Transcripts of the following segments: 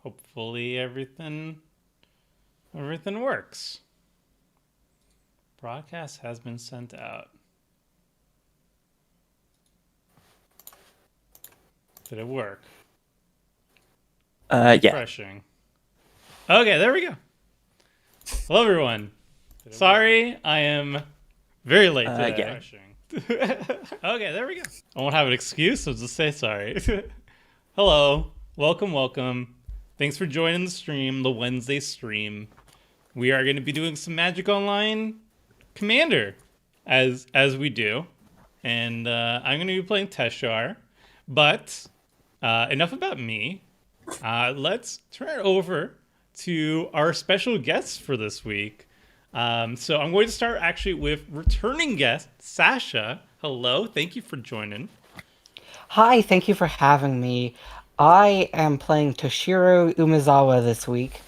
Hopefully everything works. Broadcast has been sent out. Did it work? Yeah. Refreshing. Okay, there we go. Hello, everyone. Sorry, I am very late today. Yeah. Okay, there we go. I won't have an excuse, so just say sorry. Hello. Welcome. Thanks for joining the stream, the Wednesday stream. We are going to be doing some Magic Online Commander, as we do. And I'm going to be playing Teshar. But enough about me. Let's turn it over to our special guests for this week. So I'm going to start actually with returning guest Sasha. Hello, thank you for joining. Hi, thank you for having me. I am playing Toshiro Umezawa this week.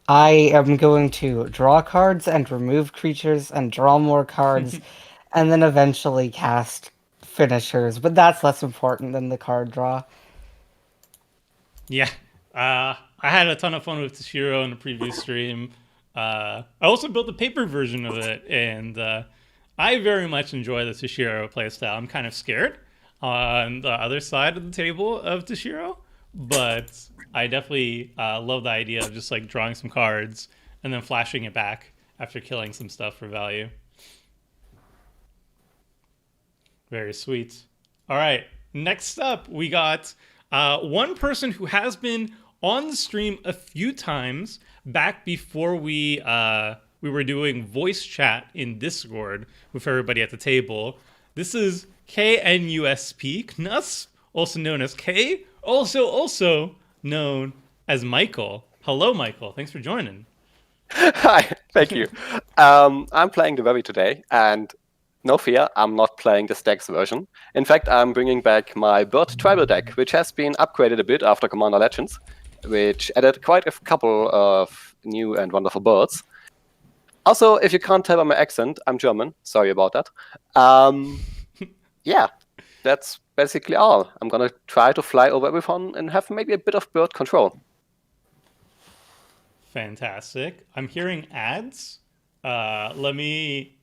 I am going to draw cards and remove creatures and draw more cards, and then eventually cast finishers, but that's less important than the card draw. Yeah, I had a ton of fun with Toshiro in the previous stream. I also built the paper version of it, and I very much enjoy the Toshiro playstyle. I'm kind of scared on the other side of the table of Toshiro, but I definitely love the idea of just like drawing some cards and then flashing it back after killing some stuff for value. Very sweet. All right, next up we got one person who has been on the stream a few times back before we were doing voice chat in Discord with everybody at the table. This is KNUSP, Knus, also known as K, also known as Michael. Hello, Michael. Thanks for joining. Hi, thank you. I'm playing the Webby today, and no fear, I'm not playing the Stacks version. In fact, I'm bringing back my Bird Tribal deck, which has been upgraded a bit after Commander Legends, which added quite a couple of new and wonderful birds. Also, if you can't tell by my accent, I'm German. Sorry about that. Yeah, that's basically all. I'm going to try to fly over everyone and have maybe a bit of bird control. Fantastic. I'm hearing ads. Let me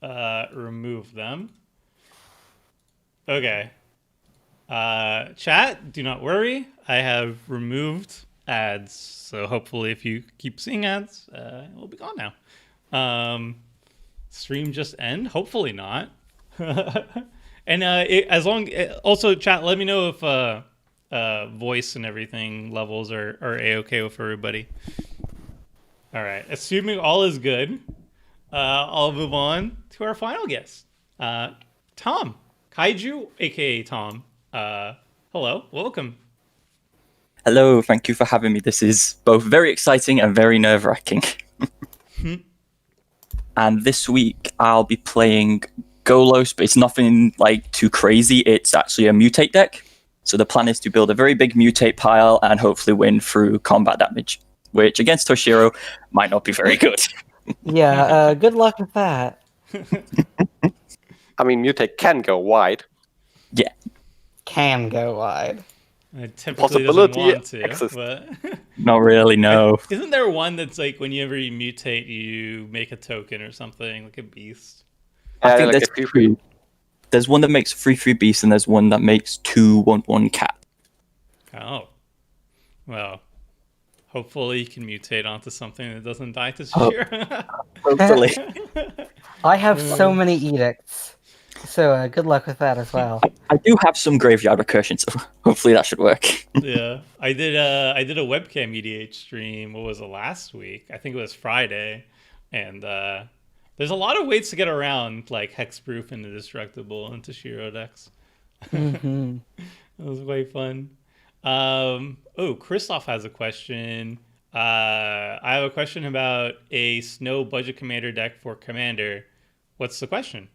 remove them. Okay. Chat, do not worry. I have removed ads. So hopefully if you keep seeing ads, it will be gone now. Stream just end? Hopefully not. And also chat, let me know if voice and everything levels are A-okay with everybody. All right. Assuming all is good, I'll move on to our final guest, Tom Kaiju, aka Tom. Hello, welcome. Hello, thank you for having me. This is both very exciting and very nerve-wracking. And this week I'll be playing Golos, but it's nothing like too crazy. It's actually a mutate deck. So the plan is to build a very big mutate pile and hopefully win through combat damage, which against Toshiro might not be very good. Yeah, good luck with that. I mean, mutate can go wide. Yeah. Can go wide. It typically doesn't Possibility want to, exists. but Not really, no. isn't there one that's like whenever you mutate, you make a token or something, like a beast? I think like there's a 3/3. two. There's one that makes 3/3 beast, and there's one that makes 2/1/1 cat. Oh, well, hopefully you can mutate onto something that doesn't die to Oh. Shira. Hopefully. I have so many edicts, so good luck with that as well. I do have some graveyard recursion, so hopefully that should work. Yeah, I did a webcam EDH stream. What was it, last week? I think it was Friday, and there's a lot of ways to get around like hexproof and indestructible into Shiro decks. Mm-hmm. It was quite fun. Christoph has a question. I have a question about a snow budget commander deck for commander. What's the question?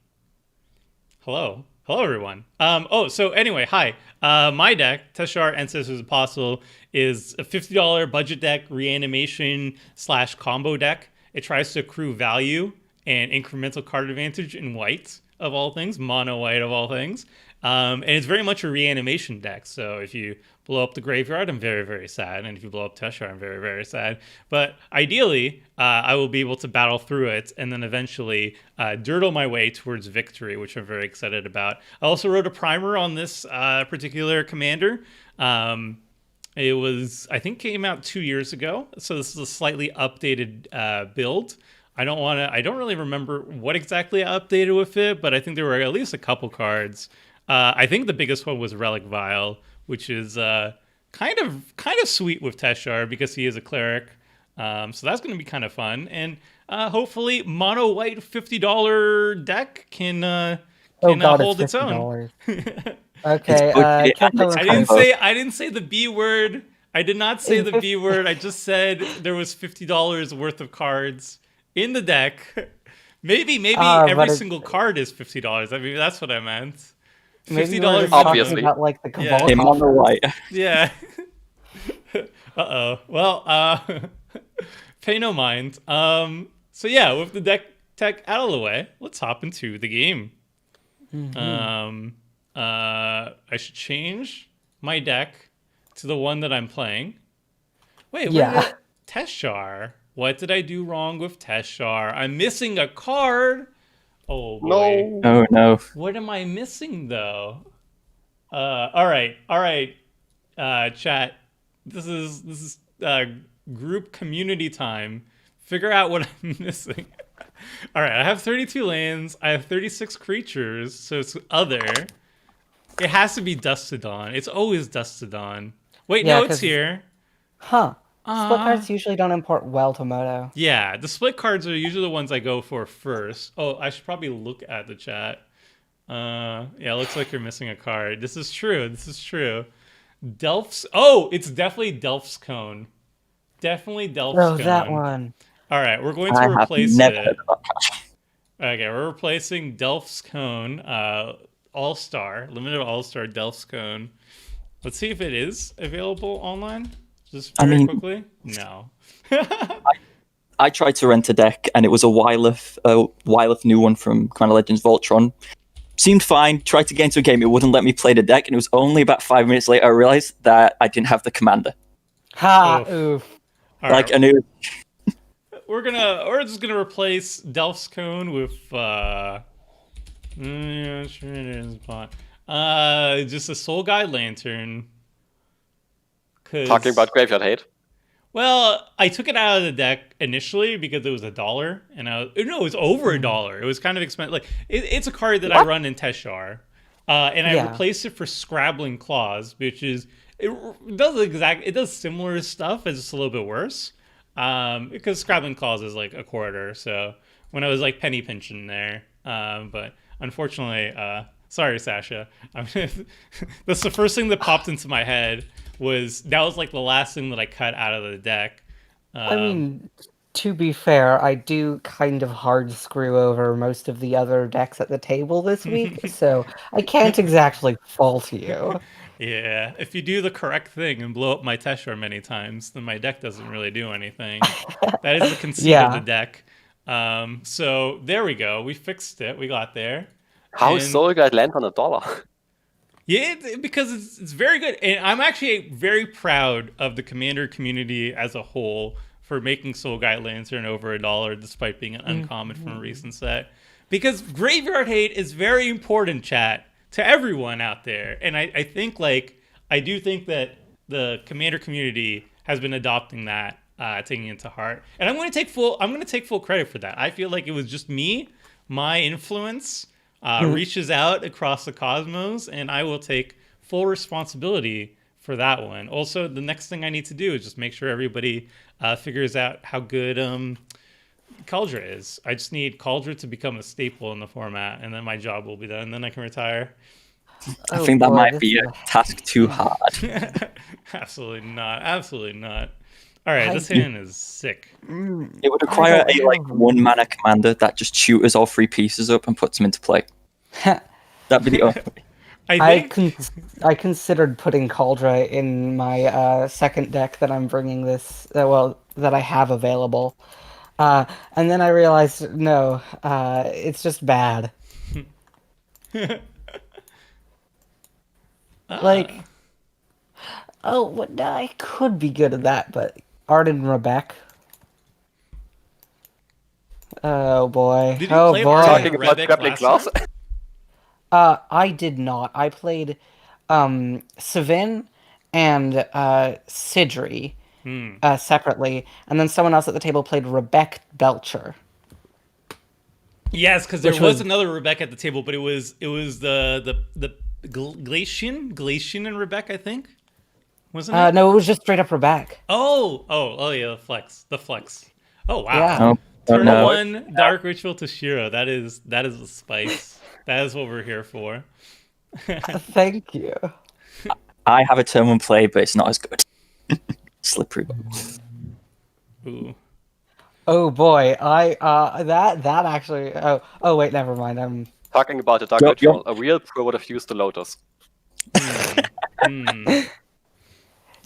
Hello, everyone. So anyway, hi. My deck, Teshar Ancestors Apostle, is a $50 budget deck, reanimation / combo deck. It tries to accrue value and incremental card advantage in white of all things, mono white of all things. And it's very much a reanimation deck. So if you blow up the graveyard, I'm very, very sad. And if you blow up Teshar, I'm very, very sad. But ideally, I will be able to battle through it and then eventually dirtle my way towards victory, which I'm very excited about. I also wrote a primer on this particular commander. It was, I think, came out 2 years ago. So this is a slightly updated build. I don't really remember what exactly I updated with it, but I think there were at least a couple cards. I think the biggest one was Relic Vial, which is kind of sweet with Teshar because he is a cleric. So that's going to be kind of fun. And hopefully mono white $50 deck can hold its own. Okay, I didn't say the B word. I did not say the B word. I just said there was $50 worth of cards in the deck. Maybe every single card is $50. I mean, that's what I meant. $50. Obviously. About, like, the Cabal In mono white. Yeah. Uh-oh. Well, pay no mind. So yeah, with the deck tech out of the way, let's hop into the game. I should change my deck to the one that I'm playing. Wait, Teshar. What did I do wrong with Teshar? I'm missing a card. Oh boy. Oh no. What am I missing though? All right. Chat. This is group community time. Figure out what I'm missing. All right, I have 32 lands. I have 36 creatures, so it's other. It has to be Dusk to Dawn. It's always Dusk to Dawn. Wait, no, it's here. Huh. Split cards usually don't import well to Moto. Yeah, the split cards are usually the ones I go for first. Oh, I should probably look at the chat. Yeah, it looks like you're missing a card. This is true. Delph's... Oh, it's definitely Delph's Cone. Definitely Delph's Cone. Oh, that one. All right, we're going to replace it. Okay, we're replacing Delph's Cone, All-Star, limited All-Star Delph's Cone. Let's see if it is available online. Just very quickly. No. I tried to rent a deck, and it was a Wyleth new one from Crown of Legends Voltron. Seemed fine. Tried to get into a game, it wouldn't let me play the deck, and it was only about 5 minutes later I realized that I didn't have the commander. Oof. Like, I knew. We're just gonna replace Delph's Cone with just a Soul Guide Lantern. Talking about graveyard hate. Well, I took it out of the deck initially because it was $1, and it was over $1. It was kind of expensive. Like it's a card that I run in Teshar, and I replaced it for Scrabbling Claws, which is it does similar stuff, it's just a little bit worse. Because Scrabbling Claws is like a quarter, so when I was like penny pinching there, but unfortunately, sorry, Sasha, that's the first thing that popped into my head. That was like the last thing that I cut out of the deck. I mean, to be fair, I do kind of hard screw over most of the other decks at the table this week, so I can't exactly fault you. Yeah, if you do the correct thing and blow up my Teshar many times, then my deck doesn't really do anything. That is the conceit of the deck. So there we go. We fixed it. We got there. How is Soul Guide Lantern $1? Yeah, because it's very good. And I'm actually very proud of the Commander community as a whole for making Soul Guide Lantern over $1 despite being an uncommon from a recent set. Because Graveyard Hate is very important, chat, to everyone out there. And I think, I do think that the Commander community has been adopting that, taking it to heart. And I'm going to take full credit for that. I feel like it was just me, my influence, reaches out across the cosmos, and I will take full responsibility for that one. Also, the next thing I need to do is just make sure everybody figures out how good Kaldra is. I just need Kaldra to become a staple in the format, and then my job will be done. Then I can retire. I think that might be a task too hard. Absolutely not. Absolutely not. All right, this hand is sick. It would require a 1 mana commander that just shooters all 3 pieces up and puts them into play. That'd be the only way. I considered putting Kaldra in my second deck that I'm bringing that I have available. And then I realized, no, it's just bad. Oh, what? I could be good at that, but Arden Rebecca. Oh boy. Did you Oh play boy. Arden Talking about Rebek grappling last claws. time? I did not. I played Savin and Sidri Hmm. separately, and then someone else at the table played Rebecca Belcher. Yes, because there Which was was another Rebecca at the table, but it was the Glacian and Rebecca, I think, wasn't it? no, it was just straight up Rebecca. Oh yeah, the flex. Oh wow. Yeah. Oh, Turn no. one Dark Ritual to Shiro. That is the spice. That is what we're here for. Thank you. I have a turn 1 play, but it's not as good. Slippery. Ooh. Oh boy, I that actually. Oh wait, never mind. I'm Talking about the Dark Yo- Ritual, a real pro would have used the Lotus.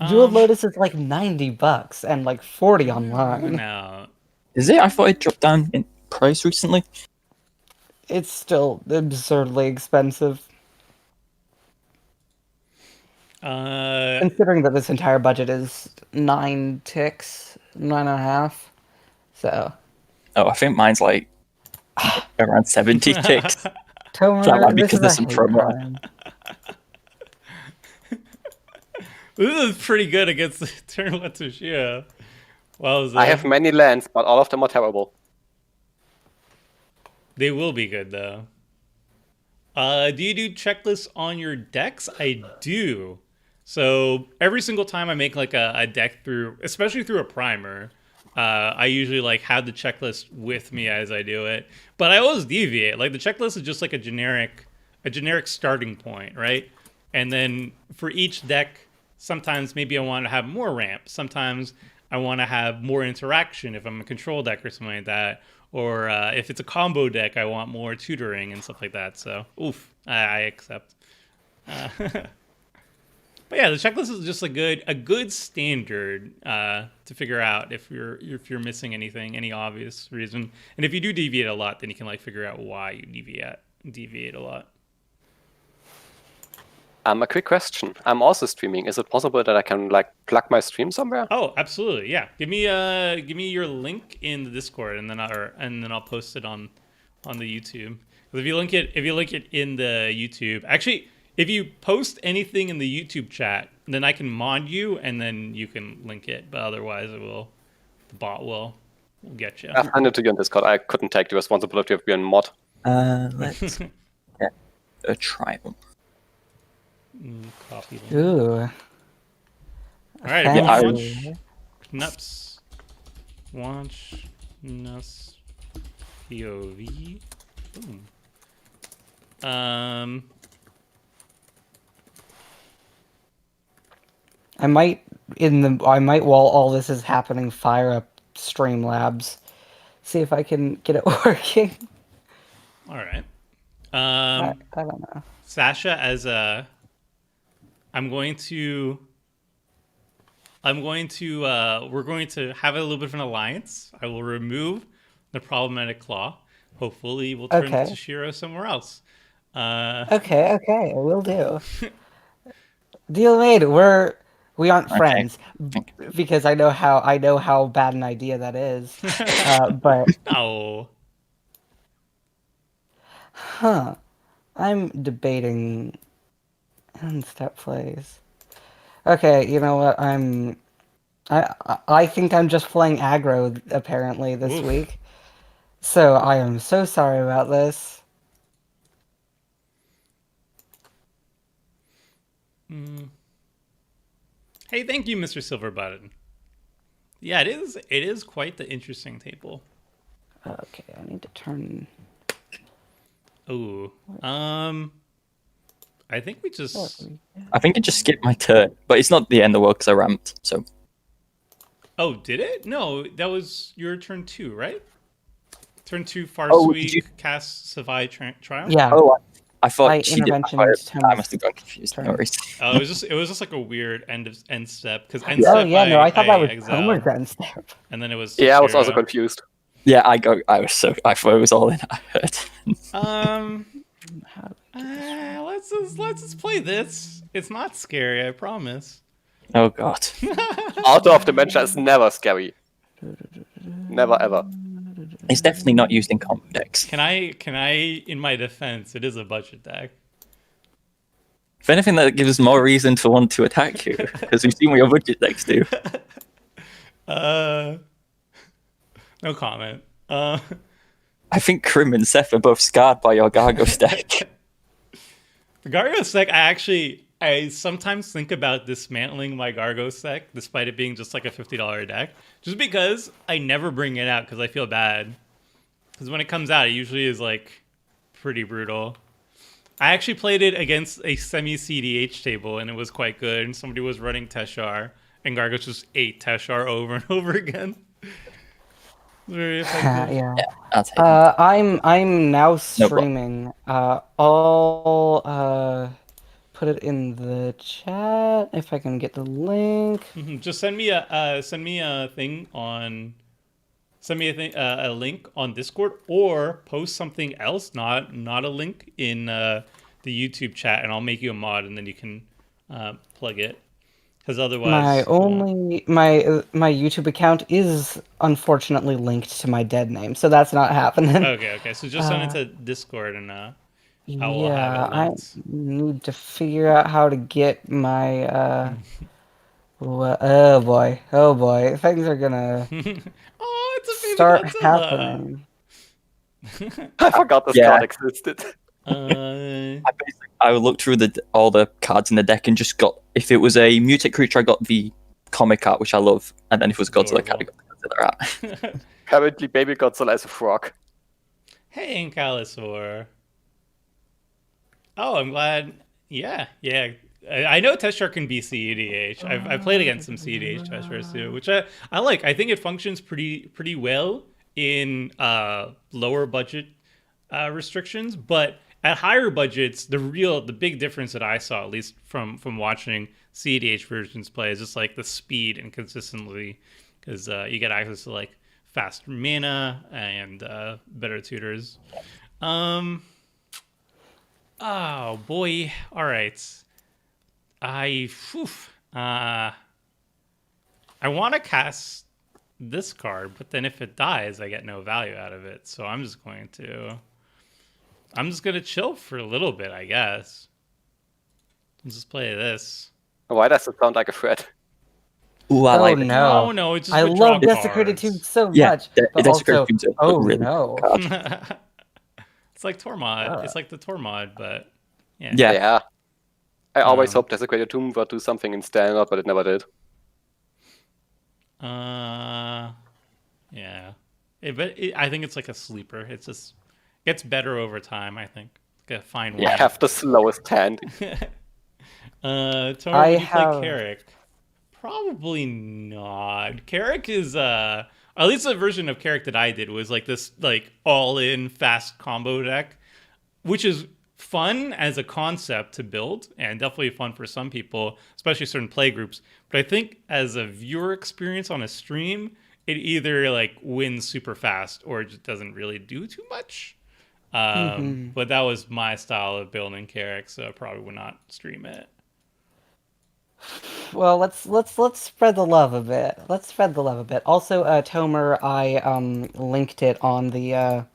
Jeweled Lotus is like $90 and like 40 online. No. Is it? I thought it dropped down in price recently. It's still absurdly expensive, considering that this entire budget is 9 ticks, 9.5. So, Oh, I think mine's like around 70 ticks. That Tomer, might be this because is a there's some hate promo. crime. This is pretty good against the turn one to Shiro. Well, I have many lands, but all of them are terrible. They will be good though. Do you do checklists on your decks? I do. So every single time I make like a deck through, especially through a primer, I usually like have the checklist with me as I do it. But I always deviate. Like the checklist is just like a generic starting point, right? And then for each deck, sometimes maybe I want to have more ramp. Sometimes I want to have more interaction if I'm a control deck or something like that. Or if it's a combo deck, I want more tutoring and stuff like that. So, I accept. But yeah, the checklist is just a good standard to figure out if you're missing anything, any obvious reason. And if you do deviate a lot, then you can like figure out why you deviate a lot. A quick question. I'm also streaming. Is it possible that I can like plug my stream somewhere? Oh, absolutely, yeah. Give me your link in the Discord, and then I'll post it on the YouTube. Because if you link it in the YouTube, actually, if you post anything in the YouTube chat, then I can mod you, and then you can link it. But otherwise, the bot will get you. I've handed to you on Discord. I couldn't take the responsibility of being mod. Let's get a tribal. Copy. Ooh. All right, Thank everyone, you. watch Nuts POV. Boom. I might while all this is happening fire up Streamlabs, see if I can get it working. All right. I don't know. Sasha, as a, we're going to have a little bit of an alliance. I will remove the problematic claw. Hopefully, we'll turn Okay. Teshiro somewhere else. Okay, will do. Deal made. We aren't friends because I know how bad an idea that is. But No. I'm debating step plays. Okay, you know what? I think I'm just playing aggro apparently this week. So I am so sorry about this. Hey, thank you, Mr. Silver Button. Yeah, it is quite the interesting table. Okay, I need to turn. Ooh. I think we just. I think it just skipped my turn, but it's not the end of the world because I ramped. So. Oh, did it? No, that was your turn 2, right? Turn 2, Oh, did you- Farsweek, cast Savai Triumph. Yeah. Oh, I thought My she did. intervention I is must have gotten confused. No worries. Oh, it was just like a weird end step because end Oh step. yeah, no, I thought that was exiled, Homer's end step. and then it was. Yeah, I was also Teshiro. confused. Yeah, I thought it was all in. I heard. How do Let's just play this. It's not scary, I promise. Oh god. Auto of Dementia is never scary. Never ever. It's definitely not used in combo decks. Can I, in my defense, it is a budget deck. If anything, that gives us more reason to want to attack you, because we've seen what your budget decks do. No comment. I think Krim and Seth are both scarred by your Gargos deck. The Gargos deck, I sometimes think about dismantling my Gargos deck, despite it being just like a $50 deck, just because I never bring it out because I feel bad. Because when it comes out, it usually is like pretty brutal. I actually played it against a semi-CDH table, and it was quite good. And somebody was running Teshar, and Gargos just ate Teshar over and over again. Very effective. Yeah. I'll take it. I'm now No problem. streaming. I'll put it in the chat if I can get the link. Just send me a thing on. Send me a link on Discord, or post something else, not a link in the YouTube chat, and I'll make you a mod, and then you can plug it. Because otherwise, My YouTube account is unfortunately linked to my dead name, so that's not happening. Okay. So just send it to Discord, and I will Yeah, have it I linked. need to figure out how to get my oh boy, things are gonna Oh, it's a baby start Godzilla. happening. I forgot this Yeah. card existed. I looked through all the cards in the deck and just got, if it was a mutate creature, I got the comic art, which I love, and then if it was a Godzilla card, I got the Godzilla art. Currently, Baby Godzilla is a frog. Hey, Incalisor. Oh, I'm glad. Yeah. I know Teshar can be CEDH. I've played against some CEDH Teshars too, which I like. I think it functions pretty well in lower budget restrictions, but at higher budgets, the big difference that I saw, at least from watching CEDH versions play, is just like the speed and consistency, because you get access to like faster mana and better tutors. Oh boy! All right, I want to cast this card, but then if it dies, I get no value out of it. So I'm just gonna chill for a little bit, I guess. I'll just play this. Why does it sound like a threat? Ooh, I Oh like it. no! No, it's just I withdraw love Desecrated cards. Tomb so Yeah, much, but Desecrated also, Tomb's a oh really no! good card. It's like Tormod. It's like the Tormod, but yeah. Yeah. I always hoped Desecrated Tomb would do something in standard, but it never did. Yeah. I think it's like a sleeper. It just gets better over time, I think. Like a fine wine. You have the slowest hand. Tomer, I would you play have- Carrick? Probably not. Carrick is at least the version of Carrick that I did was like this like all-in fast combo deck, which is fun as a concept to build and definitely fun for some people, especially certain play groups. But I think as a viewer experience on a stream, it either like wins super fast or it just doesn't really do too much. But that was my style of building Carrick, so I probably would not stream it. Well, let's spread the love a bit. Also, Tomer, I linked it on the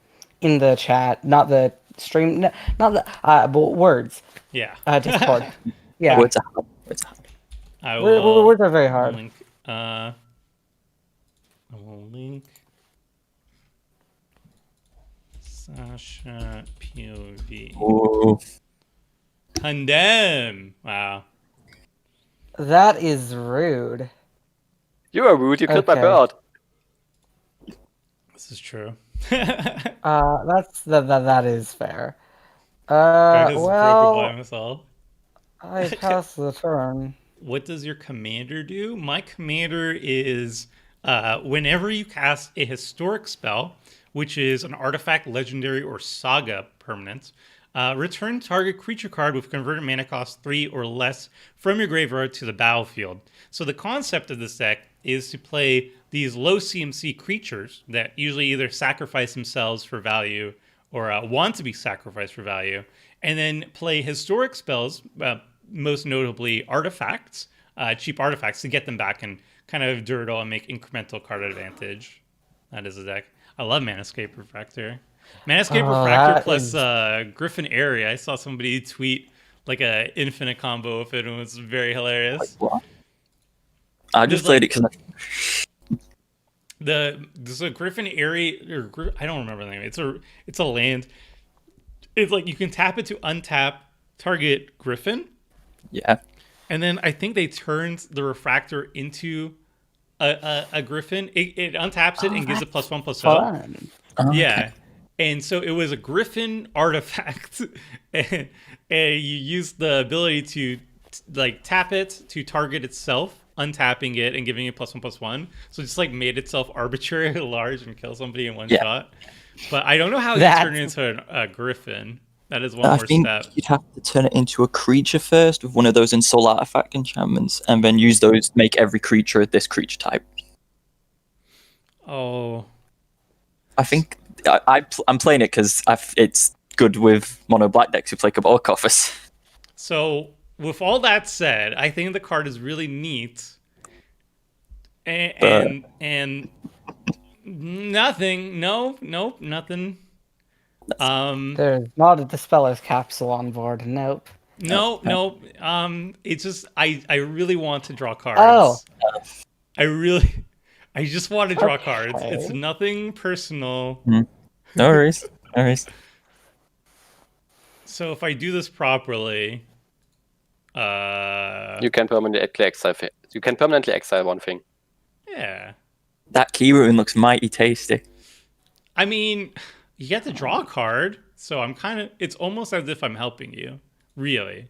in the chat, not the stream, not the but words. Yeah. Discord. Yeah, Words are hard. I will words are very hard. link. I will link Sasha POV. Ooh. Condemn. Wow. That is rude. You are rude, you killed my Okay. bird. This is true. That is fair. That is broken by Well, himself. I pass the turn. What does your commander do? My commander is whenever you cast a historic spell, which is an artifact, legendary, or saga permanent, return target creature card with converted mana cost 3 or less from your graveyard to the battlefield. So the concept of this deck is to play these low CMC creatures that usually either sacrifice themselves for value or want to be sacrificed for value, and then play historic spells, most notably artifacts, cheap artifacts to get them back and kind of dirtle and make incremental card advantage. That is a deck. I love Manascape Refractor. Manascape Refractor that plus is- Griffin Area. I saw somebody tweet like a infinite combo of it, and it was very hilarious. What? I just There's, played like, it because There's a Griffin Area, or I don't remember the name. It's a land. It's like you can tap it to untap target Griffin, yeah. and then I think they turned the refractor into a Griffin. It untaps it and gives it +1/+0. Fun. Oh, Yeah. And so it was a Griffin artifact, and you use the ability to like tap it to target itself, untapping it and giving it +1/+1. So it just like made itself arbitrarily large and kill somebody in one Yeah. shot. But I don't know how you That's- turn it into a Griffin. That is one I more think step. you'd have to turn it into a creature first with one of those Soul Artifact enchantments, and then use those to make every creature this creature type. Oh, I think I'm playing it because it's good with mono black decks who play Cabal Coffers. so with all that said, I think the card is really neat. And nothing. Nope, nothing. There's not a Dispeller's Capsule on board. Nope. Nope. It's just I really want to draw cards. Oh. I just want to draw cards. Okay. It's nothing personal. No worries. No worries. So if I do this properly, You can permanently exile. You can permanently exile one thing. yeah. That key rune looks mighty tasty. I mean, you get to draw a card, so it's almost as if I'm helping you. Really.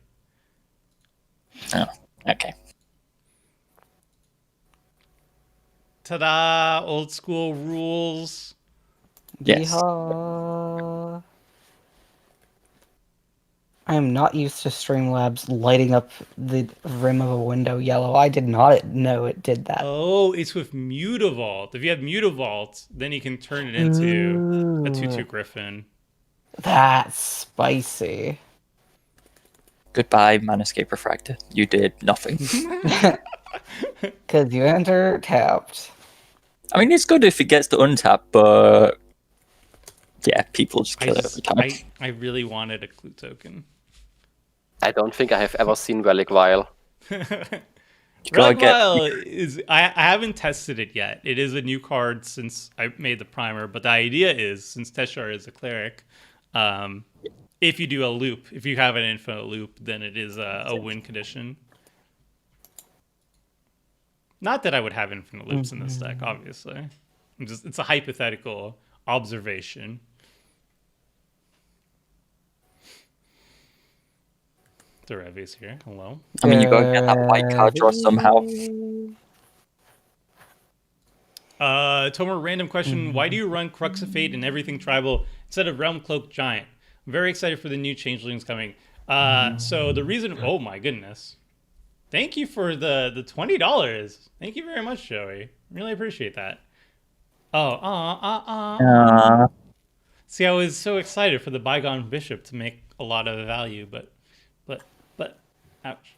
Oh, okay. Ta-da! Old school rules. Yes. Yeehaw. I am not used to Streamlabs lighting up the rim of a window yellow. I did not know it did that. Oh, it's with Mutavault. If you have Mutavault, then you can turn it into a 2/2 Griffin. That's spicy. Goodbye, Manescape Refractor. You did nothing. Because you enter tapped. I mean, it's good if it gets to untap, but yeah, people just kill it every time. I really wanted a clue token. I don't think I have ever seen Relic Vial. gotta get- Relic is I haven't tested it yet. It is a new card since I made the primer, but the idea is since Teshar is a cleric, if you do a loop, if you have an infinite loop, then it is a win condition. Not that I would have infinite loops in this deck, obviously. It's a hypothetical observation. The Revi's here. Hello. I mean, you gotta get that white card draw somehow. Tomer, random question. Why do you run Crux of Fate and everything tribal instead of Realm Cloak Giant? I'm very excited for the new changelings coming. So the reason... Oh, my goodness. Thank you for the $20. Thank you very much, Joey. Really appreciate that. See, I was so excited for the Bygone Bishop to make a lot of value, but, ouch.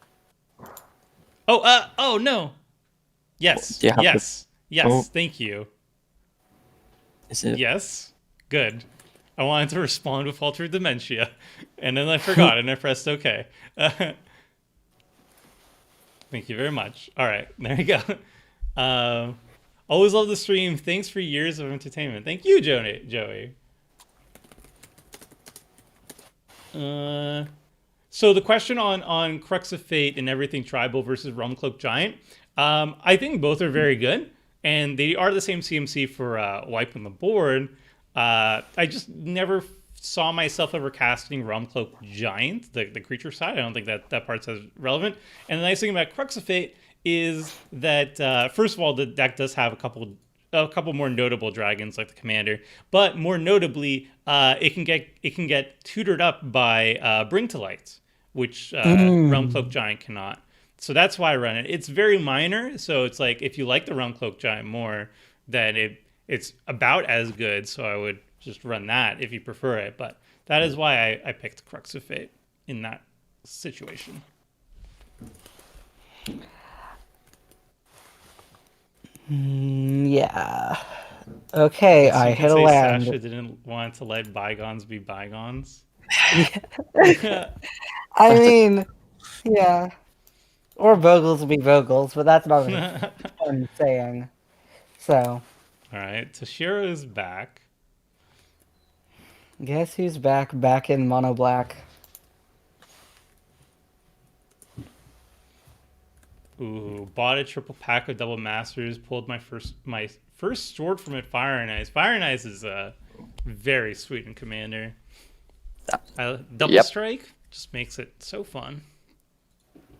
Oh, no. Yes, Do you have yes, Oh. thank you. Is it? Yes, good. I wanted to respond with Altered Dementia, and then I forgot, and I pressed OK. Thank you very much. All right, there you go. Always love the stream. Thanks for years of entertainment. Thank you, Joey. So the question on Crux of Fate and everything tribal versus Realm Cloak Giant, I think both are very good, and they are the same CMC for wiping the board. I just never saw myself ever casting Realm Cloak Giant, the creature side. I don't think that part's as relevant. And the nice thing about Crux of Fate is that first of all, the deck does have a couple more notable dragons like the commander, but more notably, it can get tutored up by Bring to Light, which Realm Cloak Giant cannot. So that's why I run it. It's very minor, so it's like if you like the Realm Cloak Giant more, then it's about as good. So I would just run that if you prefer it. But that is why I picked Crux of Fate in that situation. Yeah. Okay, So I you can hit a say land. Sasha didn't want to let bygones be bygones. I mean, yeah. Or Vogels will be Vogels, but that's not a fun saying. So, All right, Toshiro is back. guess who's back in mono black? Ooh, bought a triple pack of double masters. Pulled my first sword from it. Fire and Ice. Fire and Ice is very sweet in Commander. Double Yep. strike just makes it so fun.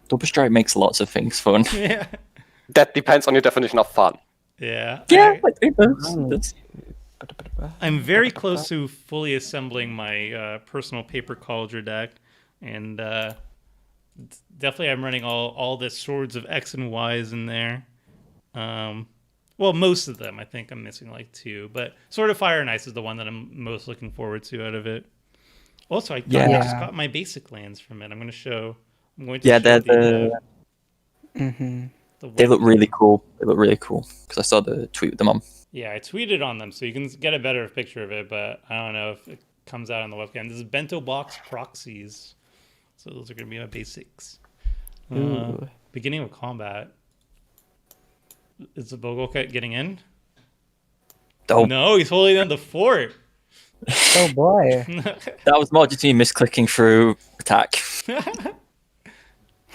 Double strike makes lots of things fun. Yeah, That depends on your definition of fun. yeah. Yeah, it does. That's- I'm very close to fully assembling my personal paper Cauldron deck, and definitely I'm running all the swords of X and Y's in there. Well, most of them. I think I'm missing like 2, but Sword of Fire and Ice is the one that I'm most looking forward to out of it. Also, I just Yeah. got my basic lands from it. I'm going to show. Yeah, show they're Mm-hmm. they look really cool. They look really cool because I saw the tweet with them on. Yeah, I tweeted on them, so you can get a better picture of it. But I don't know if it comes out on the webcam. This is Bento Box Proxies. So those are going to be my basics. Ooh. Beginning of combat. Is the Bogle getting in? Oh, No, he's holding down the fort. Oh boy. that was more just me misclicking through attack.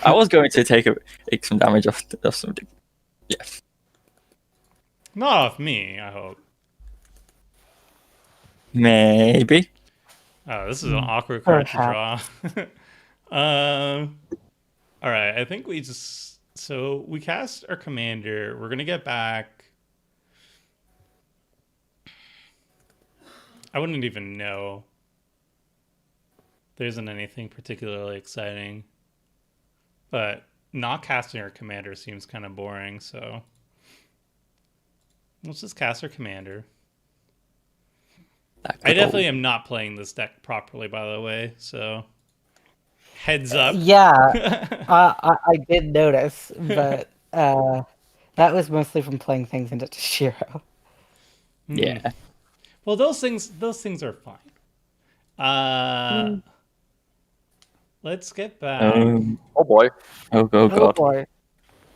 I was going to take some damage off something. Yeah. Not off me, I hope. Maybe. Oh, this is an awkward card to Perhaps. draw. All right, I think we just we cast our commander. We're gonna get back. I wouldn't even know. There isn't anything particularly exciting, but not casting our commander seems kind of boring. So let's just cast our commander. I definitely am not playing this deck properly, by the way. So heads up. Yeah, I did notice, but that was mostly from playing things into Toshiro. Yeah. Well, those things are fine. Let's get back. Oh boy. Oh Oh god. boy.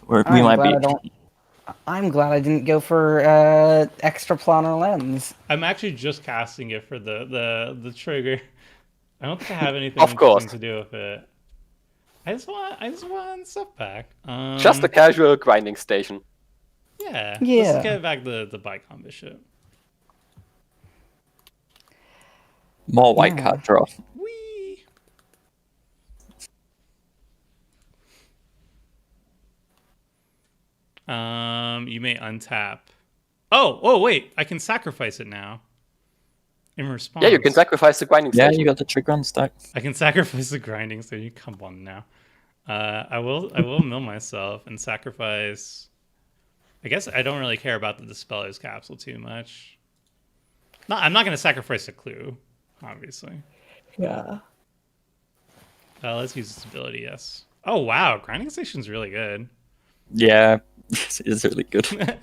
We might be. I'm glad I didn't go for extra planar lens. I'm actually just casting it for the trigger. I don't think I have anything Of interesting course. to do with it. I just want stuff back. Just a casual grinding station. Yeah. Yeah. Let's get back the Bicon Bishop. More white card draw. Whee! You may untap. Oh, wait! I can sacrifice it now. In response. Yeah, you can sacrifice the grinding Yeah, station. you got the trigger on stack. I can sacrifice the grinding station. Come on now. I will mill myself and sacrifice. I guess I don't really care about the Dispeller's Capsule too much. No, I'm not going to sacrifice a clue, obviously. Yeah. Let's use this ability, yes. Oh, wow. Grinding Station's really good. Yeah, it is really good.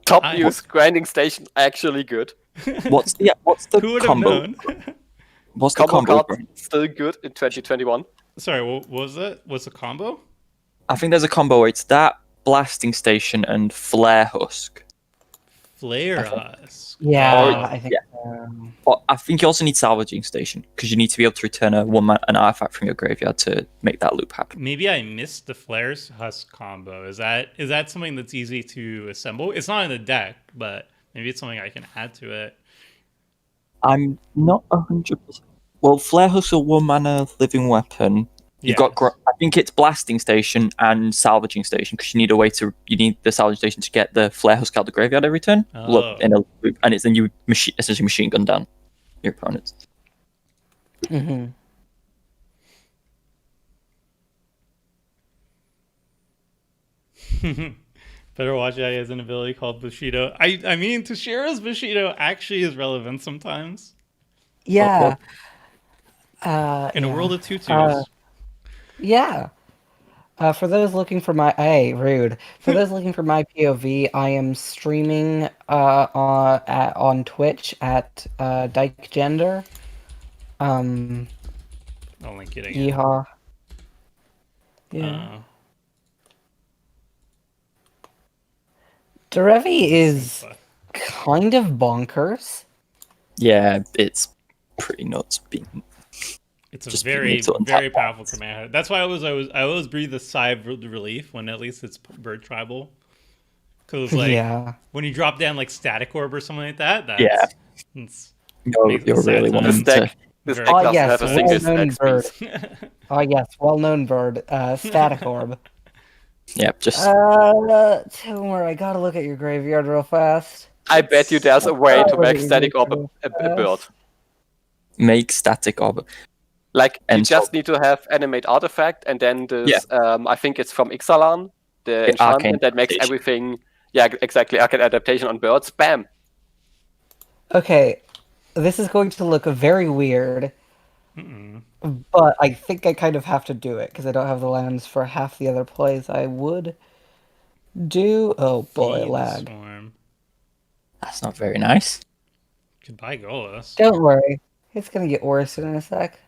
Top use grinding station actually good. What's the Who would have combo? known? What's the Combo combo? card still good in 2021. Sorry, what was it? What's the combo? I think there's a combo where it's that blasting station and flare husk. Flare Husk. Yeah, I think. yeah. But I think you also need salvaging station because you need to be able to return an artifact from your graveyard to make that loop happen. Maybe I missed the Flare's Husk combo. Is that something that's easy to assemble? It's not in the deck, but maybe it's something I can add to it. I'm not 100%. Well, flare husk is a 1-mana living weapon. You've got, I think it's blasting station and salvaging station because you need the salvaging station to get the flare husk out of the graveyard every turn. Oh. And it's then you essentially machine gun down your opponents. Mm-hmm. Better watch out. He has an ability called Bushido. I mean, Toshiro's Bushido actually is relevant sometimes. Yeah. In a world of tutus. Yeah. For those looking for my rude. For those looking for my POV, I am streaming on Twitch at Dyke Gender. I'll link it again. Yeehaw. Yeah. Derevi is kind of bonkers. Yeah, it's pretty nuts. It's a Just very, being able to very untap powerful command. That's why I always breathe a sigh of relief when at least it's bird tribal. Because like Yeah. when you drop down like static orb or something like that, Yeah. it's You're sad really times. wanting to. This Very deck Oh doesn't yes, have a single well-known stack bird. piece. Oh yes, well-known bird. Static orb. Yeah, just Tomer, I gotta look at your graveyard real fast. I bet you there's a way to Look make at your static orb graveyard a real bird. fast. make static orb. Like, you And just so- need to have animate artifact, and then this, I think it's from Ixalan, the enchantment arcane that makes adaptation. everything, yeah, exactly, arcane adaptation on birds, bam! Okay, this is going to look very weird, but I think I kind of have to do it because I don't have the lands for half the other plays I would do. Oh boy, Feed the lag. Swarm. That's not very nice. Goodbye, Golos. Don't worry, it's gonna get worse in a sec.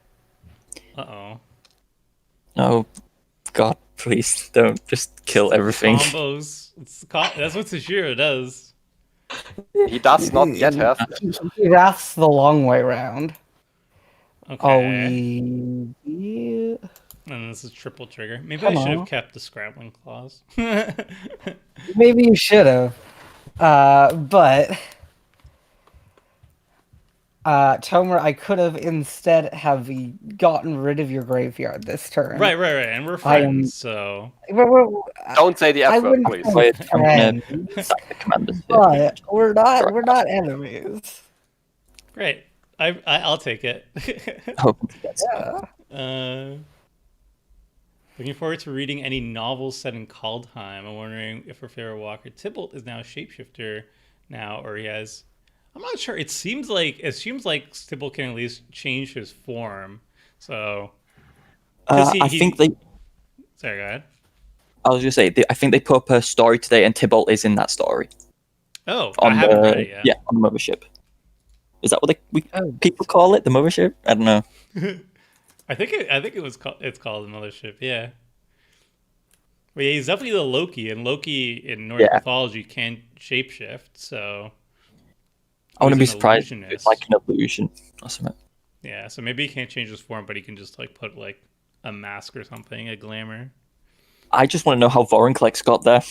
Uh-oh. Oh, God, please don't just kill everything. Combos. That's what Teshiro does. He does not yet have. That's the long way round. Okay. Yeah. And this is triple trigger. Maybe Come I should have on. kept the Scrabbling Claws. Maybe you should have. But Tomer, I could have instead have gotten rid of your graveyard this turn. Right. And we're I am- friends, so... Don't say the I F word, wouldn't please. say Wait, I'm gonna friends, sack the commanders here. but we're not enemies. Great. I'll take it. Hoping to get Yeah. Looking forward to reading any novels set in Kaldheim. I'm wondering if our favorite Walker Tybalt is now a shapeshifter now, or he has... I'm not sure. It seems like Tybalt can at least change his form. So... 'cause I think they. Sorry, go ahead. I was gonna say. I think they put up a story today, and Tybalt is in that story. Oh, On I haven't the read it yet. yeah, on the mothership. Is that what Oh. people call it? The mothership? I don't know. I think it's called the Mothership, yeah. But yeah, he's definitely the Loki, and Loki in Nordic Yeah. mythology can shapeshift, so I wouldn't be he's an surprised if illusionist. it's like an illusion or something. yeah, so maybe he can't change his form, but he can just like put like a mask or something, a glamour. I just want to know how Vorinclex got there.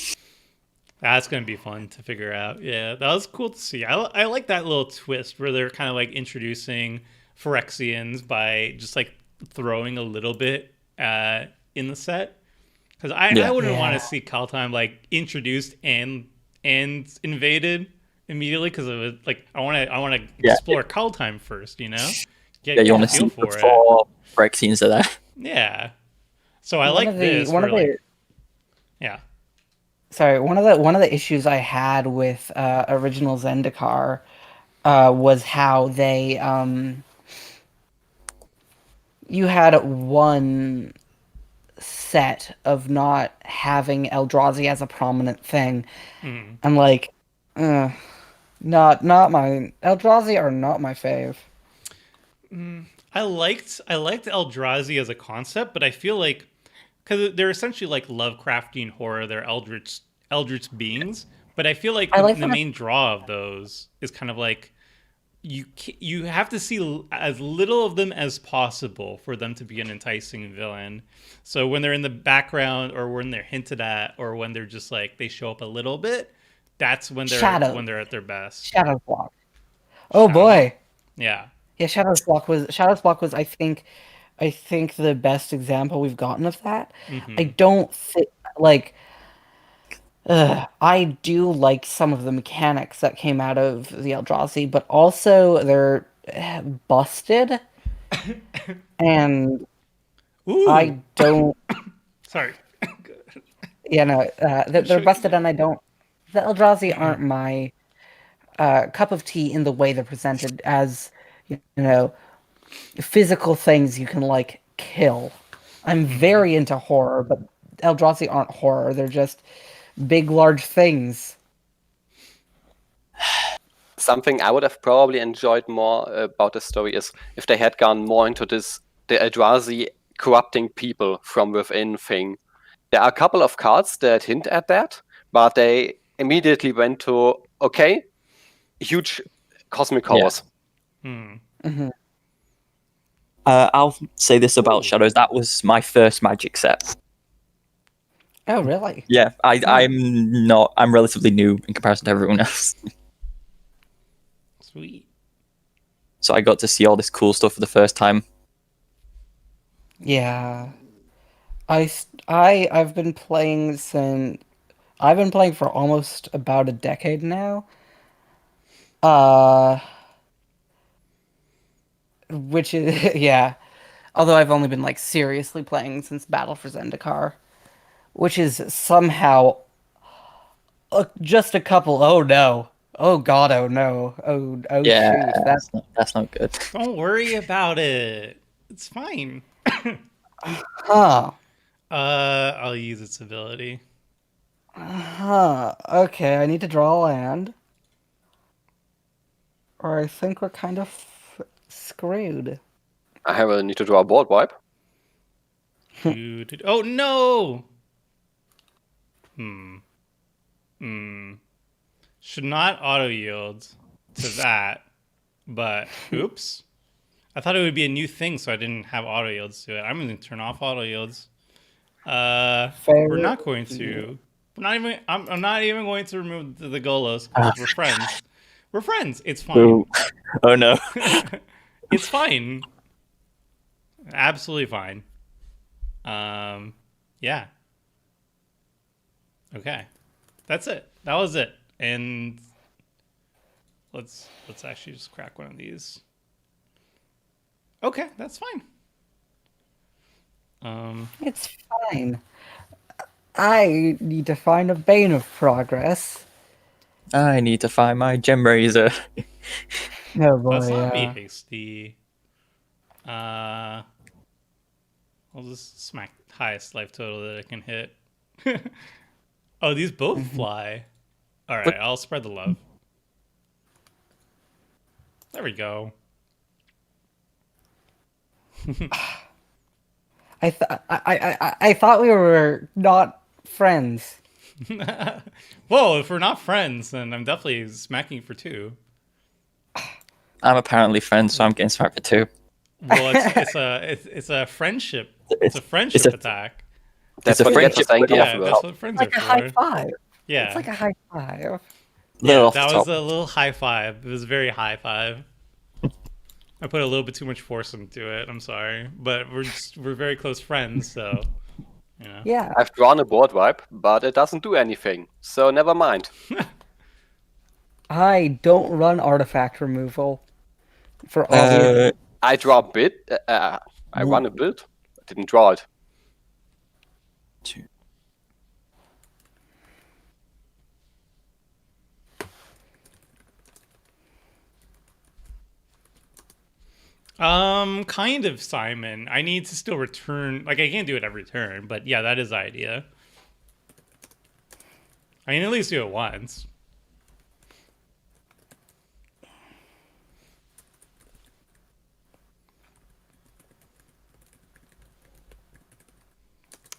That's gonna be fun to figure out. Yeah, that was cool to see. I like that little twist where they're kind of like introducing Phyrexians by just like throwing a little bit in the set. Because I wouldn't want to see Kaldheim like introduced and invaded immediately because of it. Like I want to explore Kaldheim first, you know. Yeah, you want to see before Phyrexians are there. Yeah. So I like this. Yeah. Sorry, one of the issues I had with original Zendikar was how they you had one set of not having Eldrazi as a prominent thing. I'm like, not my Eldrazi are not my fave. I liked Eldrazi as a concept, but I feel like because they're essentially like Lovecraftian horror, they're eldritch beings. But I feel like the main draw of those is kind of like you have to see as little of them as possible for them to be an enticing villain. So when they're in the background, or when they're hinted at, or when they're just like they show up a little bit, that's when they're at their best. Shadow's Block. Oh boy. Yeah. Yeah, Shadow's Block was I think the best example we've gotten of that. I don't think like I do like some of the mechanics that came out of the Eldrazi, but also they're busted, and Ooh. I don't. Sorry. Yeah, no, they're busted, and I don't. The Eldrazi aren't my cup of tea in the way they're presented as, you know, physical things you can like kill. I'm very into horror, but Eldrazi aren't horror. They're just big, large things. Something I would have probably enjoyed more about the story is if they had gone more into this, the Eldrazi corrupting people from within thing. There are a couple of cards that hint at that, but they immediately went to, okay, huge cosmic horrors. I'll say this about Shadows. That was my first Magic set. Oh, really? Yeah, I'm relatively new in comparison to everyone else. Sweet. So I got to see all this cool stuff for the first time. Yeah. I've been playing I've been playing for almost about a decade now. Which is yeah. Although I've only been like seriously playing since Battle for Zendikar, which is somehow just a couple. Oh no! Oh god! Oh no! Oh Yeah, shoot! that's not good. Don't worry about it. It's fine. Huh. I'll use its ability. Okay, I need to draw a land, or I think we're kind of screwed. I will need to draw a board wipe. Oh no! Should not auto yield to that, but oops. I thought it would be a new thing, so I didn't have auto yields to it. I'm going to turn off auto yields. We're not going to. I'm not even going to remove the Golos because we're friends. We're friends. It's fine. Ooh. Oh no. It's fine. Absolutely fine. Yeah. Okay. That's it. That was it. And let's actually just crack one of these. Okay, that's fine. It's fine. I need to find a Bane of Progress. I need to find my Gem Razor. Oh boy, Let's not be yeah. hasty. I'll just smack highest life total that I can hit. Oh, these both fly. All right, I'll spread the love. There we go. I thought we were not friends. Whoa, if we're not friends, then I'm definitely smacking for 2. I'm apparently friends, so I'm getting smacked for 2. Well, it's a friendship. It's a friendship attack. That's It's a what you get for friendship saying with the Yeah, alphabet. that's what friends Like are a high for. five. Yeah, It's like a high five. yeah, off the that top. was a little high five. It was a very high five. I put a little bit too much force into it. I'm sorry, but we're very close friends, so you know. Yeah. I've drawn a board wipe, but it doesn't do anything, so never mind. I don't run artifact removal for obvious. I draw a bit. I run a build. I didn't draw it. 2. Kind of, Simon. I need to still return. Like, I can't do it every turn, but yeah, that is the idea. I can at least do it once.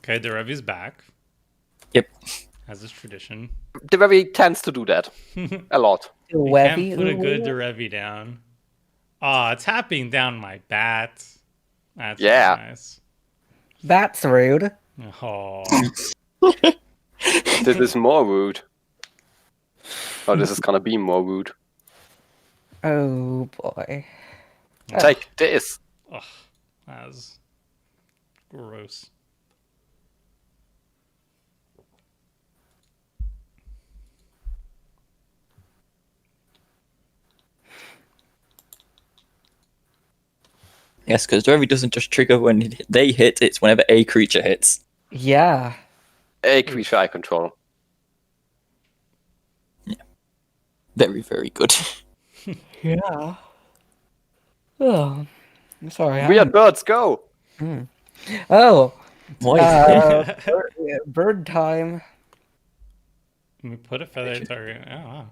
Okay, Derevi's back, Yep. as is tradition. The very tends to do that a lot. You Webby. can't put a good Derevi down. Aw, tapping down my bat. That's Yeah. nice. That's rude. Oh, This is more rude. Oh, this is gonna be more rude. Oh boy. Take this. that's gross. Yes, because Dory doesn't just trigger when they hit, it's whenever a creature hits. Yeah. A creature I control. Very, very good. Yeah. Oh. I'm sorry. Weird birds, go! Oh. What? Bird time. We put a feather target. Oh,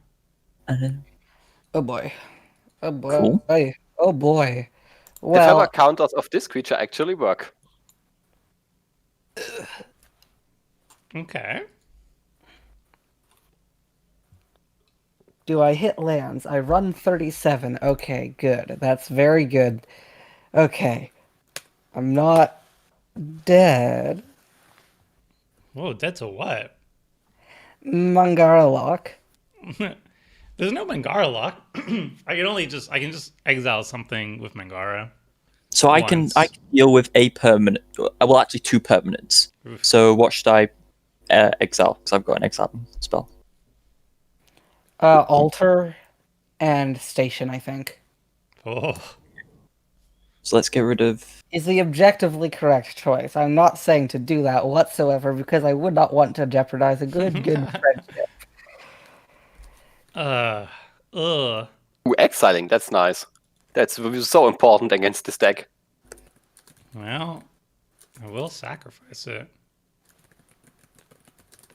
wow. Oh boy. Oh boy. Cool. Oh boy. The feather Well, counters of this creature actually work. Okay. do I hit lands? I run 37. Okay, good. That's very good. Okay. I'm not dead. Whoa, dead to what? Mangara lock. There's no Mangara lock. I can just exile something with Mangara. So I can deal with a permanent. Well, actually, 2 permanents. Oof. So what should I exile? Because I've got an exile spell. Altar and station, I think. Oh. So let's get rid of. Is the objectively correct choice. I'm not saying to do that whatsoever because I would not want to jeopardize a good friendship. Ugh. Ooh, exiling, that's nice. That's so important against this deck. Well, I will sacrifice it.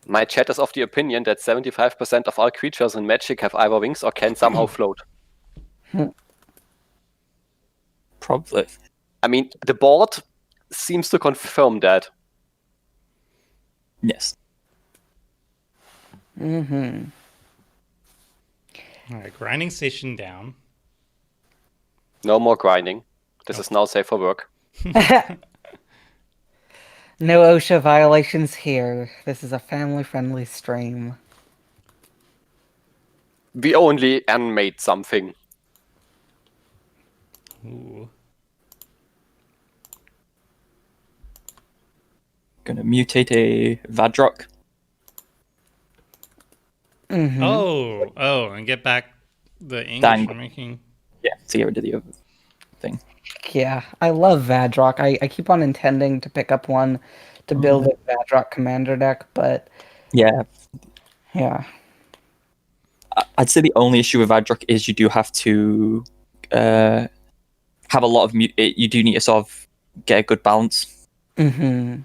My chat is of the opinion that 75% of all creatures in Magic have either wings or can somehow float. Probably. I mean, the board seems to confirm that. Yes. Mm-hmm. All right, grinding station down. No more grinding. This is now safe for work. No OSHA violations here. This is a family-friendly stream. We only animate something. Ooh. Gonna mutate a Vadrock. Mm-hmm. Oh, and get back the English Dang. we're making. Yeah, to get rid of the other thing. Yeah, I love Vadrock. I keep on intending to pick up one to build a Vadrock commander deck, but Yeah, yeah. I'd say the only issue with Vadrock is you do have to have a lot of you do need to sort of get a good balance. Mm-hmm.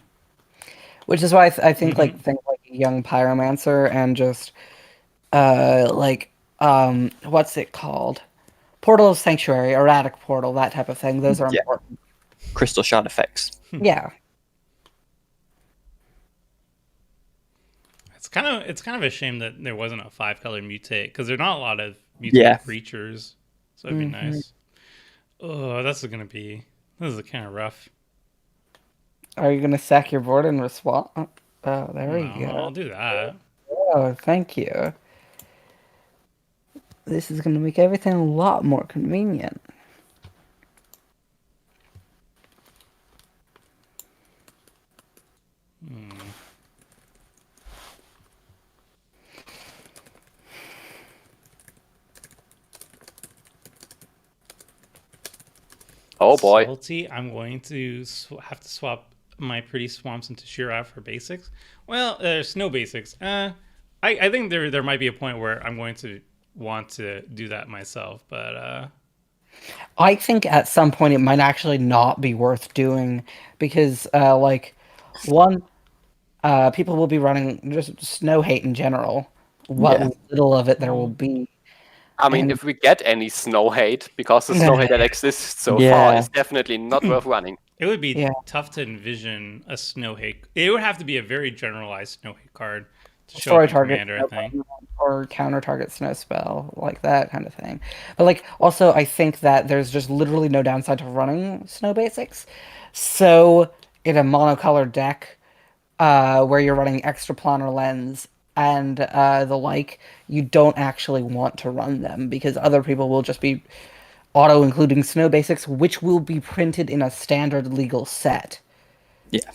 Which is why I think like things like Young Pyromancer and just what's it called? Portal of Sanctuary, Erratic Portal, that type of thing. Those are Yeah. important. Crystal Shard effects. Yeah. It's kind of a shame that there wasn't a 5-color mutate because there are not a lot of mutate creatures, so it'd be nice. Oh, this is kind of rough. Are you gonna sack your board and respawn? Oh, there you go. I'll do that. Oh, thank you. This is gonna make everything a lot more convenient. Oh boy. Salty, I'm going to have to swap my pretty swamps into Shira for basics. Well, there's no basics. I think there might be a point where I'm going to want to do that myself, but I think at some point it might actually not be worth doing because, people will be running just snow hate in general. What little of it there will be. I mean, if we get any snow hate, because the snow hate that exists so far is definitely not worth running. it would be tough to envision a snow hate. It would have to be a very generalized snow hate card to show up in Commander, I think. Or counter target snow spell, like that kind of thing. But also I think that there's just literally no downside to running snow basics. So in a monocolored deck, where you're running extra planar lens and the like, you don't actually want to run them because other people will just be auto including snow basics, which will be printed in a standard legal set. Yeah.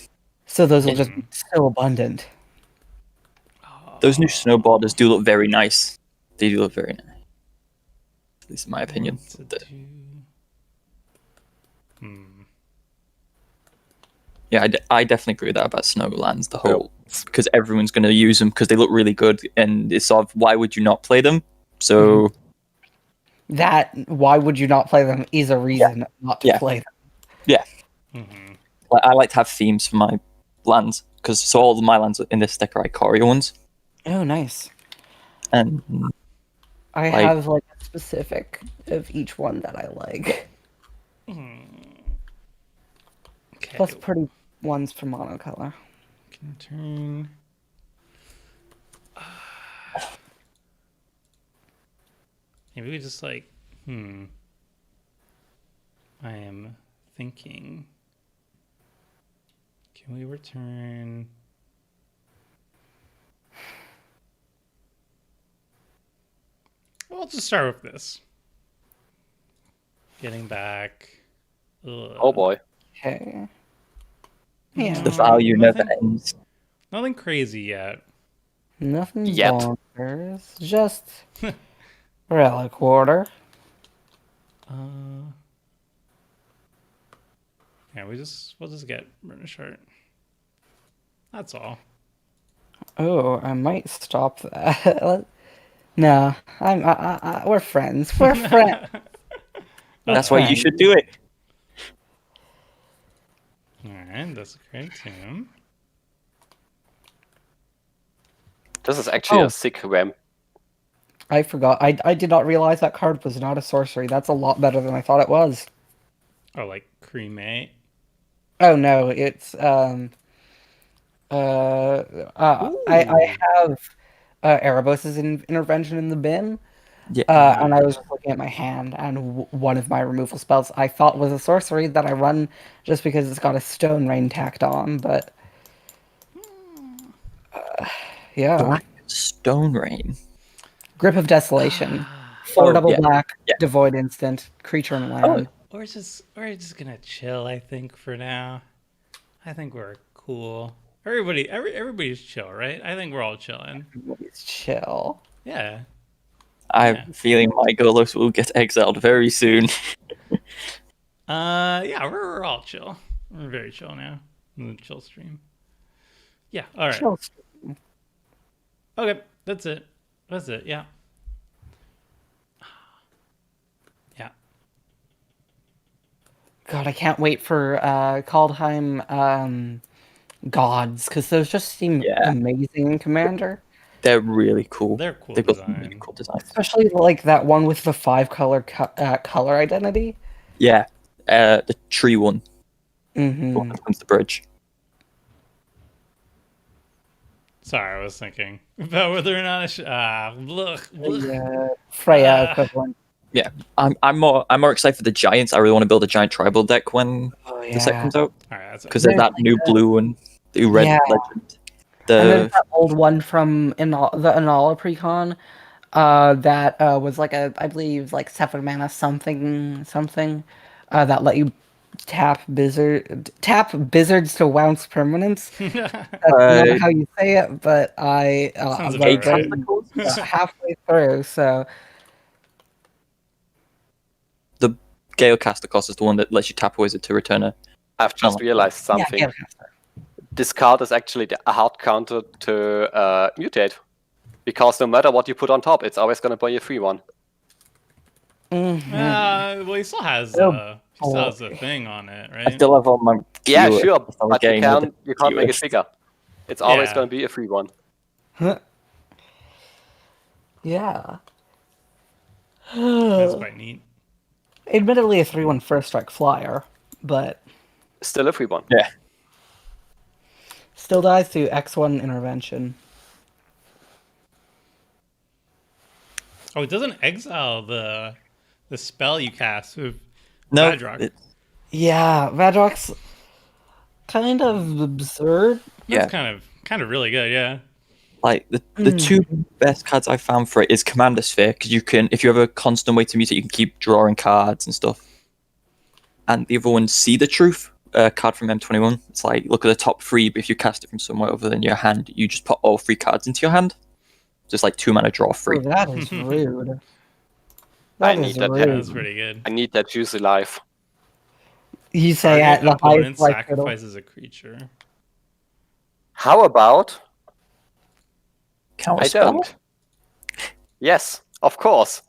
So those will just be so abundant. Those new snowboarders do look very nice. They do look very nice. At least in my opinion. Yeah, I definitely agree with that about Snowlands. The whole because everyone's going to use them because they look really good, and it's sort of why would you not play them? So that why would you not play them is a reason not to play them. Yeah, I like to have themes for my lands, because so all of my lands in this deck are Ikoria ones, Oh, nice. and I Like- have like a specific of each one that I like. Okay. Plus pretty ones for monocolor. Can turn. Maybe we just like. I am thinking. Can we return? Well, let's just start with this. Getting back. Ugh. Oh boy. Okay. Yeah. the value never nothing, ends. nothing crazy yet. Nothing Yet. bonkers. Just relic water. Yeah, we'll just get British Heart. That's all. Oh, I might stop that. No, we're friends. We're friends. That's why you should do it. Alright, that's a great team. This is actually Oh. a sick ramp. I forgot. I did not realize that card was not a sorcery. That's a lot better than I thought it was. Oh, like cremate. Oh no, it's I have Erebos' intervention in the bin. Yeah. And I was just looking at my hand, and one of my removal spells I thought was a sorcery that I run just because it's got a stone rain tacked on, but yeah. Black Stone Rain. Grip of Desolation. 4 double yeah. black, Yeah. devoid instant, creature and land. We're just gonna chill, I think, for now. I think we're cool. Everybody's chill, right? I think we're all chilling. Everybody's chill. Yeah. I have a feeling my Golos will get exiled very soon. Yeah, we're all chill. We're very chill now. In the chill stream. Yeah, alright. Chill. Okay, that's it. Yeah. Yeah. God, I can't wait for Kaldheim gods, because those just seem Yeah. amazing in Commander. They're really cool. They're cool They've got some design. really cool designs. Especially like that one with the 5 color color identity. Yeah. The tree one. Mm-hmm. One that comes to bridge. Sorry, I was thinking about whether or not I should. Look. The Freya equivalent. Yeah. I'm more excited for the giants. I really want to build a giant tribal deck when Oh the set yeah. comes out. Alright, that's Because there's that new blue and the red Yeah. legend. And then The that old one from the Anala precon, that was like I believe like 7 mana something, that let you tap blizzards to bounce permanents. That's not how you say it, but I Sounds I'm about right. halfway through, so the Galecaster cost is the one that lets you tap a wizard to return a. I've just realized something. yeah. This card is actually a hard counter to mutate. Because no matter what you put on top, it's always going to buy you a free one. well, he still has a thing on it, right? I still have on my. Yeah, queue sure, if I'm but getting you can't make it queue. bigger. It's always Yeah. going to be a free one. Yeah. That's quite neat. Admittedly, a 3/1 first strike flyer, but Still a free one. Yeah. still dies to X1 intervention. Oh, it doesn't exile the spell you cast with No. Vadrock. Yeah, Vadrock's kind of absurd. That's kind of really good, yeah. Like the two best cards I found for it is Commander Sphere, because you can, if you have a constant way to mutate, you can keep drawing cards and stuff. And the other one, See the Truth, a card from M21. It's like, look at the top 3, but if you cast it from somewhere other than your hand, you just put all 3 cards into your hand. Just like 2 mana draw 3. Oh, that is rude. I That need is that. rude. That's pretty good. I need that juicy life. You say at Target the highest opponent life total. sacrifices a creature. How about Counter I spell? don't? Yes, of course.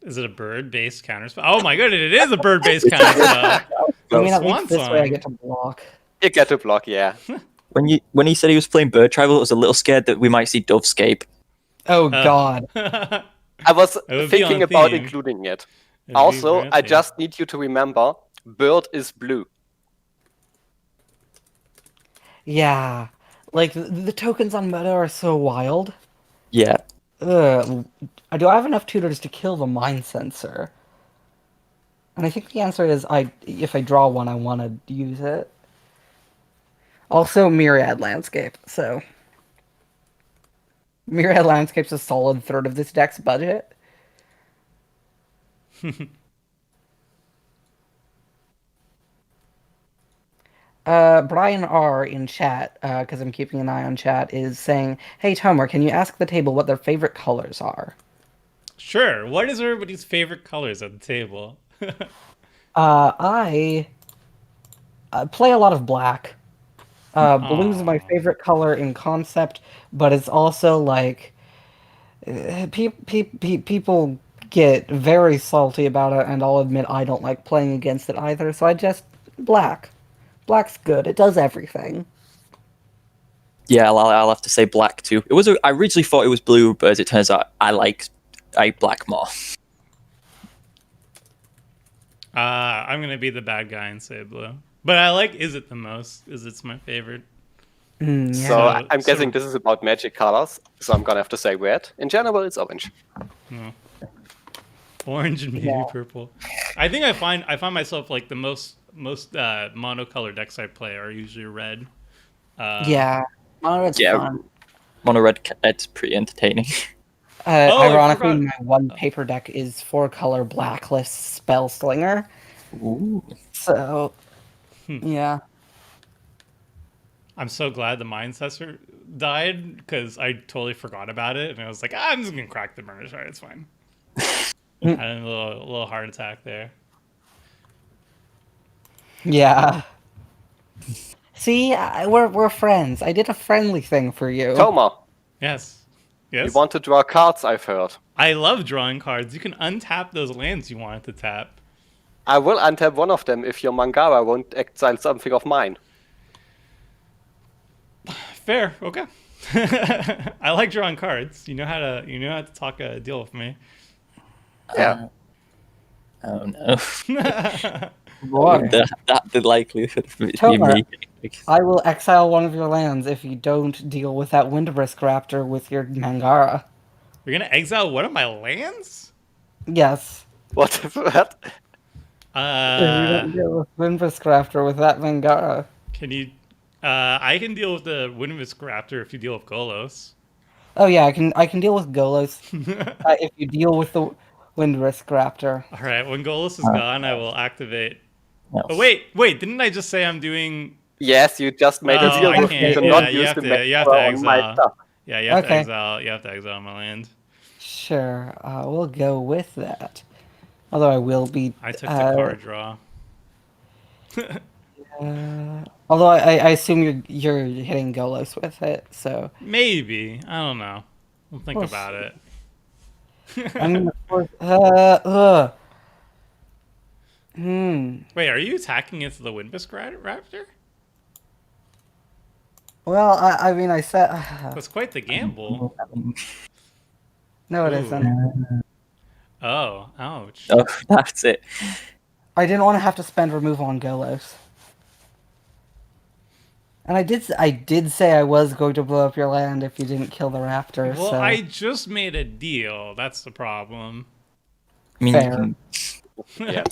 Is it a bird-based counterspell? Oh my goodness, it is a bird-based counterspell. I mean, at Swan least this way I song. get to block. You get to block, yeah. When he said he was playing Bird Tribal, I was a little scared that we might see Dovescape. Oh God. I was It would be thinking on about theme. including it. It'd be Also, very I on theme. just need you to remember, bird is blue. Yeah. Like the tokens on meta are so wild. Yeah. Do I have enough tutors to kill the mind sensor? And I think the answer is if I draw one, I want to use it. Also, Myriad Landscape. So, Myriad Landscape's a solid third of this deck's budget. Brian R in chat, because I'm keeping an eye on chat, is saying, "Hey Tomer, can you ask the table what their favorite colors are?" Sure. What is everybody's favorite colors at the table? I play a lot of black. Blue is my Aw. favorite color in concept, but it's also like people get very salty about it, and I'll admit I don't like playing against it either. So I just black. Black's good. It does everything. Yeah, I'll have to say black too. I originally thought it was blue, but as it turns out, I like black more. I'm gonna be the bad guy and say blue. But I like Is It the most. Is It's my favorite. Yeah. So I'm guessing this is about magic colors, so I'm gonna have to say red. In general, it's orange. No. Orange and maybe Yeah. purple. I think I find myself like the most monocolor decks I play are usually red. Yeah. Oh, it's Yeah. fun. Mono red, it's pretty entertaining. I Ironically, forgot. my one paper deck is 4-color Blacklist Spellslinger. Ooh. So, yeah. I'm so glad the Mind Sensor died because I totally forgot about it, and I was like, I'm just gonna crack the burner shard. It's fine. I had a little heart attack there. Yeah. See, we're friends. I did a friendly thing for you. Tomer, Yes. you Yes. want to draw cards, I've heard. I love drawing cards. You can untap those lands you wanted to tap. I will untap one of them if your Mangara won't exile something of mine. Fair. Okay. I like drawing cards. You know how to talk a deal with me. Yeah. Oh no. Boy. The likelihood of it being Tomer, me. I will exile one of your lands if you don't deal with that Windbrisk Raptor with your Mangara. You're gonna exile one of my lands? Yes. What? What? If you don't deal with Windbrisk Raptor with that Mangara. Can you? I can deal with the Windmisk Raptor if you deal with Golos. Oh yeah, I can deal with Golos if you deal with the Windbrisk Raptor. All right. When Golos is gone, I will activate. No. Oh wait. Didn't I just say I'm doing? Yes, you just made a Oh, deal I with me can't. to Yeah, not you use have the to. You have Mangara to on my exile. stuff. Yeah, you have to Okay. exile. You have to exile my land. Sure, we'll go with that. Although I will be. I took the card draw. Although I assume you're hitting Golos with it, so Maybe. I don't know. We'll think We'll about it. I'm gonna force. Wait, are you attacking into the Windbisk Raptor? Well, I mean, I said. That's quite the gamble. No, it Ooh. isn't. Oh, ouch. Oh, that's it. I didn't want to have to spend removal on Golos. And I did say I was going to blow up your land if you didn't kill the raptor. Well, so I just made a deal. That's the problem. I mean, Fair. Yeah.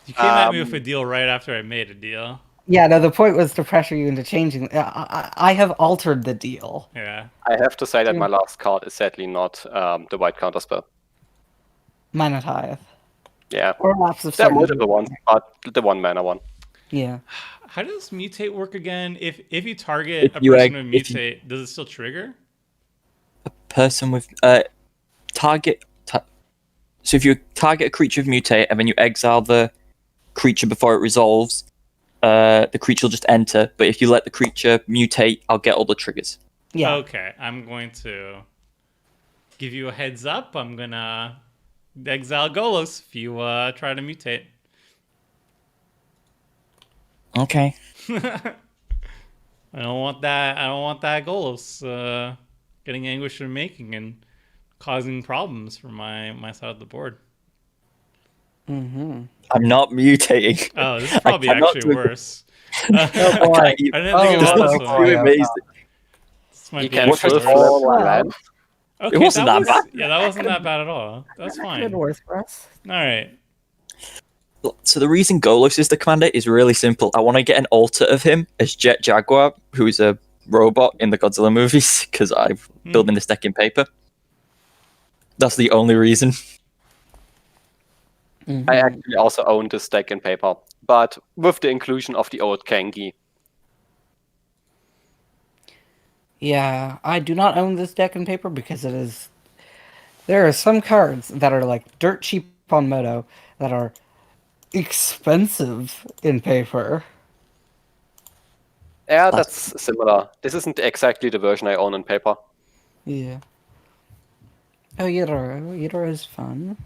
You came at me with a deal right after I made a deal. yeah, no. The point was to pressure you into changing. I have altered the deal. Yeah. I have to say that my last card is sadly not the white counterspell. Manatithe. Yeah. Or Lapse of There are Certainty. multiple ones, but the 1-mana one. Yeah. How does mutate work again? If you target If a you person ag- with if you- mutate, does it still trigger? person with target. So if you target a creature with mutate and then you exile the creature before it resolves, the creature will just enter. But if you let the creature mutate, I'll get all the triggers. Yeah. Okay, I'm going to give you a heads up. I'm gonna exile Golos if you try to mutate. Okay. I don't want that. I don't want that Golos getting anguished in making and causing problems for my side of the board. Mm-hmm. I'm not mutating. Oh, this is I probably cannot actually do- worse. Oh I boy. can't even- didn't think There's about this nothing one. too amazing. This might You be can What actually was flip worse. all one Well, land. Okay, wasn't that bad. Yeah, that wasn't that bad at all. That's that could have been fine. worse for us. All right. So the reason Golos is the commander is really simple. I want to get an alter of him as Jet Jaguar, who's a robot in the Godzilla movies, because I'm building this deck in paper. That's the only reason. Mhm. I actually also own this deck in paper, but with the inclusion of the old Kengi. Yeah, I do not own this deck in paper because it is. There are some cards that are like dirt cheap on Moto that are expensive in paper. Yeah, That's- that's similar. This isn't exactly the version I own in paper. Yeah. Oh, Yidoro is fun.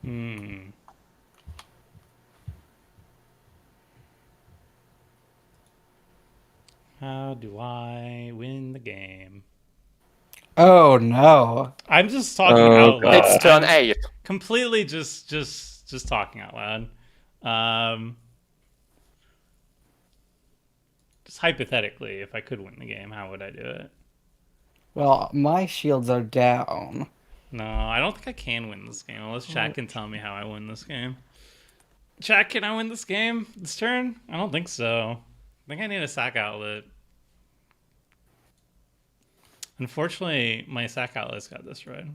Hmm. How do I win the game? Oh no. I'm just talking Oh, out loud. It's turn I'm 8. completely just talking out loud. Just hypothetically, if I could win the game, how would I do it? Well, my shields are down. No, I don't think I can win this game unless chat can tell me how I win this game. Chat, can I win this game this turn? I don't think so. I think I need a sack outlet. Unfortunately, my sack outlet's got this right.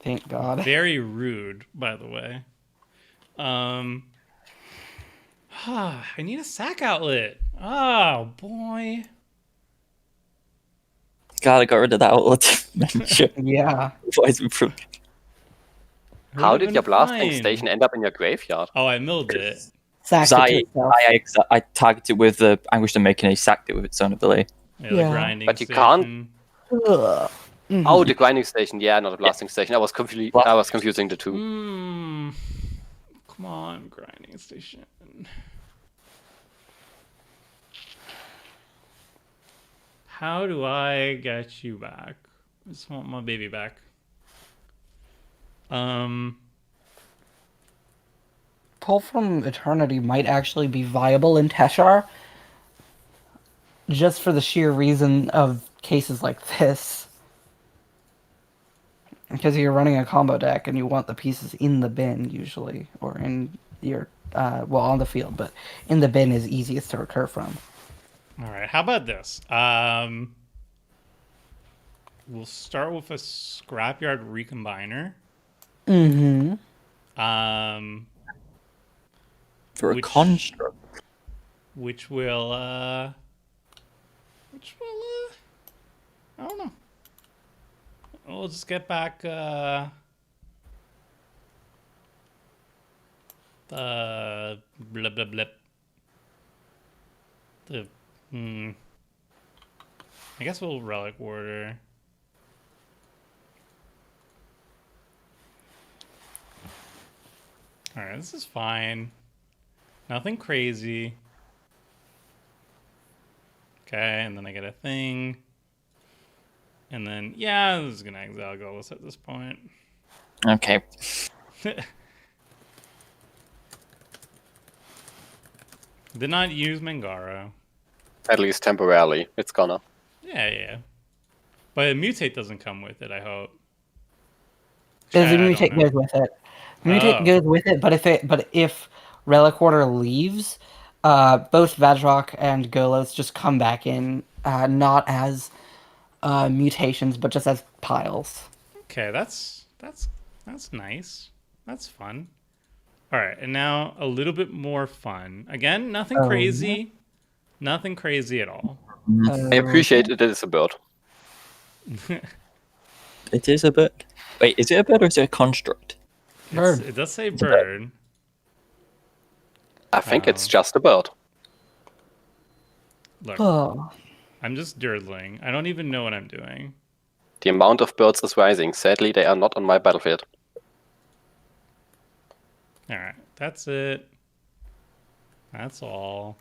Thank God. Very rude, by the way. I need a sack outlet. Oh boy. Gotta get rid of that outlet dimension. Yeah. Otherwise we pro- How Would've did been your blasting fine. station end up in your graveyard? Oh, I milled it. Sacked I, it to itself. I targeted with the Anguished and Making, he sacked it with its own ability. Yeah, the Yeah. grinding But you station. can't- Ugh. Mhm. Oh, the grinding station. Yeah, not a blasting station. I was confusing the two. Come on, grinding station. How do I get you back? I just want my baby back. Pull from Eternity might actually be viable in Teshar. Just for the sheer reason of cases like this. Because you're running a combo deck and you want the pieces in the bin usually. Or in your, well, on the field. But in the bin is easiest to recur from. All right, how about this? We'll start with a Scrapyard Recombiner. Mm-hmm. For a Which- construct. Which will, I don't know. We'll just get back, the blah, blah, blah. I guess we'll Relic Warder. Alright, this is fine. Nothing crazy. Okay, and then I get a thing. And then, yeah, this is gonna exile Golos at this point. Okay. Did not use Mangaro. At least temporarily. It's gonna. Yeah. But Mutate doesn't come with it, I hope. Does Chat, I don't Mutate know. goes with it? Mutate Oh. goes with it, but if Relic Order leaves, both Vadrock and Golos just come back in, not as mutations, but just as piles. Okay, that's nice. That's fun. All right, and now a little bit more fun. Again, nothing Oh, crazy. Nothing crazy at all. I appreciate it is a bird. It is a bird. Wait, is it a bird or is it a construct? Bird. It does say bird. I think it's Oh. just a bird. Look, Oh. I'm just dirtling. I don't even know what I'm doing. The amount of birds is rising. Sadly, they are not on my battlefield. All right, that's it. That's all.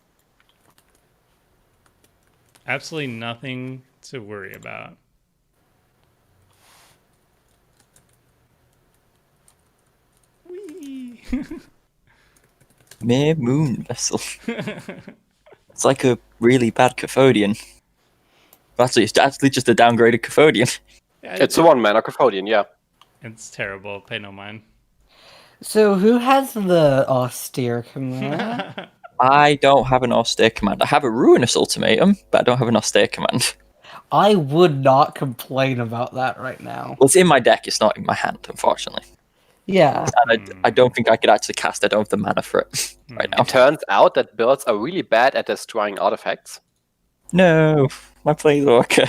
Absolutely nothing to worry about. Whee! Mere moon vessel. It's like a really bad Cathodian. Actually, it's actually just a downgraded Cathodian. Yeah, It's a 1-mana Custodian, yeah. it's terrible. Pay no mind. So who has the austere command? I don't have an austere command. I have a ruinous ultimatum, but I don't have an austere command. I would not complain about that right now. Well, it's in my deck. It's not in my hand, unfortunately. Yeah. And I don't think I could actually cast. I don't have the mana for it right now. It turns out that birds are really bad at destroying artifacts. No, my Planeswalker.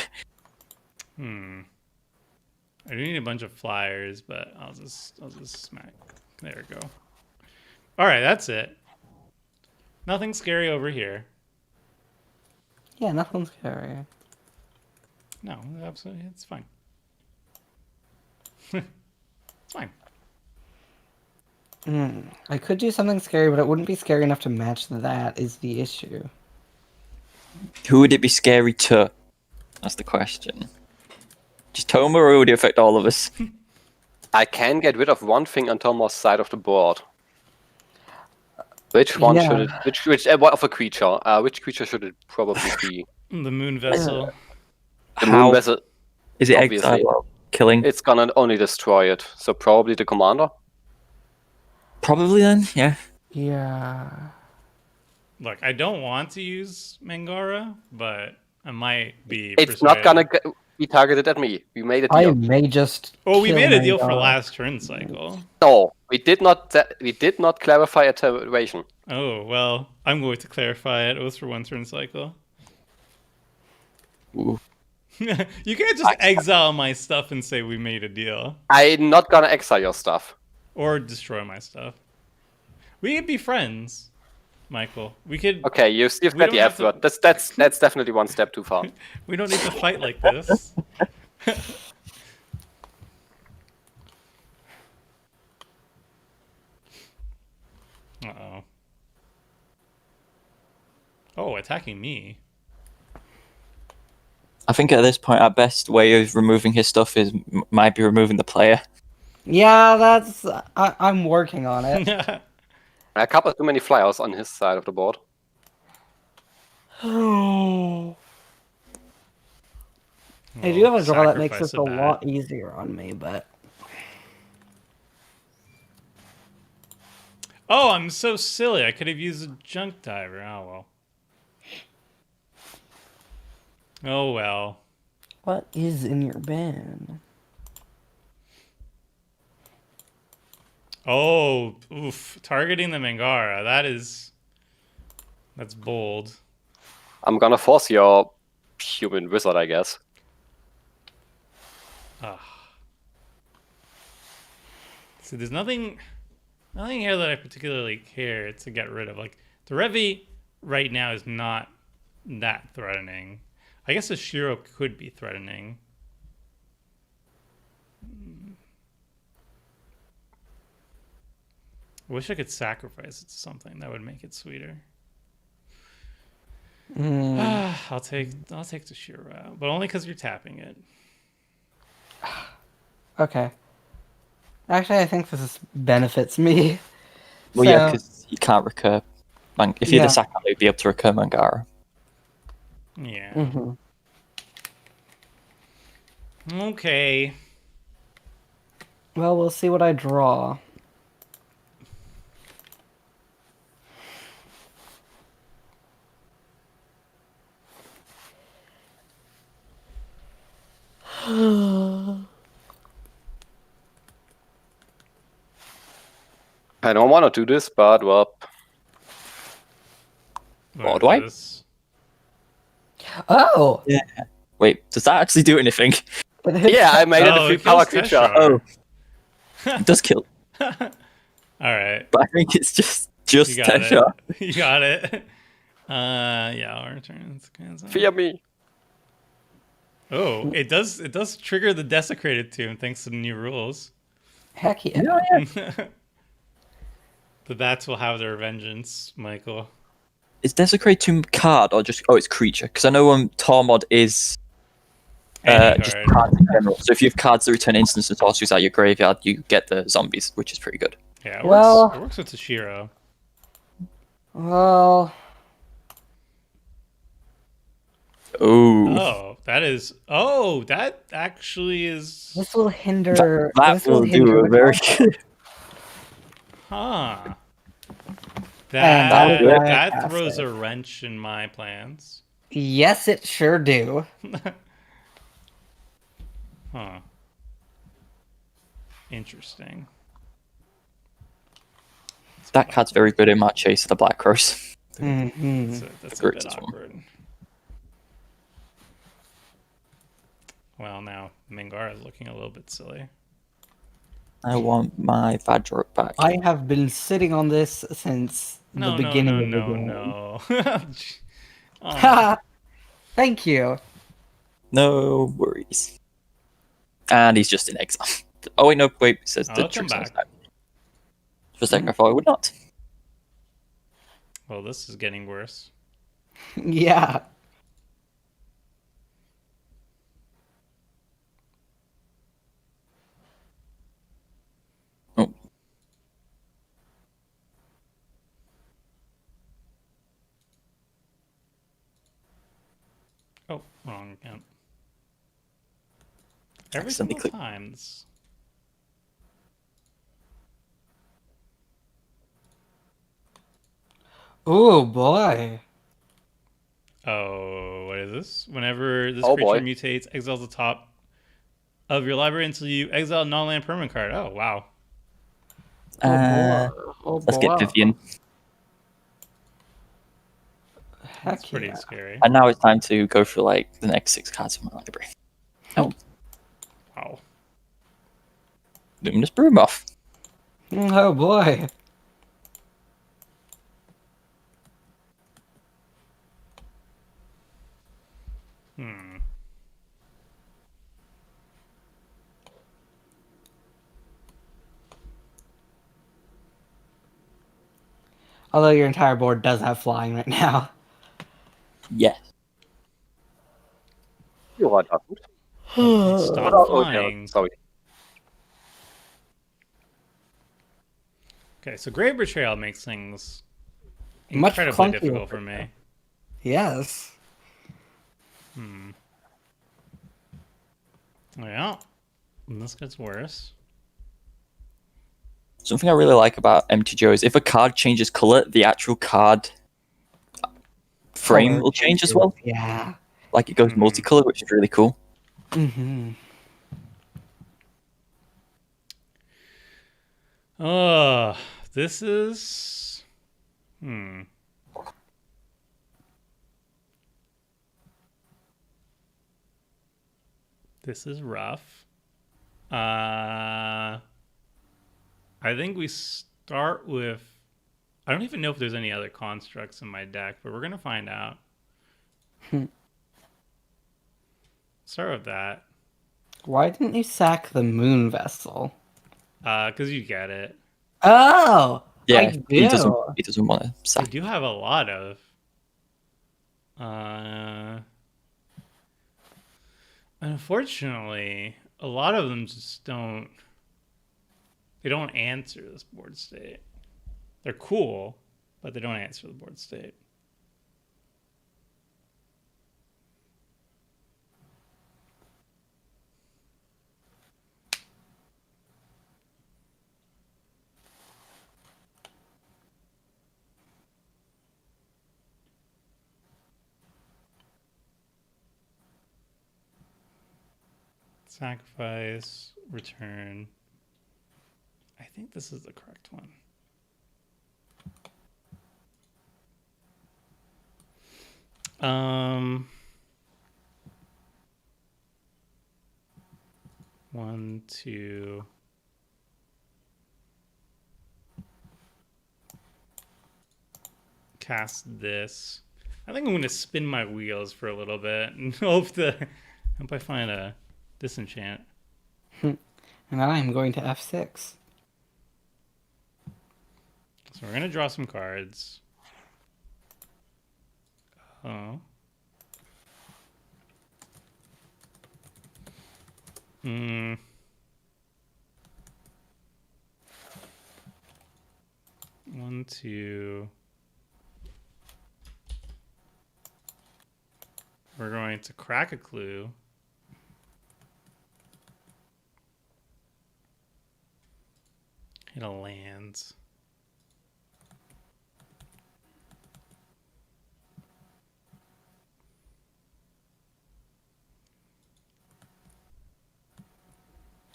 I do need a bunch of flyers, but I'll just smack. There we go. All right, that's it. Nothing scary over here. Yeah, nothing's scary. No, absolutely, it's fine. It's fine. I could do something scary, but it wouldn't be scary enough to match that, is the issue. Who would it be scary to? That's the question. Just Toma, or would it affect all of us? I can get rid of one thing on Tomo's side of the board. Which one Yeah. should it? Which what of a creature? Which creature should it probably be? The moon vessel. The How- moon vessel. Is it Obviously. exile or killing? It's gonna only destroy it. So probably the commander. Probably then, yeah. Yeah. Look, I don't want to use Mangara, but I might be. It's not gonna persuaded. be targeted at me. We made a I deal. may just. Oh, we kill made a deal for Mangara. last turn cycle. No, we did not. We did not clarify a duration. Oh well, I'm going to clarify it. It was for one turn cycle. Ooh. You can't just exile my stuff and say we made a deal, I'm not gonna exile your stuff. or destroy my stuff. We could be friends, Michael. We could. Okay, you've We got don't the have F to- word. That's definitely one step too far. We don't need to fight like this. Uh-oh. Oh, attacking me. I think at this point, our best way of removing his stuff is might be removing the player. Yeah, that's. I'm working on it. A couple too many flyers on his side of the board. I do have a draw that makes Sacrifice this a bat. lot easier on me, but. Oh, I'm so silly. I could have used a junk diver. Oh well. Oh well. What is in your bin? Oh, oof. Targeting the Mangara. That's bold. I'm gonna force your human wizard, I guess. See, there's nothing here that I particularly care to get rid of. Like, the Revi right now is not that threatening. I guess the Shiro could be threatening. I wish I could sacrifice it to something that would make it sweeter. I'll take the Shiro out, but only because you're tapping it. Okay. Actually, I think this benefits me. Well, yeah, So- because you can't recur. If you're Yeah. the Sakala, you'd be able to recur Mangara. Yeah. Mhm. Okay. Well, we'll see what I draw. I don't want to do this, but well, What do I? is this? Oh! Wait, does that actually do anything? yeah, I made it Oh, a free it power kills creature. Teshar. Oh, it does kill, All right. but I think it's just You got Teshar. it. You got it. Yeah, I'll return it. Fear me. Oh, it does trigger the desecrated tomb thanks to the new rules. Heck yeah. Yeah, yeah. The bats will have their vengeance, Michael. is Desecrate card or just it's creature? Because I know Tormod is Any just card. cards in general. So if you have cards that return instants and sorceries out of your graveyard, you get the zombies, which is pretty good. Yeah, it Well- works. It works with Teshiro. Well, Oh, That actually is. this will hinder. that this will hinder do a the very combo. Huh. And that is why I That cast throws it. a wrench in my plans. Yes, it sure do. Huh. Interesting. that card's very good in my Chase of the Black Rose. Hmm. That's a Great bit this one. awkward. Well, now Mangara is looking a little bit silly. I want my Vadrok back. I have been sitting on this since the beginning of the game. No. Oh, Ha! Thank you. No worries. And he's just in exile. Oh wait, no, wait. It says the I'll come trick's on his back. side. For a second, I thought I would not. well, this is getting worse. Yeah. Oh, Oh, wrong account. Every Accidentally single clicked. times. Oh boy. Oh, what is this? Whenever this Oh, creature boy. mutates, exiles the top of your library until you exile a non-land permanent card. Oh, wow. Uh, Oh let's get boy. Vivian. Heck That's pretty yeah. scary. And now it's time to go through like the next 6 cards of my library. Oh, Wow. Luminous Broom off. Oh boy. Hmm. Although your entire board does have flying right now. Yes. You are doesn't. Stop Oh, flying. sorry. Okay, so Grave Betrayal makes things Much incredibly clunkier. difficult for me. Yes. Yeah. And this gets worse. Something I really like about MTGO is if a card changes color, the actual card frame Color will change as changes. well. Yeah. Like it goes multicolor, which is really cool. Mm-hmm. Oh, this is. This is rough. I think we start with. I don't even know if there's any other constructs in my deck, but we're gonna find out. Start with that. Why didn't you sack the moon vessel? Because you get it. Oh! Yeah, I he doesn't. do. He doesn't want to I sack. do have a lot of. Unfortunately, a lot of them just don't. They don't answer this board state. They're cool, but they don't answer the board state. Sacrifice, return. I think this is the correct one. One, two. Cast this. I think I'm going to spin my wheels for a little bit and hope I find a disenchant. And I'm going to F6. So we're going to draw some cards. Oh. Hmm. One, two. We're going to crack a clue. Hit a land.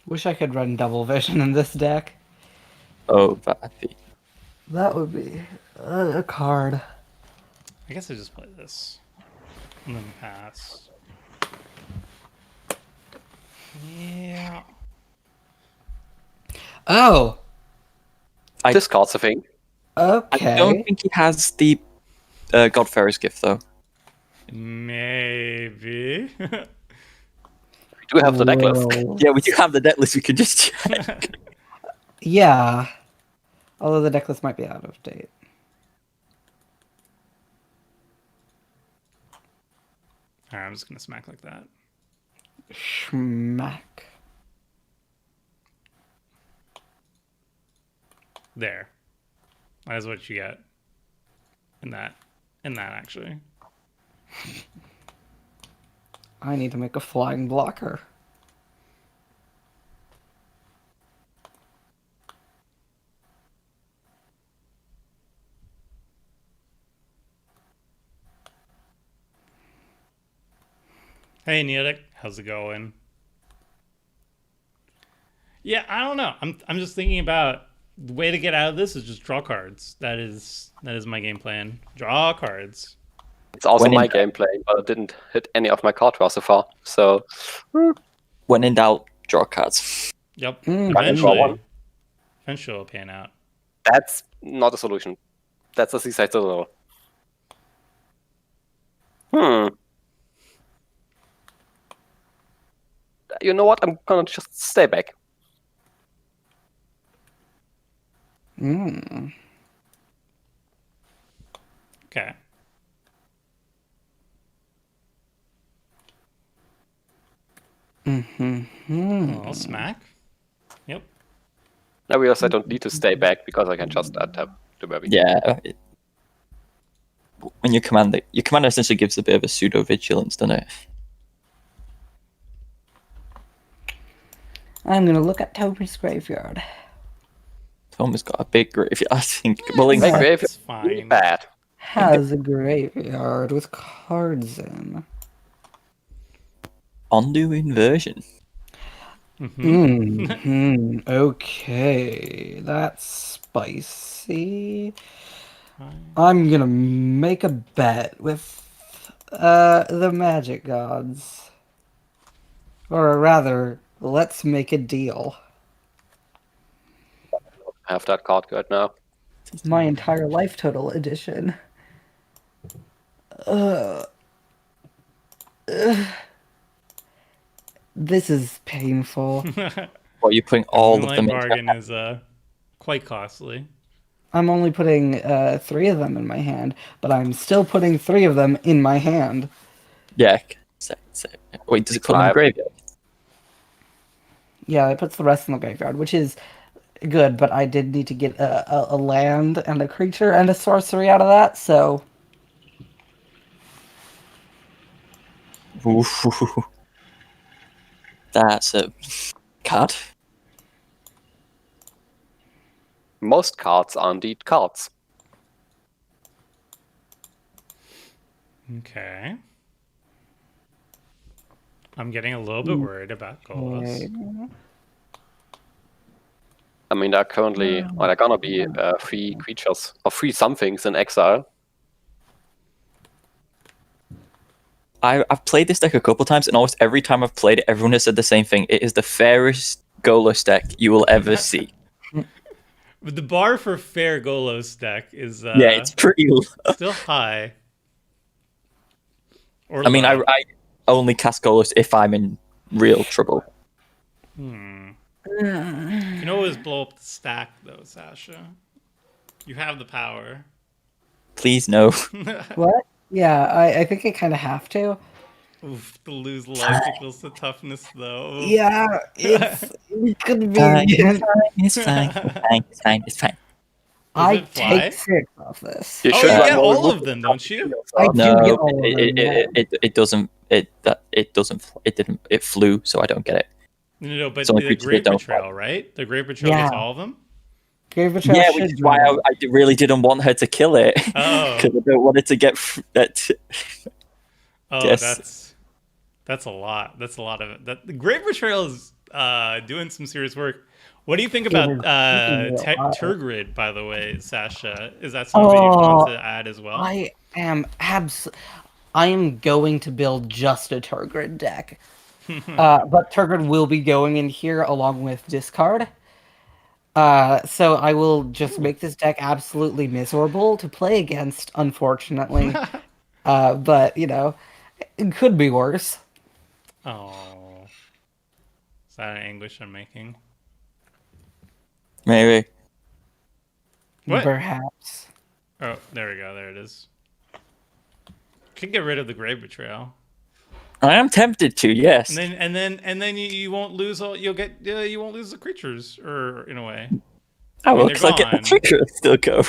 Wish I could run double vision in this deck. Oh, that'd be. That would be a card. I guess I just play this. And then pass. Yeah. Oh, This card's a thing. okay. I don't think he has the Godfarer's gift though. Maybe. We do have the deck list. Whoa. Yeah, we do have the deck list. We could just check. Yeah. Although the deck list might be out of date. Alright, I'm just gonna smack like that. Schmack. There. That is what you get. In that. Actually. I need to make a flying blocker. Hey Neotic, how's it going? Yeah, I don't know. I'm just thinking about the way to get out of this is just draw cards. That is my game plan. Draw cards. It's also When in my doubt. gameplay, but it didn't hit any of my card draw so far. So When in doubt, draw cards. Yep. Mhm. I can draw one. Eventually it'll pan out. That's not a solution. That's a seaside tunnel. You know what? I'm gonna just stay back. Mm. Okay. Mm-hmm. I'll smack. Yep. I realize I don't need to stay back because I can just untap the baby. Yeah. When your commander essentially gives a bit of a pseudo vigilance, doesn't it? I'm gonna look at Toby's graveyard. Tom's got a big graveyard, I think. Well, Big Yeah. grave It's is really fine. bad. Has a graveyard with cards in. Ondu inversion. Mm-hmm. Okay, that's spicy. I'm gonna make a bet with the magic gods. Or rather, let's make a deal. I have that card right now. My entire life total edition. This is painful. Well, you're putting all of Moonlight them into Bargain is quite costly. I'm only putting 3 of them in my hand, but I'm still putting 3 of them in my hand. Yeah. Wait, does it put them in the Five. graveyard? Yeah, it puts the rest in the graveyard, which is good, but I did need to get a land and a creature and a sorcery out of that, so... Oof. That's a card. Most cards are indeed cards. Okay. I'm getting a little bit worried about Golos. Okay. I mean, there are currently, well, there are gonna be 3 creatures or 3 somethings in exile. I've played this deck a couple times, and almost every time I've played it, everyone has said the same thing. It is the fairest Golos deck you will ever see. But the bar for fair Golos deck is Yeah, it's pretty low. still high. Or I mean, low. I only cast Golos if I'm in real trouble. You can always blow up the stack, though, Sasha. You have the power. Please, no. What? Yeah, I think I kind of have to. Oof, the lose life equals the toughness, though. Oof. Yeah, it could Fine, be. it's fine, it's fine, it's fine, it's fine. Does I it take fly? 6 off this. You Oh, should you run get more all removal of them, stuff don't to you? heal I yourself. do get No, all of them. Yeah. it doesn't. It doesn't. It didn't. It flew, so I don't get it. No, but It's only the creatures that Grave don't fly. Betrayal, right? The Grave Betrayal Yeah. gets all of them? Grave Betrayal Yeah, should which is be why one. I really didn't want her to kill it. Oh. Because I don't want it to get that. Oh, Yes. that's a lot. That's a lot of it. The Grave Betrayal is doing some serious work. What do you think about is keeping me alive. Turgrid, by the way, Sasha? Is that something you want to add as well? I am going to build just a Turgrid deck. But Turgrid will be going in here along with discard. So I will just make this deck absolutely miserable to play against, unfortunately. But it could be worse. Oh. Is that an English I'm making? Maybe. What? Perhaps. Oh, there we go. There it is. Could get rid of the Grave Betrayal. I am tempted to. Yes. And then you won't lose all. You'll get you won't lose the creatures, or in a way. I will, they're because I get the gone. trigger still go.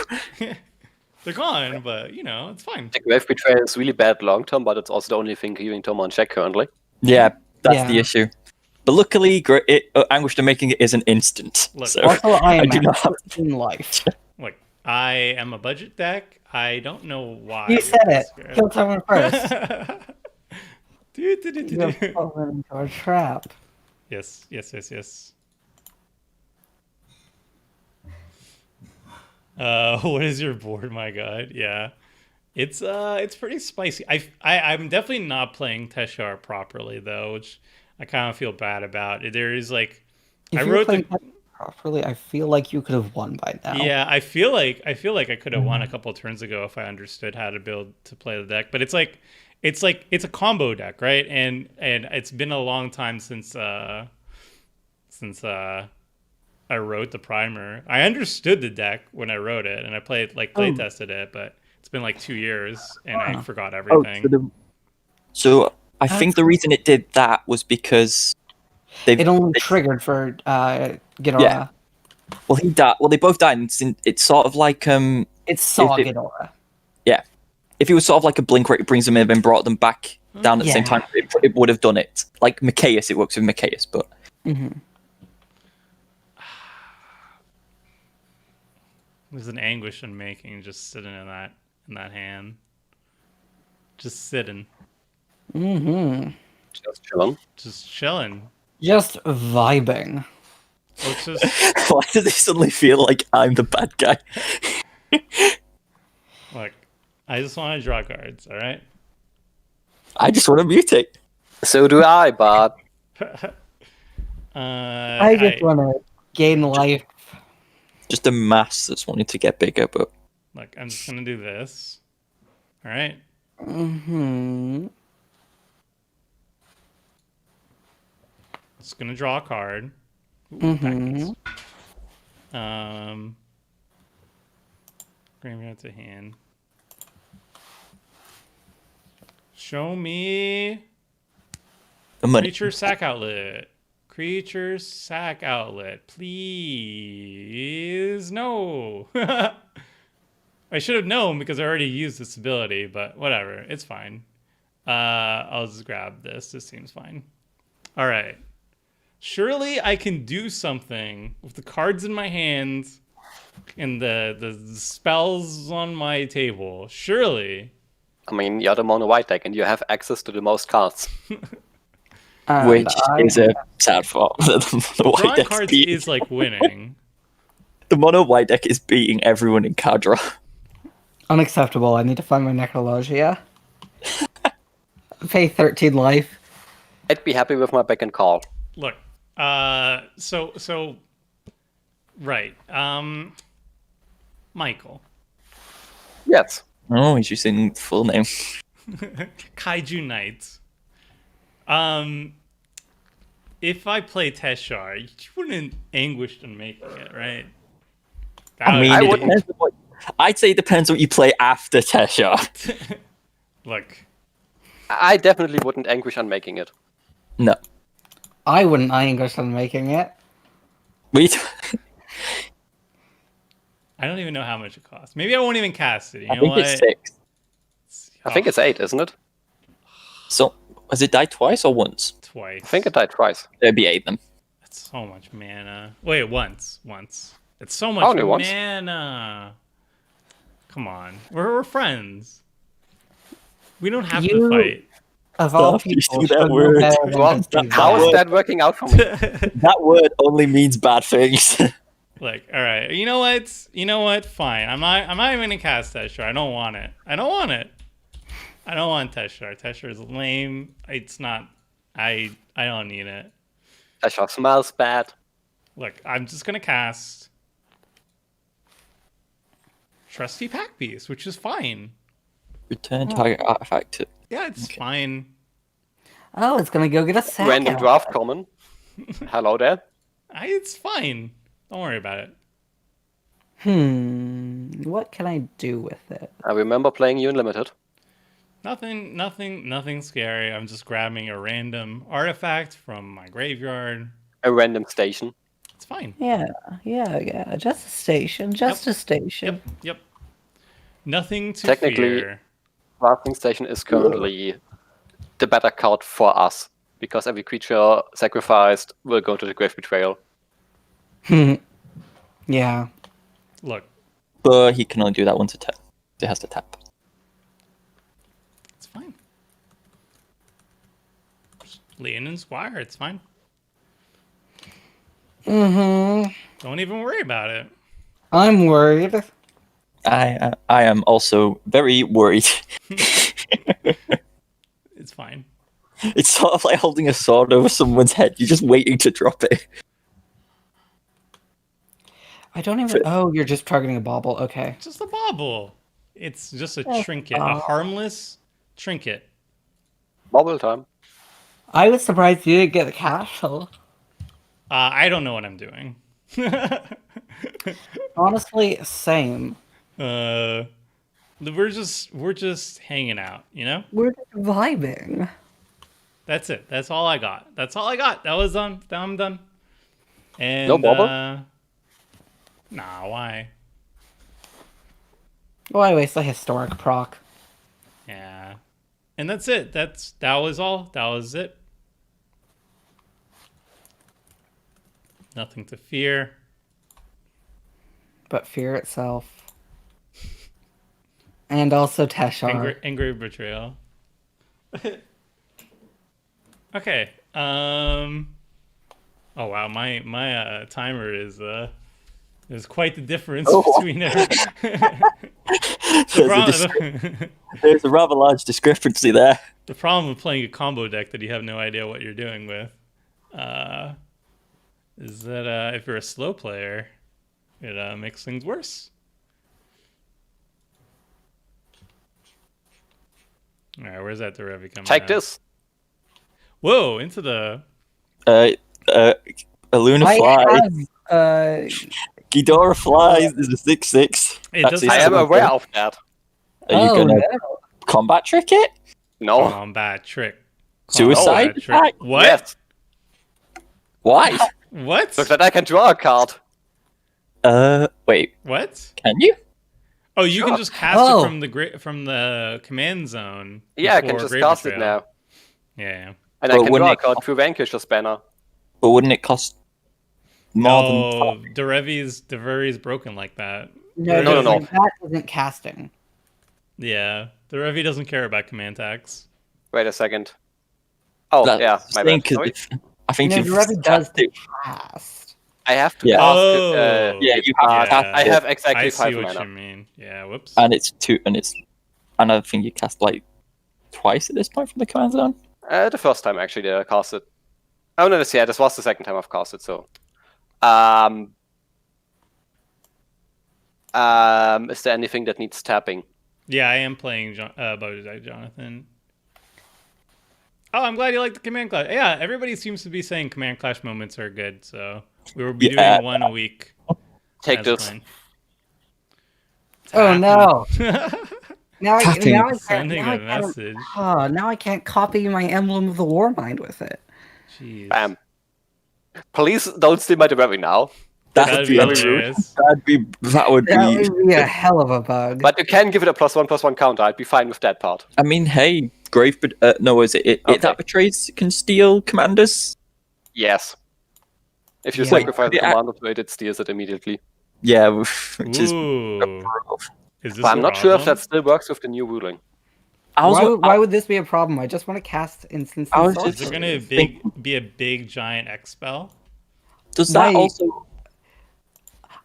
They're gone, but it's fine. The Grave Betrayal is really bad long term, but it's also the only thing keeping Tom on check currently. Yeah, that's the Yeah. issue. But luckily, Anguish to making it is an instant. Look, So Also, I am do at not have 13 life. Look, I am a budget deck. I don't know why. You said it. Kill someone first. Do, do, do, do, You have do. fallen into a trap. Yes. What is your board? My God, yeah, it's pretty spicy. I'm definitely not playing Teshar properly though, which I kind of feel bad about. There is like, If I you were wrote playing the properly, I feel like you could have won by now. yeah. I feel like I could have won a couple of turns ago if I understood how to play the deck. But it's a combo deck, right? And it's been a long time since I wrote the primer. I understood the deck when I wrote it, and I play tested it, but it's been like 2 years, and I forgot everything. So I think the reason it did that was because It only triggered for Ghidorah. Yeah. Well, he died. Well, they both died. And it's sort of like It saw If Ghidorah. yeah. If it was sort of like a blink where it brings them in and brought them back down at the same Yeah. time, it would have done it. Like Micaeus, it works with Micaeus, but There's an anguish in making just sitting in that hand, just sitting, Just chilling. just chilling. Just vibing. It's just why does it suddenly feel like I'm the bad guy? like I just want to draw cards. All right. I just want to mutate. So do I, but I just want to gain life. Just a mass that's wanting to get bigger, but Look, I'm just gonna do this. All right. Just gonna draw a card. Ooh, packets. Graveyard to hand. Show me the money. creature sack outlet. Creature sack outlet, please. No. I should have known because I already used this ability, but whatever. It's fine. I'll just grab this. This seems fine. All right. Surely I can do something with the cards in my hands and the spells on my table. Surely. I mean, you're the mono white deck and you have access to the most cards. Which is a sad fault. The white Drawing deck's cards beating- is like winning. the mono white deck is beating everyone in card draw. Unacceptable. I need to find my Necrologia. Pay 13 life. I'd be happy with my back and call. Look, so right. Michael. Yes. Oh, he's using full name. Kaiju Knight. If I play Teshar, you wouldn't anguish in making it, right? I mean, I it wouldn't. depends on I'd say it depends what you play after Teshar. Look, I definitely wouldn't anguish on making it. No. I wouldn't English on making it. We. I don't even know how much it costs. Maybe I won't even cast it. You I know think what? it's 6. I think it's 8, isn't it? So has it died twice or once? Twice. I think it died twice. It'd be 8 then. That's so much mana. Wait, once. It's so much Only once? mana. Come on, we're friends. We don't have to You- fight. Of all Stop using people, that should know word. better than Well, to do how that. is that working out for me? That word only means bad things. Like, all right, you know what? You know what? Fine. I'm not even gonna cast Teshar. I don't want it. I don't want Teshar. Teshar is lame. It's not. I don't need it. Teshar smells bad. Look, I'm just gonna cast Trusty Pack Piece, which is fine. Return target artifact to. Yeah, it's fine. Oh, it's gonna go get a sack. Random out. draft common. Hello there. It's fine. Don't worry about it. What can I do with it? I remember playing you in Limited. Nothing scary. I'm just grabbing a random artifact from my graveyard. A random station. It's fine. Yeah. Just a station. Just a station. Yep. Nothing to Technically- fear. Drafting station is currently the better card for us. Because every creature sacrificed will go to the Grave Betrayal. Yeah. Look, But he can only do that once a turn. It has to tap. it's fine. Leon and Squire, it's fine. Don't even worry about it. I'm worried. I am also very worried. It's fine. It's sort of like holding a sword over someone's head. You're just waiting to drop it. I don't even. Oh, you're just targeting a bauble. Okay. Just a bauble. It's just a Oh, trinket, a harmless trinket. Bubble time. I was surprised you didn't get the castle. I don't know what I'm doing. Honestly, same. We're just hanging out, you know? We're just vibing. That's it. That's all I got. That was done. Now I'm done. And No bubble? Nah, why? Why waste a historic proc? Yeah. And that's it. That was all. That was it. Nothing to fear. But fear itself. And also Teshar. Angry betrayal. Okay. Oh wow, my timer is there's quite the difference between There's a rather large discrepancy there. the problem with playing a combo deck that you have no idea what you're doing with is that if you're a slow player, it makes things worse. All right, where's that Derevi coming? Take at? this. Whoa, into the A Luna I fly. have, Ghidorah flies is a 6/6. It That's does his I am second aware turn. of that. Are you gonna no. combat trick it? No. combat trick. Suicide Combat trick. attack? What? Yes. Why? What? Look that I can draw a card. Wait, What? can you? Oh, you can Sure. just cast Oh. it from the command zone. Yeah, I can before just Grave cast Betrayal. it now. Yeah. And But I can wouldn't draw a it- card through Vanquish's banner. But wouldn't it cost more than No, Derevi's broken like that. No, No, no. that isn't casting. Yeah, Derevi doesn't care about command tags. Wait a second. Oh, That's yeah, the my thing, bad. 'cause Sorry. I think No, if Derevi does it, cast. I have to Yeah. cast Oh. it. Yeah, you have to Yeah. cast I it. have exactly I 5 see what mana. you mean. Yeah, whoops. and it's another thing you cast like twice at this point from the command zone. The first time actually that I cast it. Oh no, this was the second time I've cast it. So, is there anything that needs tapping? Yeah, I am playing Bodai Jonathan. Oh, I'm glad you like the Command Clash. Yeah, everybody seems to be saying Command Clash moments are good, so we will be Yeah. doing one a week. Take as this. planned. Oh no! Now Tapping. Sending a message. now I can't copy my Emblem of the Warmind with it. Jeez. Bam. Please don't steal my Devery now. That'd be very rude. hilarious. That would That be. would be a hell of a bug. But you can give it a +1/+1 counter. I'd be fine with that part. I mean, hey, Grave. No, is it Okay. that betrays can steal commanders? Yes. If you Yeah. sacrifice the Yeah. commander to it, it steals it immediately. Yeah, which is. Ooh. Is this But I'm a not sure if problem? that still works with the new ruling. Why would this be a problem? I just want to cast instance. I was Is just- there gonna be a big giant X spell? Does that My- also?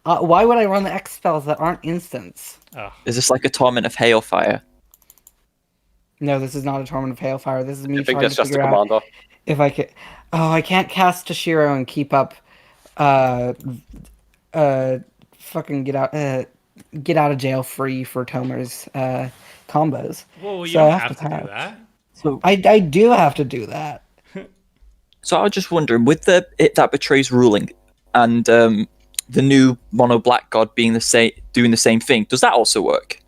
Why would I run the X spells that aren't instants? Oh, Is this like a torment of hailfire? No, this is not a Torment of Hailfire. This is me I think trying that's to just a figure out commander. if I could. Oh, I can't cast Toshiro and keep up. Fucking get out of jail free for Tomer's combos. well, you So I don't have have to to do tap. that. So, I do have to do that. so I was just wondering, with the it that betrays ruling, and the new mono black god being doing the same thing, does that also work?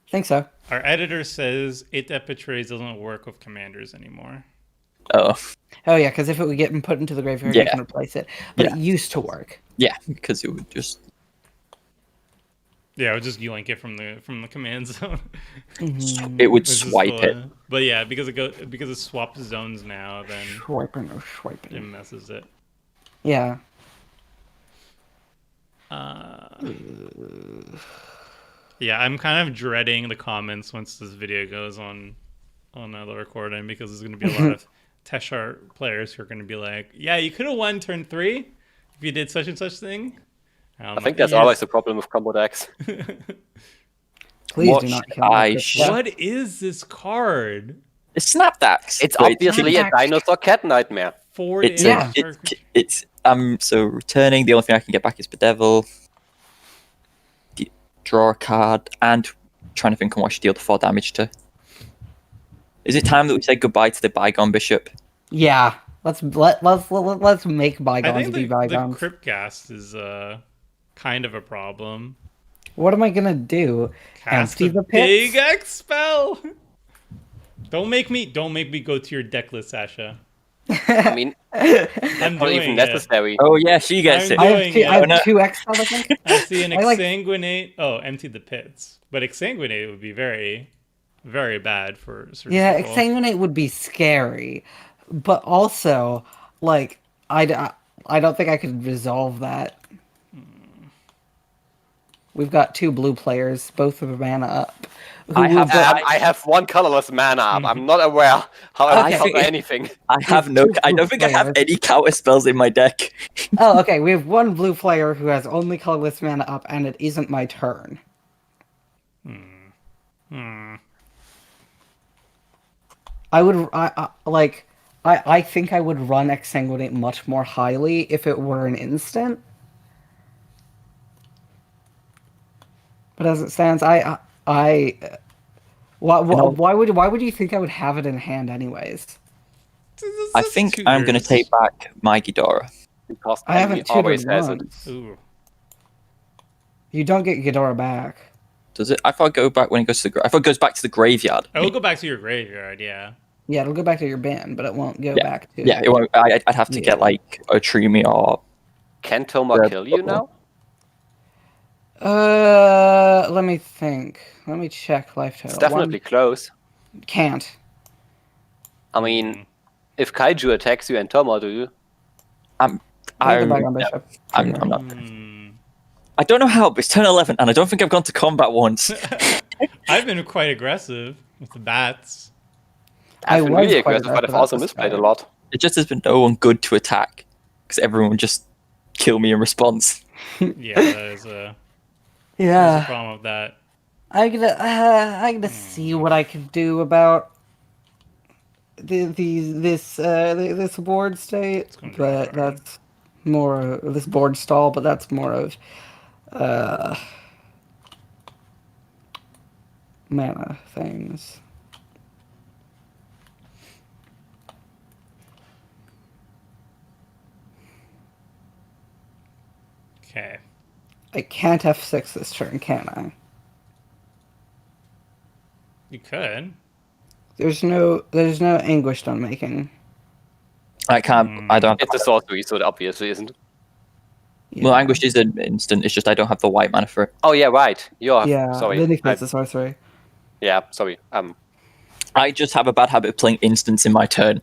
Think so. Our editor says it that betrays doesn't work with commanders anymore. Oh, Oh yeah, because if it would get put into the graveyard, you Yeah. can replace it. But Yeah. it used to work. yeah, because it would just. Yeah, I would just yoink it from the command zone. It would Which is swipe it. fun. But yeah, because it swaps zones now, then Swiping or it swiping. messes it. Yeah. Yeah, I'm kind of dreading the comments once this video goes on the recording, because there's going to be a lot of Teshar players who are going to be like, "Yeah, you could have won turn 3 if you did such and such thing." I think that's always the problem with combo decks. Please What do not should kill me. I with this sh- stuff. What is this card? It's Snapdax. It's But obviously a dinosaur cat nightmare. Forward It's Yeah. it's so returning. The only thing I can get back is Bedevil. Draw a card and trying to think on what I should deal the 4 damage to. Is it time that we say goodbye to the bygone bishop? Yeah. Let's make I bygones think be the bygones. Cryptcast is kind of a problem. What am I gonna do? Cast Empty a the big pits? X spell. Don't make me go to your deck list, Sasha. I mean, I'm not doing even it. necessary. Oh yeah, she gets I'm it. I doing have two, it. I have No. 2 X spells, I think. I see an I like- exsanguinate. Oh, empty the pits. But exsanguinate would be very, very bad for certain Yeah, people. exsanguinate would be scary, but also, like, I don't think I could resolve that. We've got 2 blue players, both of mana up. I have- I have 1 colorless mana up. I'm not aware how I Okay. counter anything. I have no. I don't think I have any counter spells in my deck. Oh, okay. We have 1 blue player who has only colorless mana up, and it isn't my turn. I would, I think I would run exsanguinate much more highly if it were an instant. But as it stands, why would you think I would have it in hand anyways? I think I'm going to take back my Ghidorah. Because I enemy haven't always tutored has it. once. Ooh. You don't get Ghidorah back. Does it? I thought it go back when it goes to the. I thought it goes back to the graveyard. I will go back to your graveyard. Yeah. Yeah, it'll go back to your bin, but it won't go Yeah. back to. Yeah, it won't, I'd have to Yeah. get like a Trumi or. Can Toma Yeah, kill you now? Let me think. Let me check life total. It's definitely close. Can't. I mean, if Kaiju attacks you and Toma do you? I'm Bishop. I'm not. I don't know how, but it's turn 11, and I don't think I've gone to combat once. I've been quite aggressive with the bats. I've been was really quite aggressive, but I've aggressive also at the misplayed a start. lot. It just has been no one good to attack, because everyone would just kill me in response. Yeah, that is there's a Yeah. problem with that. I'm gonna see what I can do about this board state, gonna be but hard. that's more this board stall. But that's more of mana things. Okay. I can't F6 this turn, can I? You could. There's no anguish on making. I can't. I don't. It's a sorcery, so it obviously isn't. Well, Anguish is an instant. It's just I don't have the white mana for it. Oh yeah, right. You're sorry. Then it creates a sorcery. Yeah, sorry. I just have a bad habit of playing instants in my turn.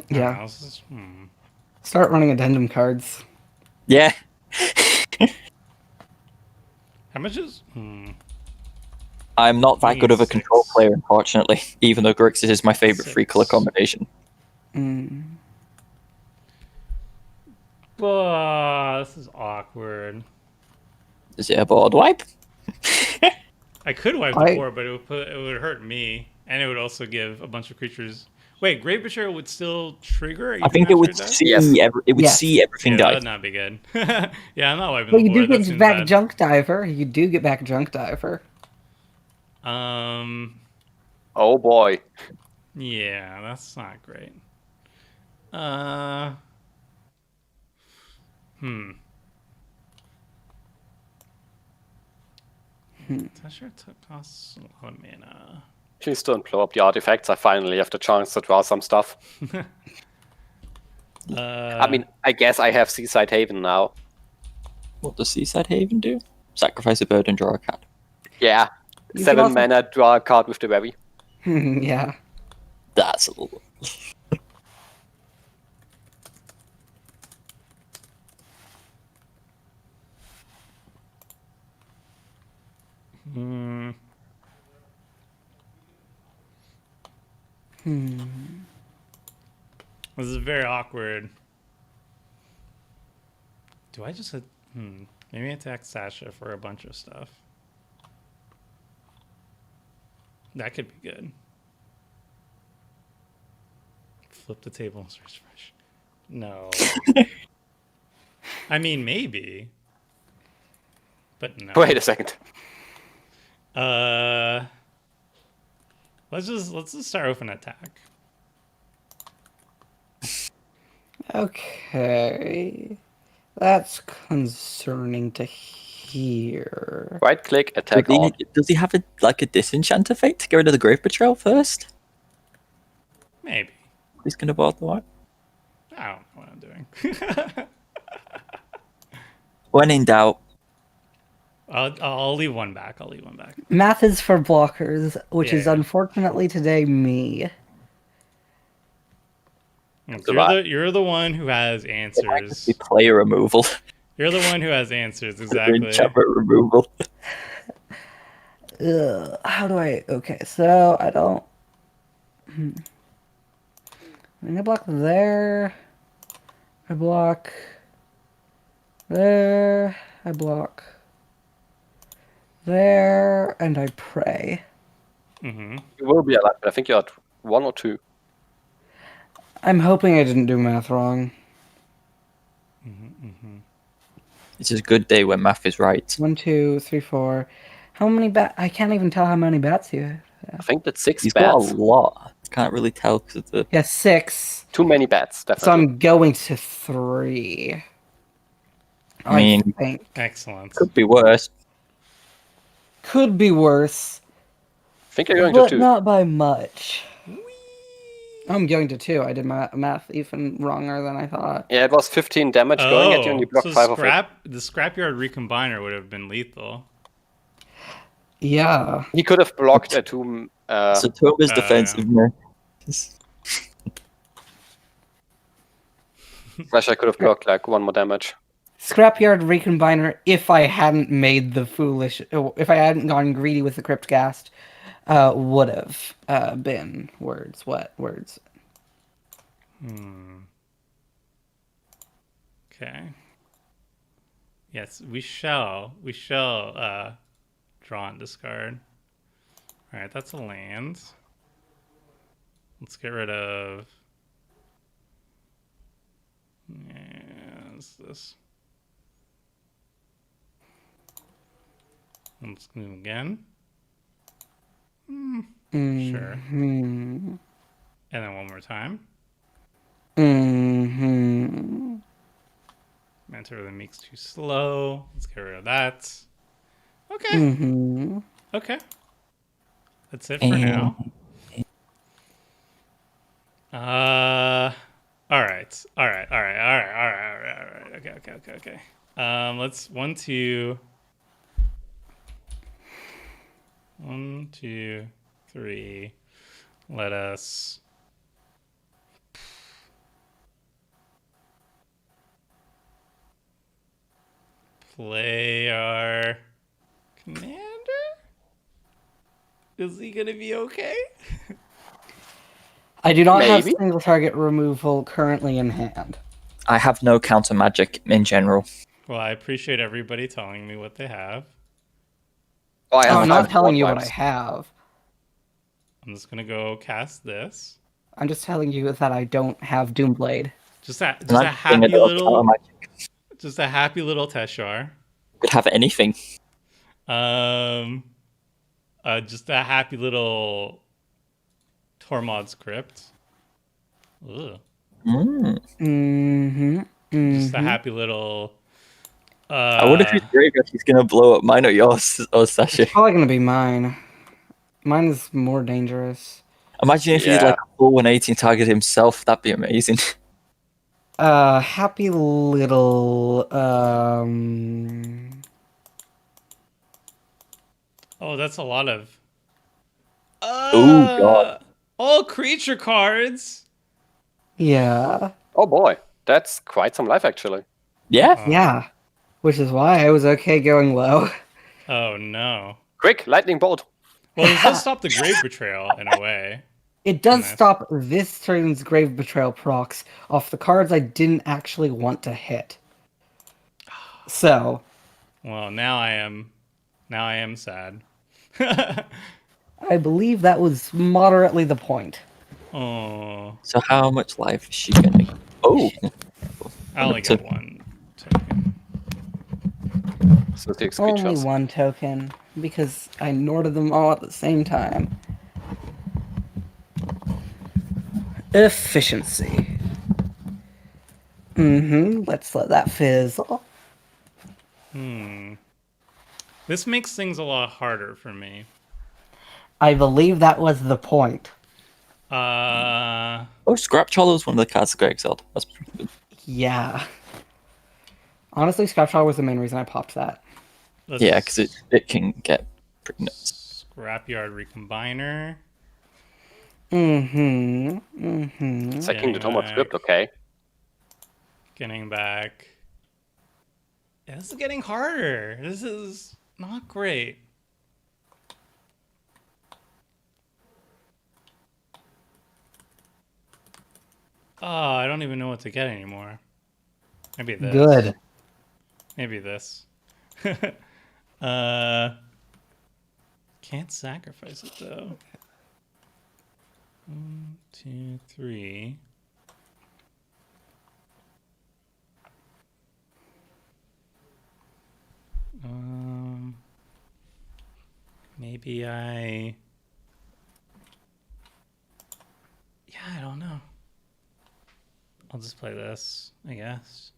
Yeah. Oh, this is- Start running addendum cards. Yeah. How much is? I'm not that good of a Six. control player, unfortunately, even though Grixis is my favorite 3-color combination. Oh, this is awkward. Is it a board wipe? I could wipe the board, but it would hurt me, and it would also give a bunch of creatures. Wait, Great Betrayal would still trigger? I think it would see see everything yeah, die. that'd not be good. Yeah, I'm not wiping But the you board. do That get seems back bad. Junk Diver. You do get back Junk Diver. Oh boy. Yeah, that's not great. Teshar costs a lot of mana. Please don't blow up the artifacts. I finally have the chance to draw some stuff. I mean, I guess I have Seaside Haven now. What does Seaside Haven do? Sacrifice a bird and draw a card. Yeah. You 7 can also- mana, draw a card with the Webby. Yeah. That's a little. This is very awkward. Do I just hit... Maybe attack Sasha for a bunch of stuff. That could be good. Flip the table and search fresh. No. I mean, maybe. But no. Wait a second. Let's just start with an attack. Okay. That's concerning to hear. Right click, attack all. Does he have a disenchant effect to get rid of the Grave Betrayal first? Maybe. He's gonna board the one. I don't know what I'm doing. When in doubt. I'll leave one back. Math is for blockers, which is Yeah. unfortunately today me. You're the one who has answers. Be player removal. You're the one who has answers, exactly. Enchantment removal. How do I... Okay, so I don't... I'm gonna block there. I block... There. I block... There. And I pray. Mm-hmm. You will be alive, but I think you're at 1 or 2. I'm hoping I didn't do math wrong. It's a good day when math is right. 1, 2, 3, 4. How many bats? I can't even tell how many bats you have. I think that's 6 He's got bats. a lot. Can't really tell because of the. Yeah, 6. Too many bats, So definitely. I'm going to 3. I mean, think. Excellent. Could be worse. Could be worse, I think you're going but to 2. not by much. I'm going to 2. I did my math even wronger than I thought. Yeah, it was 15 damage going at you, and you blocked so 5 of it. the Scrapyard Recombiner would have been lethal. Yeah. He could have blocked a tomb. So Tomb is defensive. Man. Slash, I could have blocked like 1 more damage. Scrapyard Recombiner, if I hadn't made the foolish... If I hadn't gone greedy with the Cryptcast, would have been words. What words? Okay. Yes, we shall draw and discard. All right, that's a land. Let's get rid of. Yeah, what's this? Let's move again. Sure. And then one more time. Enter the Meek's too slow. Let's get rid of that. Okay. Okay. That's it for now. All right. Okay. Let's 1, 2, 1, 2, 3. Let us play our commander. Is he gonna be okay? I do not have Maybe. single target removal currently in hand. I have no counter magic in general. Well, I appreciate everybody telling me what they have. Oh, I Oh, have I'm 5 not telling you what I wipes. have. I'm just gonna go cast this. I'm just telling you that I don't have Doomblade. Just a And I'm doing happy little counter little, magic. just a happy little Teshar. Could have anything. Just a happy little Tormod's Crypt. Ugh. Just a happy little. I wonder if his graveyard is gonna blow up mine or yours, or Sasha. It's probably gonna be mine. Mine is more dangerous. Imagine if he's Yeah. like a full 180 and target himself. That'd be amazing. Happy little Oh, that's a lot of. Oh god. All creature cards. yeah. Oh boy, that's quite some life actually. Yeah. Yeah. Which is why I was okay going low. Oh no. Quick, lightning bolt. Well, this does stop the grave betrayal in a way. It does Nice. stop this turn's Grave Betrayal procs off the cards I didn't actually want to hit. So, Well, now I am sad. I believe that was moderately the point. Oh, So how much life is she gonna? Oh. I only get 1 token. So 6 Only creatures. one token, because I Norded them all at the same time. Efficiency. Let's let that fizzle. This makes things a lot harder for me. I believe that was the point. Oh, Scrap Chollow is one of the cards that got exiled. That's pretty good. Yeah. Honestly, Scrapjaw was the main reason I popped that. Let's Yeah, because it can get pretty nuts. Scrapyard Recombiner. Sacking the Tomod script, okay. Getting back. Yeah, this is getting harder. This is not great. Oh, I don't even know what to get anymore. Maybe this. Good. Maybe this. Can't sacrifice it though. 1, 2, 3. Maybe I. Yeah, I don't know. I'll just play this, I guess.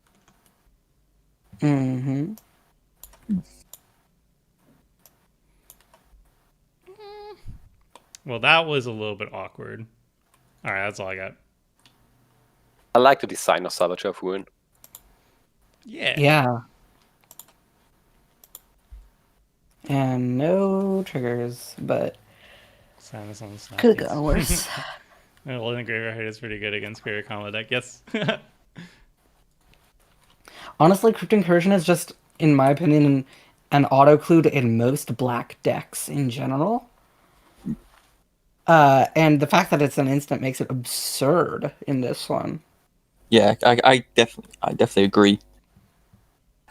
Well, that was a little bit awkward. All right, that's all I got. I like the design of Saboteur of Ruin. Yeah. Yeah. And no triggers, but Samus on the snap. could have gone worse. Well, the Graveyard is pretty good against Spirit Combo deck. Yes. Honestly, Crypt Incursion is just, in my opinion, an auto-clued in most black decks in general. And the fact that it's an instant makes it absurd in this one. Yeah, I definitely agree.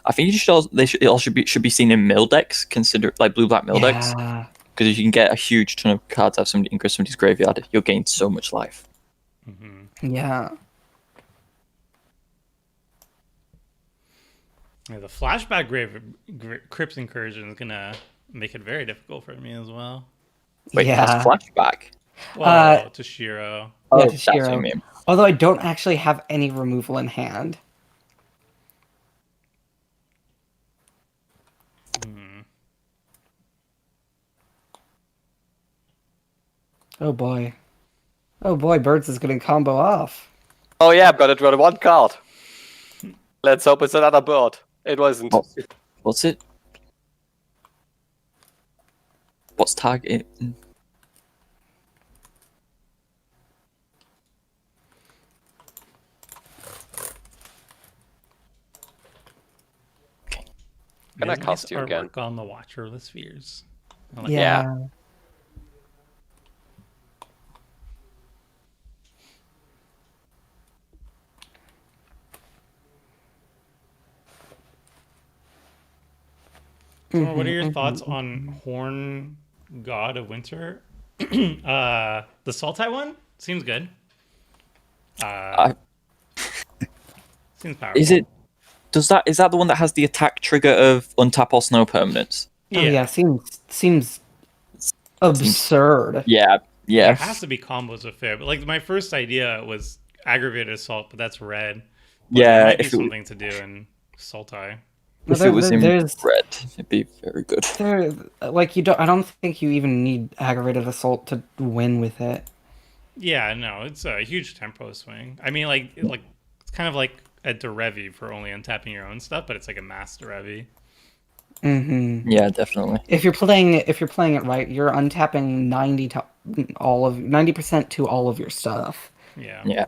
I think it all should be seen in mill decks, consider like blue-black mill decks, Yeah. because if you can get a huge ton of cards out of somebody's graveyard, you'll gain so much life. Yeah. Yeah, the flashback Crypt Incursion is gonna make it very difficult for me as well. Wait, Yeah. that's flashback. Whoa, Toshiro. Yeah, Oh, to that's what I Shiro. mean. Although I don't actually have any removal in hand. Oh boy. Oh boy, Birds is getting combo off. Oh yeah, but it was one card. Let's hope it's another bird. It wasn't. Oh, what's it? What's target? Can I There's cast you again? artwork on the Watcher of the Spheres. I like Yeah. Yeah. So what are your Mhm, thoughts mhm, on mhm. Horn God of Winter? The Sultai one seems good. Seems powerful. Is it? Is that the one that has the attack trigger of untap or snow permanents? Oh yeah, seems absurd. Yeah, It yeah. has to be combos with fair, but like my first idea was aggravated assault, but that's red. But Yeah, there might be if it w- something to do in Sultai. No, If it was in there's red, it'd be very good. there like you don't. I don't think you even need aggravated assault to win with it. Yeah, no, it's a huge tempo swing. I mean, like it's kind of like a Derevi for only untapping your own stuff, but it's like a mass Derevi. Mm-hmm. Yeah, definitely. If you're playing it right, you're untapping 90% to all of your stuff. Yeah. Yeah.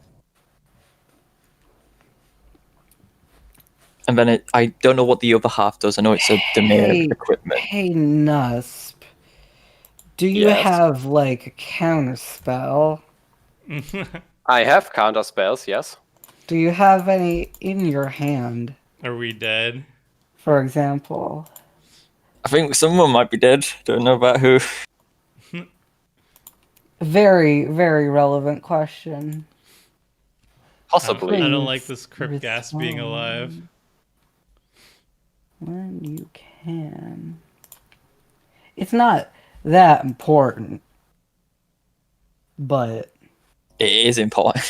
And then I don't know what the other half does. I know it's a Demir equipment. Hey, Nusp. Do you Yes. have like a counter spell? I have counter spells, yes. Do you have any in your hand, Are we dead? for example? I think someone might be dead. Don't know about who. Very, very relevant question. Possibly. I don't like Please this Crypt Gas being alive. respond when you can. It's not that important, but It is important.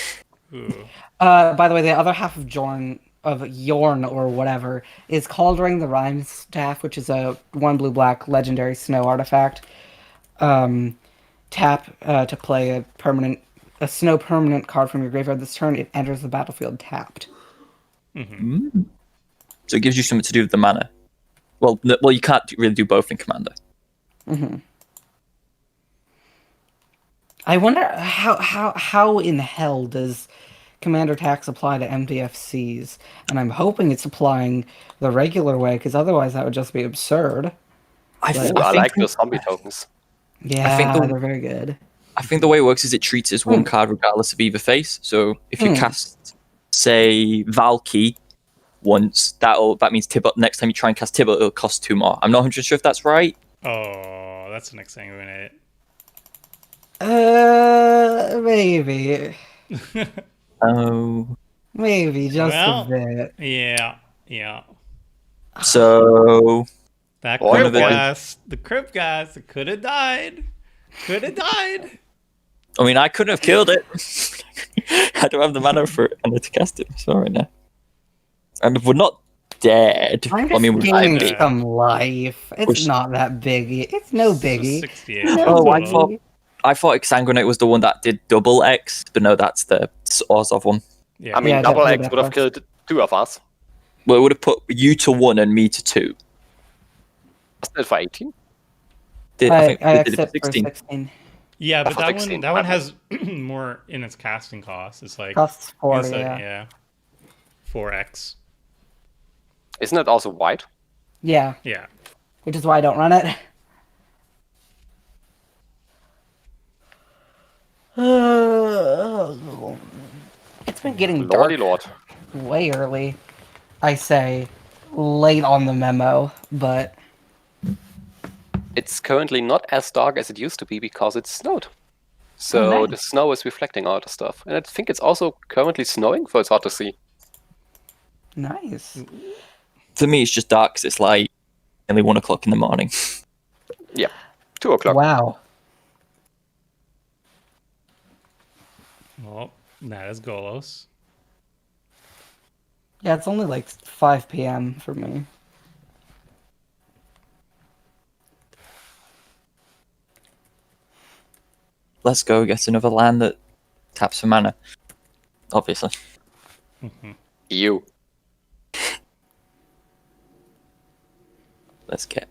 Ooh. by the way, the other half of Yorn or whatever is Cauldering the Rhyme Staff, which is a 1 blue black legendary snow artifact. Tap to play a snow permanent card from your graveyard this turn. It enters the battlefield tapped. So it gives you something to do with the mana. Well, you can't really do both in Commander. I wonder how in hell does Commander Tax apply to MDFCs? And I'm hoping it's applying the regular way, because otherwise that would just be absurd. I Ooh, I like those zombie tokens. Yeah, the- they're very good. I think the way it works is it treats it as one card regardless of either face. So if you cast, say, Valky once, that means Tibble. Next time you try and cast Tibble, it'll cost 2 more. I'm not 100% sure if that's right. Oh, that's an exsanguinate. Maybe. Oh. Maybe, just Well, a bit. Yeah. So That Boy, Crypt boy. Gas, the Crypt Gas, it could have died. Could have died. I mean, I couldn't have killed it. I don't have the mana for it. I need to cast it. Sorry now. And we're not dead. I'm I mean, just we're gaining dead. some life. It's Which- not that biggie. It's no It's biggie. 68. No Oh, I biggie. thought Exsanguinate was the one that did double X, but no, that's the Orzhov one. Yeah. I mean, Yeah, double definitely X would have that killed 2 of us. Well, it would have put you to 1 and me to 2. Wasn't it for 18? I think I we did it for accept for 16. 16. Yeah, but for that 16, one my has more in its casting cost. It's like Costs 40, it's like, yeah. 4x. Isn't it also white? Yeah, Yeah. which is why I don't run it. It's been getting dark Lordy lord. way early. I say late on the memo, but It's currently not as dark as it used to be because it snowed. So nice. the snow is reflecting all the stuff. And I think it's also currently snowing, so it's hard to see. nice. For me, it's just dark because it's like nearly 1 o'clock in the morning. Yeah, 2 o'clock. Wow. Well, that is Golos. Yeah, it's only like 5 p.m. for me. let's go get another land that taps for mana. Obviously. You. Let's get.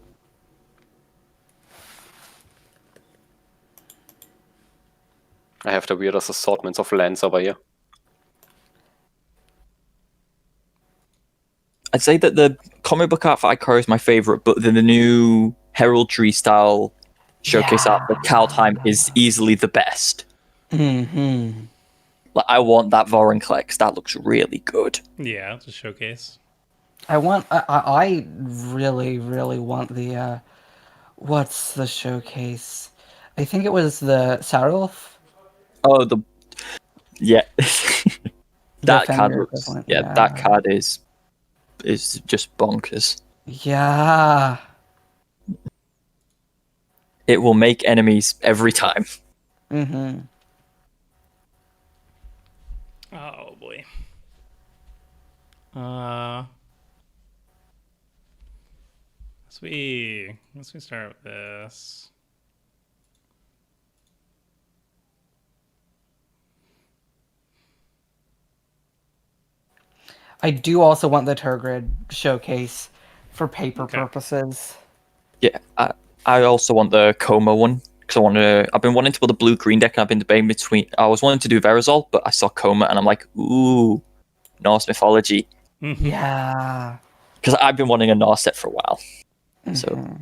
I have the weirdest assortments of lands over here. I'd say that the comic book art for Ikora is my favorite, but then the new heraldry style showcase art for Kaldheim is easily the best. Mm-hmm. Like, I want that Vorinclex. That looks really good. Yeah, it's a showcase. I really, really want the, what's the showcase? I think it was the Sarulf Oh, yeah. That card Defender looks. equivalent. Yeah, that card is just bonkers. Yeah. It will make enemies every time. Mm-hmm. Oh boy. Let's start with this. I do also want the Turgrid showcase for paper purposes. Yeah, I also want the Coma one because I've been wanting to build a blue-green deck. And I've been debating between. I was wanting to do Verazol, but I saw Coma and I'm like, ooh, Norse mythology. Yeah. Because I've been wanting a Norse set for a while. So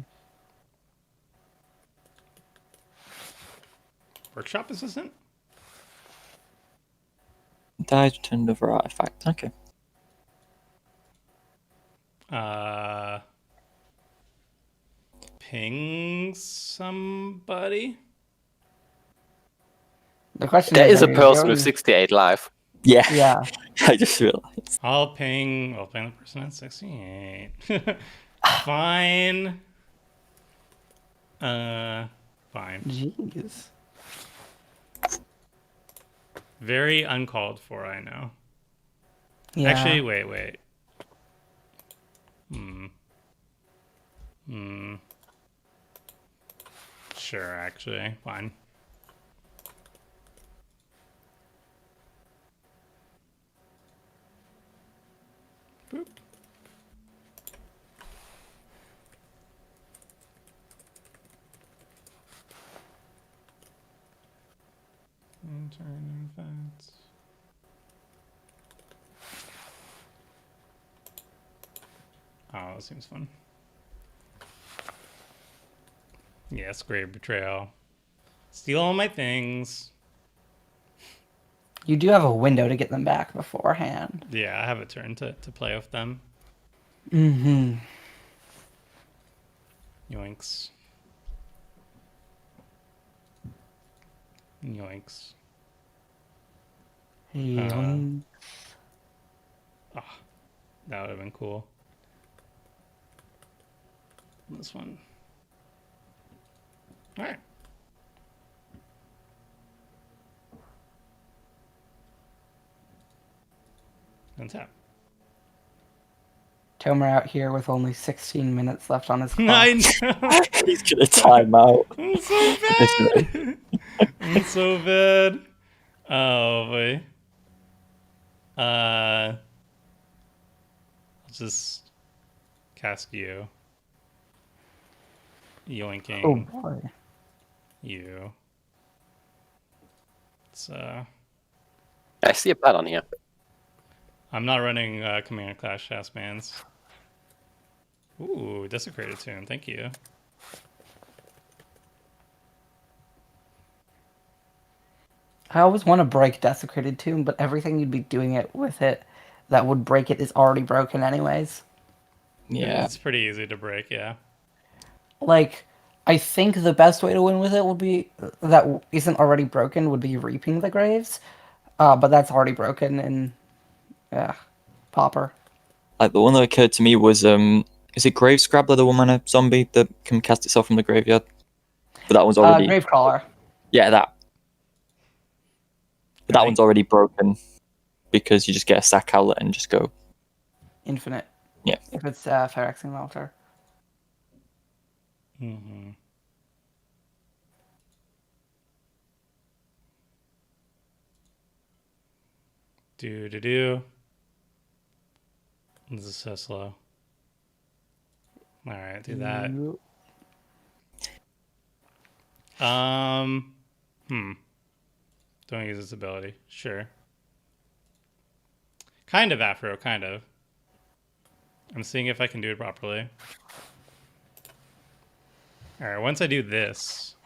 Workshop assistant? dies returned over artifact. Okay. Ping somebody? The question There is a are you person with going- 68 life. Yeah. Yeah. I just realized. I'll ping the person at 68. Fine. Fine. Jeez. Very uncalled for, I know. Yeah. Actually, wait. Sure, actually. Fine. Boop. Turn events. Oh, that seems fun. Yes, grave betrayal. Steal all my things. You do have a window to get them back beforehand. Yeah, I have a turn to play with them. Mm-hmm. Yoinks. Yoinks. Yoink. That would have been cool. This one. All right. Untap. Tomer out here with only 16 minutes left on his clock. I know. He's gonna time out. I'm so bad. I'm so bad. Oh boy. I'll just cast you. Yoinking Oh boy. you. It's I see a pattern here. I'm not running Command Clash Shastmans. Ooh, Desecrated Tomb. Thank you. I always want to break Desecrated Tomb, but everything you'd be doing it with it that would break it is already broken anyways. Yeah. It's pretty easy to break, yeah. Like, I think the best way to win with it would be that isn't already broken would be Reaping the Graves, but that's already broken in Pauper. Like the one that occurred to me was is it Grave Scrabbler, the 1-mana zombie that can cast itself from the graveyard? But that one's already Gravecrawler. Yeah, that. But that think- one's already broken because you just get a sack outlet and just go. Infinite. Yeah. If it's Phyrexian Altar. Mm-hmm. Do. This is so slow. All right, do that. Don't use this ability. Sure. Kind of Afro, kind of. I'm seeing if I can do it properly. All right, once I do this,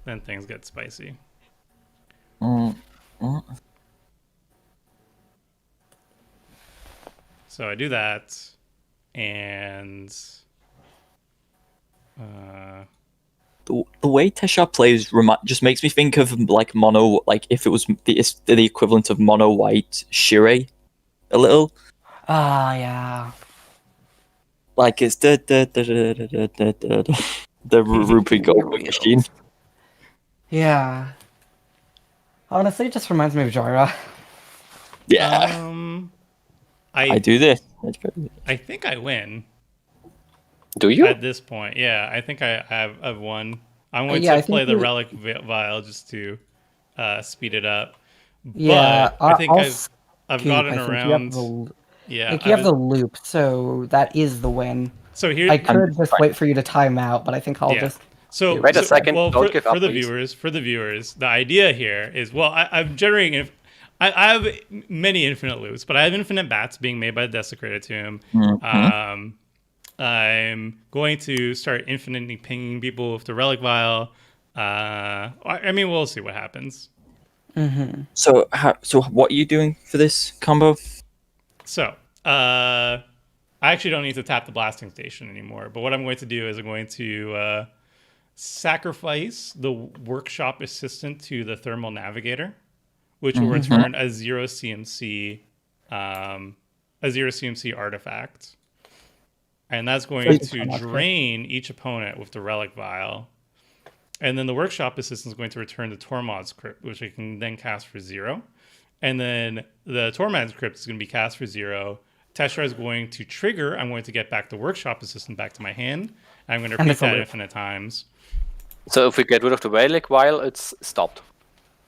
then things get spicy. So I do that, and The way Teshar plays just makes me think of like mono, like if it was the equivalent of mono white Shirei, a little. Ah, yeah. Like it's the Rupee Gold machine. Yeah. Honestly, it just reminds me of Jara. Yeah, I do this. I think I win Do you? at this point. Yeah, I think I've won. I'm going Yeah, to I think play the you- relic vial just to speed it up. Yeah, But I think I'll I've skip, gotten I think. around. Yeah, Like you have the loop, so that is the win. so here I could just wait for you to time out, but I think I'll Yeah. just. So Wait a second, Well, don't give for up, the please. viewers, the idea here is I'm generating. I have many infinite loops, but I have infinite bats being made by the Desecrated Tomb. I'm going to start infinitely pinging people with the relic vial. I mean, we'll see what happens. So what are you doing for this combo? So, I actually don't need to tap the blasting station anymore. But what I'm going to do is I'm going to sacrifice the workshop assistant to the thermal navigator, which will return a 0 CMC artifact. And that's going to drain each opponent with the relic vial. And then the workshop assistant is going to return the Tormod's Crypt, which I can then cast for 0. And then the Tormod's Crypt is going to be cast for 0. Teshar is going to trigger. I'm going to get back the workshop assistant back to my hand. I'm going to repeat that infinite times. So if we get rid of the relic vial, it's stopped.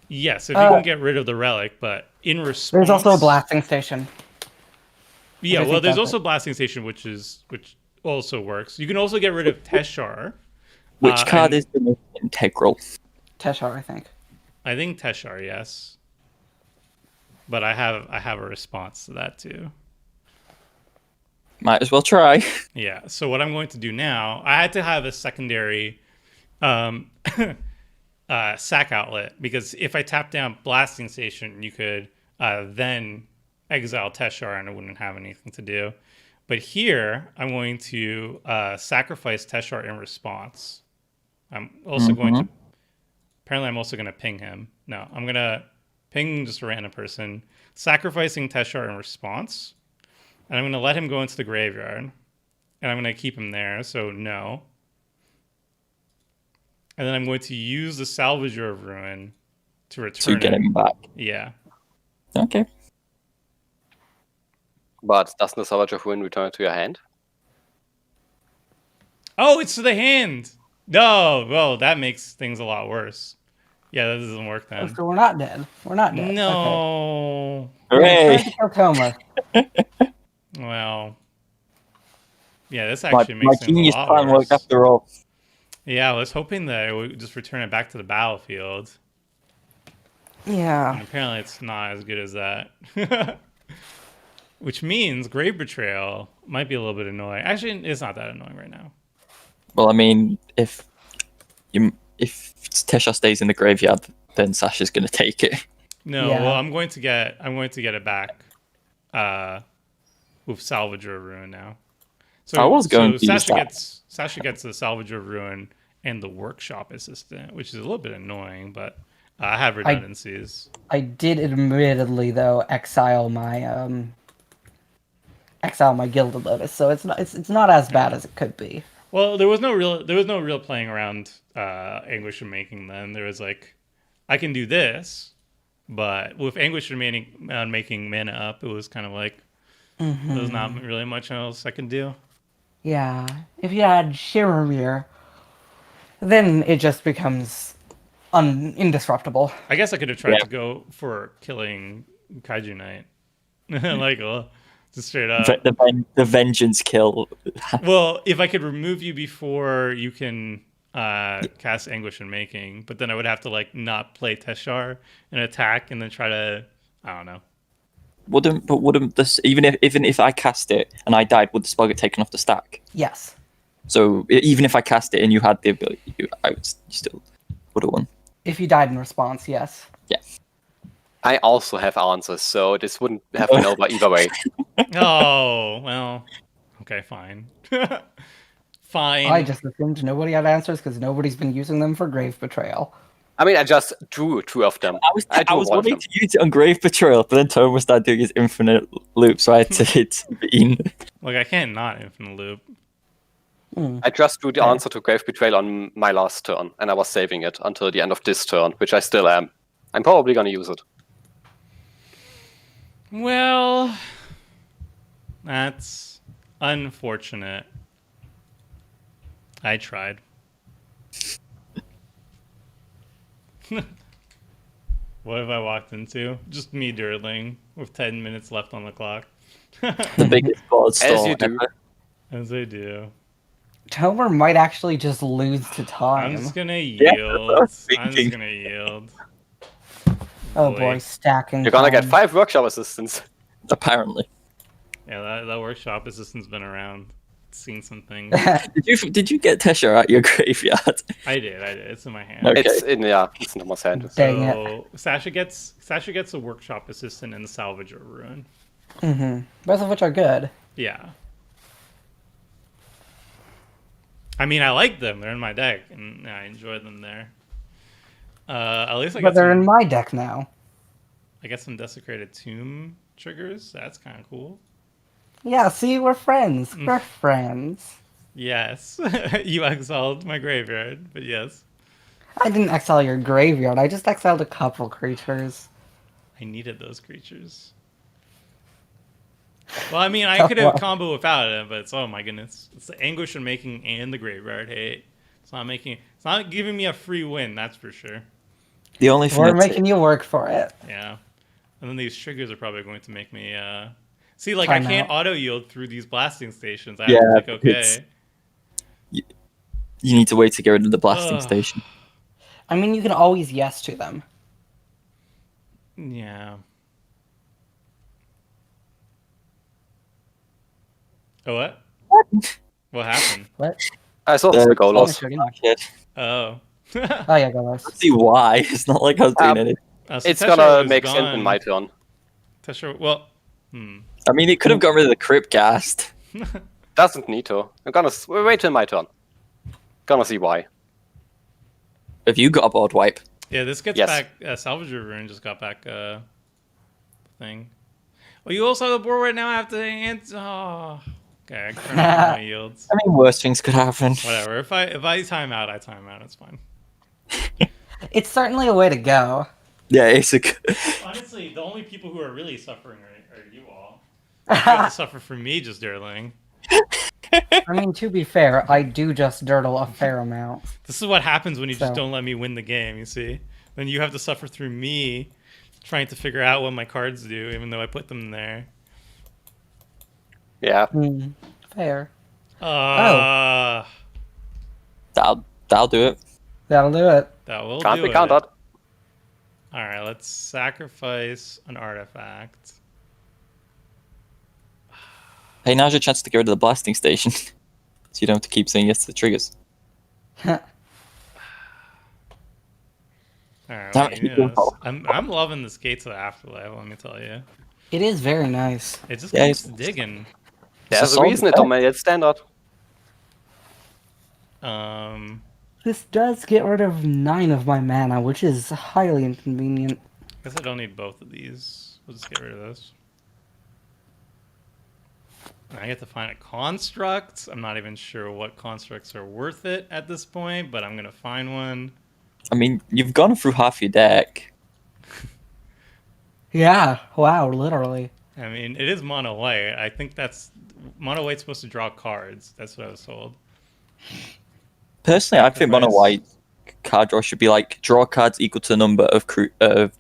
Yes, if you can get rid of the relic, but in response, There's also a blasting station. Yeah, I well, think there's that's also blasting station, which also works. You can also get rid of Teshar. Which card is the most integral? Teshar, I think. I think Teshar, yes. But I have a response to that too. Might as well try. Yeah. So what I'm going to do now, I had to have a secondary sack outlet, because if I tap down blasting station, you could then exile Teshar and it wouldn't have anything to do. But here, I'm going to sacrifice Teshar in response. I'm also going to... Apparently, I'm also going to ping him. No, I'm going to ping just a random person, sacrificing Teshar in response. And I'm going to let him go into the graveyard. And I'm going to keep him there, so no. And then I'm going to use the Salvager of Ruin to return To get him back. Yeah. Okay. But doesn't the Salvage of Ruin return to your hand? Oh, it's to the hand. No, well, that makes things a lot worse. Yeah, that doesn't work Oh, then. so we're not dead. We're not dead. No. Okay. Hooray! Try to kill Toma. Well. Yeah, this My actually makes things genius a lot plan worse. worked after all. Yeah, I was hoping that it would just return it back to the battlefield. Yeah. And apparently it's not as good as that. Which means Grave Betrayal might be a little bit annoying. Actually, it's not that annoying right now. Well, I mean, if Teshar stays in the graveyard, then Sasha's going to take it. No, Yeah. well, I'm going to get it back with Salvager of Ruin now. So I was going to use that. Sasha gets the Salvager of Ruin and the Workshop Assistant, which is a little bit annoying, but I have redundancies. I did admittedly though exile my Gilded Lotus, so it's not as bad as it could be. Well, there was no real playing around Anguish of Making then. There was like, I can do this, but with Anguish remaining making mana up, it was kind of like there's not really much else I can do. Yeah. If you had Shiromir, then it just becomes indestructible. I guess I could have tried to go for killing Kaiju Knight. Like, well, just straight up. The vengeance kill. Well, if I could remove you before you can cast Anguish in Making, but then I would have to like not play Teshar and attack and then try to, I don't know. Wouldn't this even if I cast it and I died, would the spell get taken off the stack? Yes. So even if I cast it and you had the ability, I would still would have won. If you died in response, yes. Yeah. I also have answers, so this wouldn't have been over either way. Oh, well, okay, fine. Fine. I just assumed nobody had answers because nobody's been using them for Grave Betrayal. I mean, I just drew two of them. I was wanting to use it on Grave Betrayal, but then Thomas started doing his infinite loop, so I had to intervene. Like, I can't not infinite loop. I just drew the answer to Grave Betrayal on my last turn, and I was saving it until the end of this turn, which I still am. I'm probably going to use it. Well, that's unfortunate. I tried. What have I walked into? Just me dirtling with 10 minutes left on the clock. The biggest god storm As you do. ever. As I do. Tomer might actually just lose to time. I'm just gonna Yeah, yield. that's what I I'm was just thinking. gonna yield. Oh boy, stacking. You're going to get time. 5 workshop assistants. Apparently. Yeah, that workshop assistant's been around. Seen some things. Did you get Teshar out your graveyard? I did. It's in my hand. Okay. It's in Thomas' hand. Dang it. So Sasha gets a workshop assistant and the salvager ruin. Both of which are good. Yeah. I mean, I like them. They're in my deck, and I enjoy them there. At least I But got they're in some, my deck now. I got some desecrated tomb triggers. That's kind of cool. Yeah, see, we're friends. We're friends. Yes, you exiled my graveyard, but yes, I didn't exile your graveyard. I just exiled a couple creatures. I needed those creatures. Well, I mean, I could have combo without it, but it's, oh my goodness, it's the Anguish in Making and the graveyard hate. It's not giving me a free win, that's for sure. The only thing We're that's- making you work for it. Yeah, and then these triggers are probably going to make me see, like, Time I can't out. auto yield through these blasting stations. I Yeah, have to click it's- okay. you need to wait to get rid of the blasting station. I mean, you can always yes to them. Yeah. Oh, what? What happened? What? I saw the goal Oh, loss. sure. Oh. Oh yeah, go us. See why? It's not like I was doing anything. So It's Teshar gonna was make sense gone. in my turn. Teshar, well, I mean, it could have got rid of the crypt ghast. Doesn't need to. We'll wait till my turn. Gonna see why. Have you got a board wipe? yeah, this gets Yes. back. Salvager Rune just got back thing. Well, you also have the board right now. I have to answer. Oh, okay. I can turn off my yields. I mean, worse things could happen. Whatever. If I time out, I time out. It's fine. It's certainly a way to go. Yeah, it's a. Honestly, the only people who are really suffering are you all. You have to suffer for me, just dirtling. I mean, to be fair, I do just dirtle a fair amount. This is what happens when you just So- don't let me win the game, you see? Then you have to suffer through me trying to figure out what my cards do, even though I put them there. Yeah. Fair. That'll do it. That'll do it. That will Can't do be it. countered. Alright, let's sacrifice an artifact. Hey, now's your chance to get rid of the blasting station, so you don't have to keep saying yes to the triggers. Alright, Damn well, it, you you know, go. I'm loving this Gate to the Afterlife, let me tell you. It is very nice. It just Yeah, keeps digging. There's a solid reason it deck. dominated standard. This does get rid of 9 of my mana, which is highly inconvenient. Guess I don't need both of these. We'll just get rid of this. And I get to find a construct. I'm not even sure what constructs are worth it at this point, but I'm gonna find one. I mean, you've gone through half your deck. Yeah, wow, literally. I mean, it is mono white. I think that's mono white's supposed to draw cards. That's what I was told. Personally, I think mono Nice. white card draw should be like draw cards equal to the number of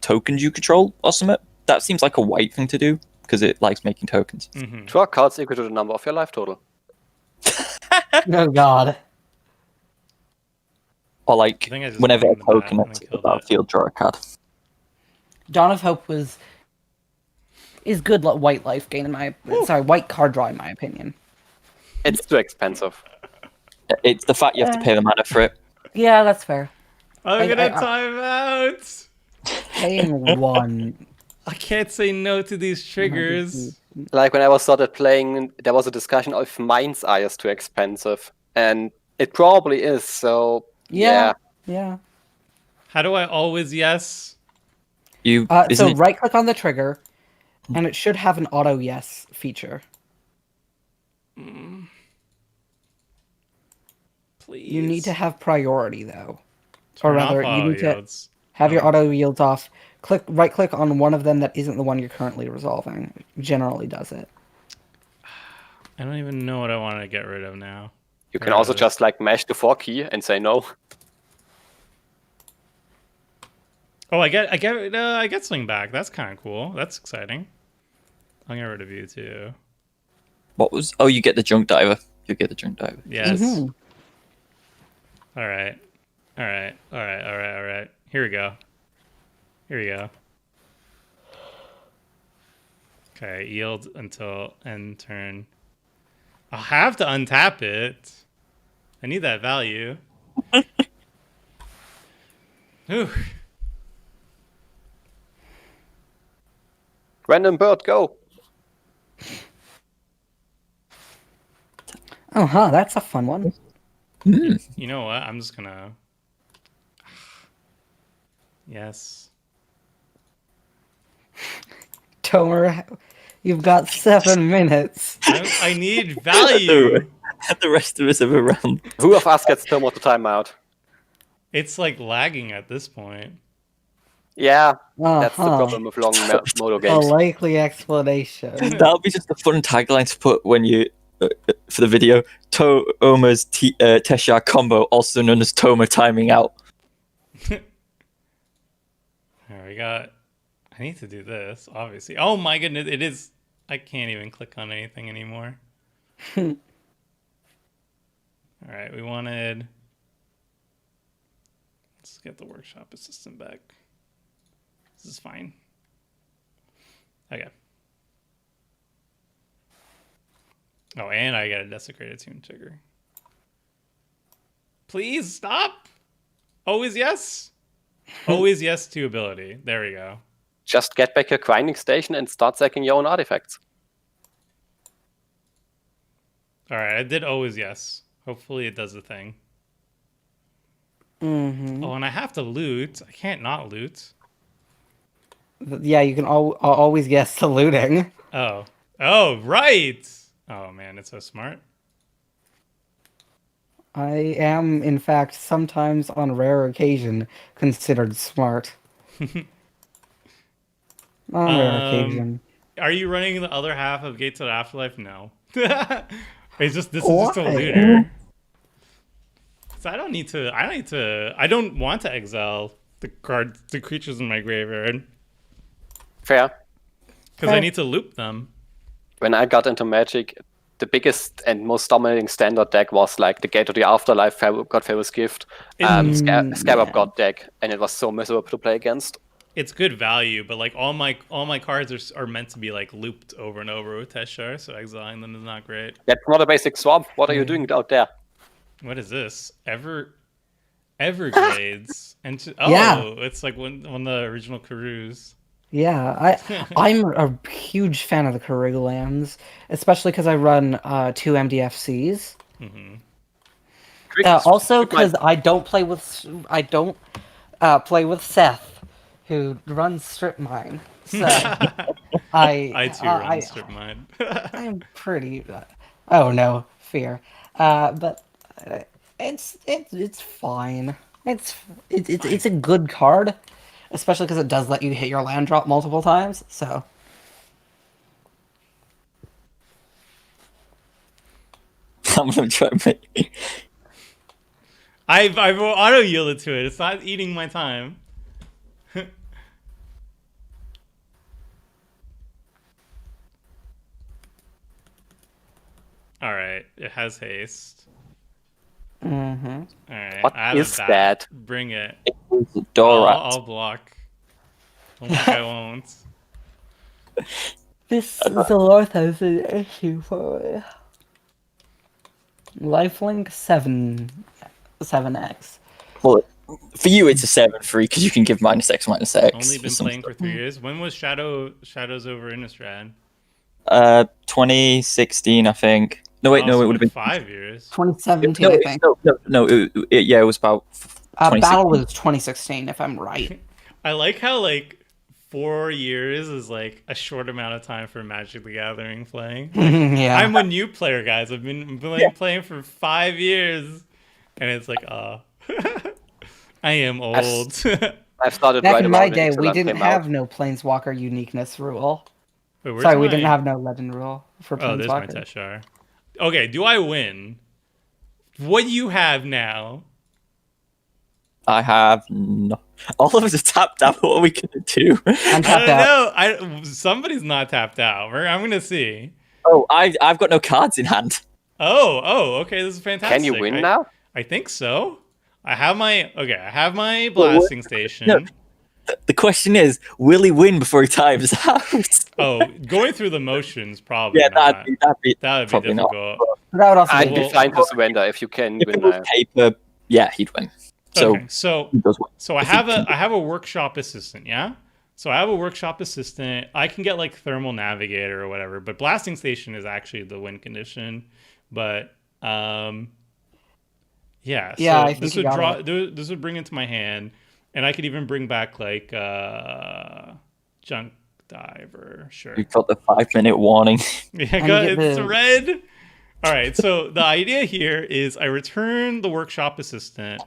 tokens you control or something. that seems like a white thing to do because it likes making tokens. Draw cards equal to the number of your life total. Oh god. Or like think I just whenever a went into that token and enters the killed it. battlefield, draw a card. Dawn of Hope is good white life gain in my white card draw in my opinion. It's too expensive. It's the fact you have to pay the mana for it. Yeah, that's fair. I'm I- gonna I- time out. Paying one. I can't say no to these triggers. Like when I was started playing, there was a discussion of Mind's Eye is too expensive, and it probably is. So Yeah. yeah. Yeah. How do I always yes? You So isn't it- right click on the trigger, and it should have an auto yes feature. Please. You need to have priority though. Turn or rather, off you need to yields. have your auto yields off. Right click on one of them that isn't the one you're currently resolving. Generally does it. I don't even know what I want to get rid of now. You can also just like mash the 4 key and say no. Oh, I get swing back. That's kind of cool. That's exciting. I'll get rid of you too. what was? Oh, you get the junk diver. You get the junk diver. Yes. Mhm. All right. All right. All right. All right. All right. Here we go. Here we go. Okay. Yield until end turn. I'll have to untap it. I need that value. Ooh. Random bird, go. Oh, huh. That's a fun one. You know what? I'm just gonna. Yes. Tomer, you've got 7 minutes. I need value. The rest of us have a round. Who of us gets Tomo to time out? It's like lagging at this point. Yeah, that's the Uh-huh. problem with long modo A games. likely explanation. That'll be just a fun tagline to put when you for the video. Toma's Teshar combo, also known as Toma timing out. There we got. I need to do this, obviously. Oh my goodness, it is. I can't even click on anything anymore. All right, we wanted. Let's get the workshop assistant back. This is fine. Okay. Oh, and I got a desecrated tune trigger. Please stop. Always yes. Always yes to ability. There we go. Just get back your grinding station and start sacking your own artifacts. All right, I did always yes. Hopefully it does the thing. Mm-hmm. Oh, and I have to loot. I can't not loot. Yeah, you can always guess the looting. Oh. Oh, right. Oh, man, it's so smart. I am, in fact, sometimes on rare occasion considered smart. On rare occasion. Are you running the other half of Gates of the Afterlife? No. This is just a Why? looter. So I don't want to exile the creatures in my graveyard. Fair. Because I need to loop them. When I got into Magic, the biggest and most dominating standard deck was like the Gate of the Afterlife, God Favor's Gift, Scarab God deck, and it was so miserable to play against. It's good value, but like all my cards are meant to be like looped over and over with Teshar, so exiling them is not great. That's not a basic swamp. What are you doing out there? What is this? Everglades. Yeah. It's like one of the original Karus. Yeah, I'm a huge fan of the Karoo lands, especially because I run 2 MDFCs. Also, because I don't play with Seth, who runs Strip Mine. So I too run Strip Mine. I'm pretty. Oh no, fear. But it's fine. It's a good card, especially because it does let you hit your land drop multiple times. So I'm gonna try and make. I've auto yielded to it. It's not eating my time. All right, it has haste. Mm-hmm. All right, What I have is a bat. that? Bring it. It's a door rat. I'll block. Don't think I won't. This is a lot of an issue for me. Lifelink 7x. Well, for you, it's a 7-3 because you can give -X, -X. Only for been some playing for stuff. 3 years. When was Shadows over Innistrad? 2016, I think. No, wait, Oh, no, so it would have been 5 years. 2017, no, I think. no. Yeah, it was about 2016. Battle was 2016, if I'm right. I like how like 4 years is like a short amount of time for Magic the Gathering playing. Like, Yeah. I'm a new player, guys. I've been playing for 5 years, and it's like, I am old. I've started Back right in my around when day, we Ixalan didn't came have out. no Planeswalker uniqueness rule. Wait, where's Sorry, we my- didn't have no legend rule for Oh, there's my Planeswalker. Teshar. Okay, do I win? What do you have now? I have no. All of us are tapped out. What are we gonna do? I'm I tapped don't out. know. Somebody's not tapped out. I'm gonna see. Oh, I've got no cards in hand. Oh, okay. This is fantastic. Can you win now? I think so. I have my blasting station. No. The question is, will he win before he times out? Oh, going through the motions, probably Yeah, not. that'd be That would be probably not. difficult. That would also I'd be be fine to surrender if you can If win it was now. paper, yeah, he'd win. So Okay, so he does win. So I If he have can- I have a workshop assistant, yeah? So I have a workshop assistant. I can get like thermal navigator or whatever, but blasting station is actually the win condition. But yeah, Yeah, so I think this you would got draw this would bring into my hand, and I could even bring back like junk diver, sure. We've got the 5-minute warning. Yeah, And go, you get it's the- red. All right, so the idea here is I return the workshop assistant.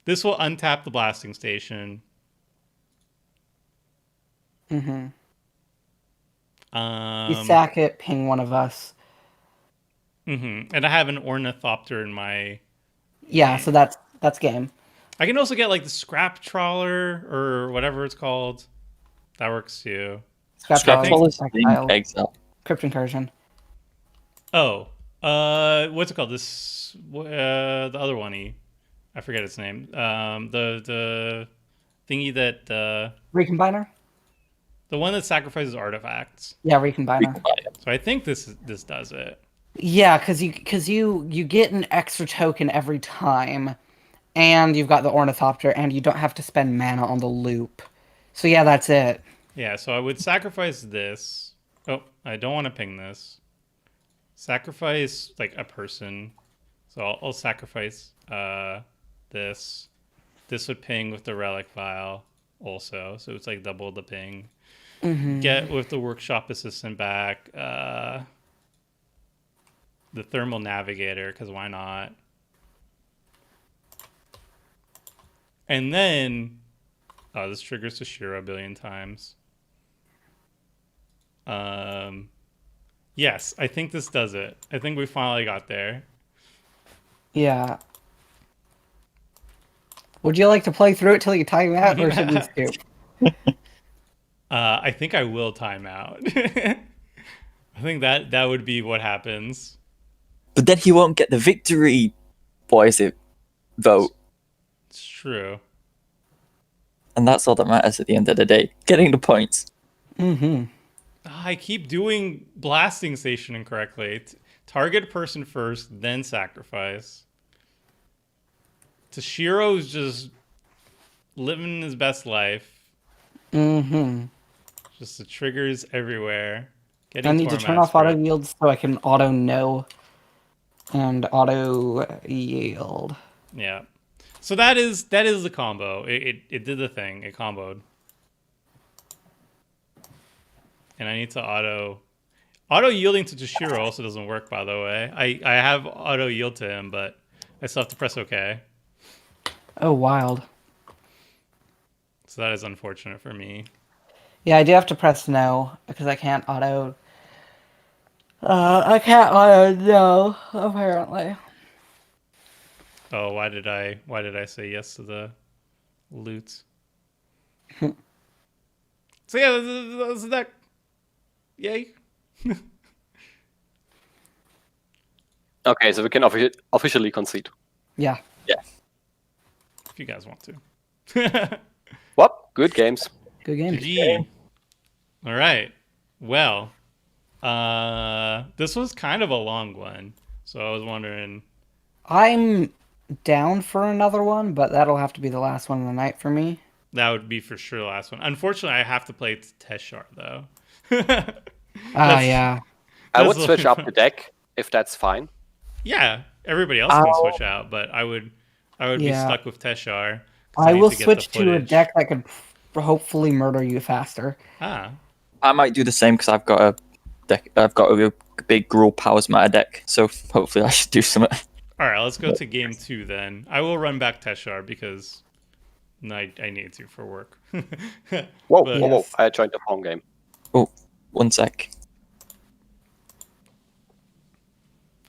This will untap the blasting station. Mm-hmm. You Um, sack it, ping one of us. And I have an ornithopter in my. Yeah, so that's game. I can also get like the scrap trawler or whatever it's called. That works too. Scrap Scrap Dollars, Trollers, Exile, exile. Crypt Incursion. Oh, what's it called? This the other one. I forget its name. The thingy that Recombiner? the one that sacrifices artifacts. Yeah, Recombiner. So I think this does it. Yeah, because you get an extra token every time, and you've got the Ornithopter, and you don't have to spend mana on the loop. So yeah, that's it. Yeah, so I would sacrifice this. Oh, I don't want to ping this. Sacrifice like a person. So I'll sacrifice this. This would ping with the relic vial also. So it's like double the ping. Get with the workshop assistant back. The thermal navigator, because why not? And then this triggers Teshar a billion times. Yes, I think this does it. I think we finally got there. Yeah. Would you like to play through it till you time out, or should we skip? I think I will time out. I think that would be what happens. But then he won't get the victory. What is it? Vote. It's true. And that's all that matters at the end of the day. Getting the points. Mm-hmm. I keep doing blasting station incorrectly. Target person first, then sacrifice. Tashiro's just living his best life. Mm-hmm. Just the triggers everywhere. I need to turn off auto yields so I can auto no and auto yield. Yeah. So that is the combo. It did the thing. It comboed. And I need to auto yielding to Teshar also doesn't work, by the way. I have auto yield to him, but I still have to press OK. Oh, wild. So that is unfortunate for me. Yeah, I do have to press no because I can't auto. I can't auto no apparently. Oh, why did I say yes to the loot? So yeah, that's that. Yay. Okay, so we can officially concede. Yeah. If you guys want to. Well, good games. Good game. GG. All right. Well, this was kind of a long one, so I was wondering. I'm down for another one, but that'll have to be the last one of the night for me. That would be for sure the last one. Unfortunately, I have to play Teshar though. Yeah. I would That's switch the- up the deck if that's fine. Yeah, everybody else can switch out, but I would be Yeah. stuck with Teshar. 'cause I need will to get the switch to a footage. deck that could hopefully murder you faster. Ah, I might do the same because I've got a deck. I've got a big Gruul Powers Matter deck, so hopefully I should do something. all right. Let's go to game 2 then. I will run back Teshar because I need to for work. Whoa, But- whoa, whoa! Yes. I joined the home game. Oh, 1 sec.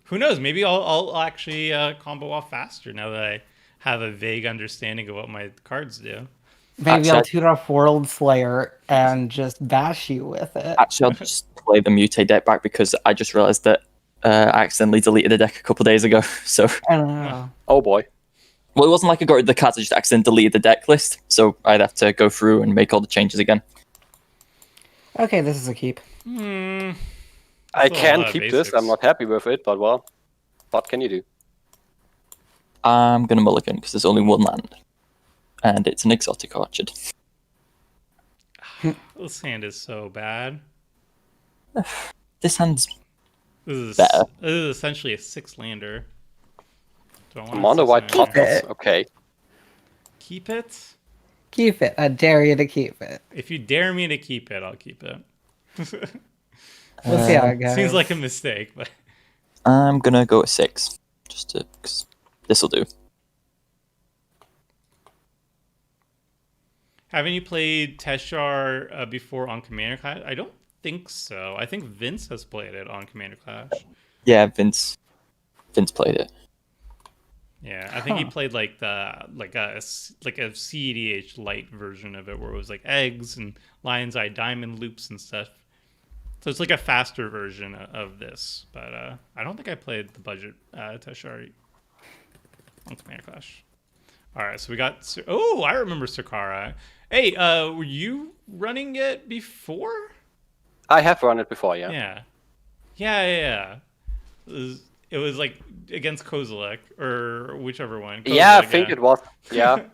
Who knows? Maybe I'll actually combo off faster now that I have a vague understanding of what my cards do. Maybe I'll Actually, toot off World Slayer and just bash you with it. Actually, I'll just play the mutate deck back because I just realized that I accidentally deleted the deck a couple days ago. So, I don't know. Oh boy. well, it wasn't like I got rid of the cards; I just accidentally deleted the deck list. So I'd have to go through and make all the changes again. Okay, this is a keep. Hmm. I Still a can lot of keep this. basics. I'm not happy with it, but well, what can you do? I'm gonna mulligan because there's only 1 land, and it's an exotic orchard. This hand is so bad. This hand's This is Better. this is essentially a 6-lander. Do I want I'm on the white top. toppers. Okay. Keep it. Keep it. I dare you to keep it. If you dare me to keep it, I'll keep it. We'll see how it goes. Seems like a mistake, but I'm gonna go at 6, just to. Cause this'll do. haven't you played Teshar before on Commander Clash? I don't think so. I think Vince has played it on Commander Clash. Yeah, Vince played it. Yeah, I think he Huh. played like a CEDH light version of it, where it was like eggs and lion's eye diamond loops and stuff. So it's like a faster version of this, but I don't think I played the budget Teshar on Commander Clash. All right, so we got. Oh, I remember Sakara. Hey, were you running it before? I have run it before, yeah. Yeah. It was like against Kozilek or whichever one. Yeah, I Kozilek, think it was. Yeah.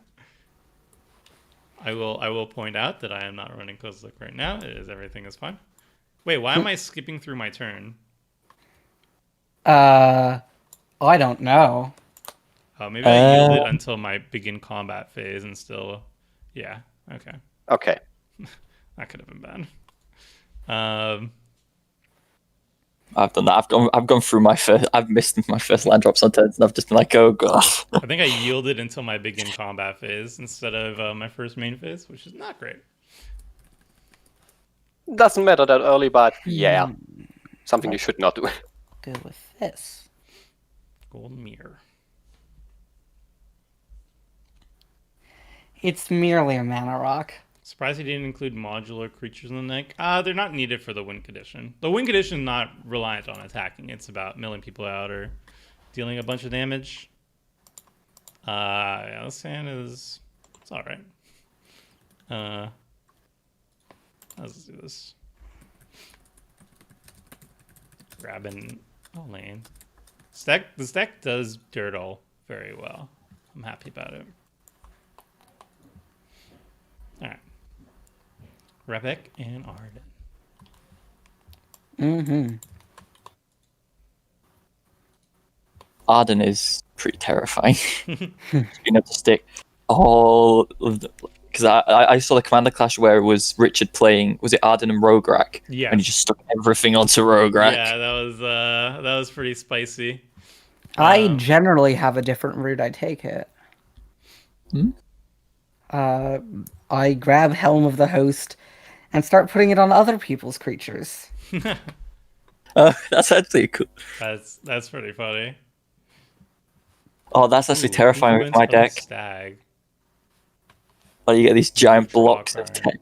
I will point out that I am not running Kozilek right now. Everything is fine. Wait, why am I skipping through my turn? I don't know. Maybe I yielded until my begin combat phase and still. Yeah. Okay. Okay. That could have been bad. I've done that. I've gone through my first. I've missed my first land drops on turns, and I've just been like, oh god. I think I yielded until my begin combat phase instead of my first main phase, which is not great. Doesn't matter that early, but yeah. Something you should not do. Go with this. Golden mirror. It's merely a mana rock. Surprised he didn't include modular creatures in the deck. They're not needed for the win condition. The win condition is not reliant on attacking. It's about milling people out or dealing a bunch of damage. Yeah, this hand is... It's alright. Let's do this. Grabbing a lane. This deck does Dirtle very well. I'm happy about it. Alright. Rebek and Arden. Mm-hmm. Arden is pretty terrifying. Being able to stick all of the. Because I saw the Commander Clash where it was Richard playing. Was it Arden and Rograk? Yeah. And he just stuck everything onto Rograk. Yeah, that was pretty spicy. I generally have a different route I take it. Hmm? I grab Helm of the Host and start putting it on other people's creatures. That's actually cool. That's pretty funny. Oh, that's actually Ooh, terrifying with my Influence of the deck. Stag. Like you get these giant Draw blocks of card. text.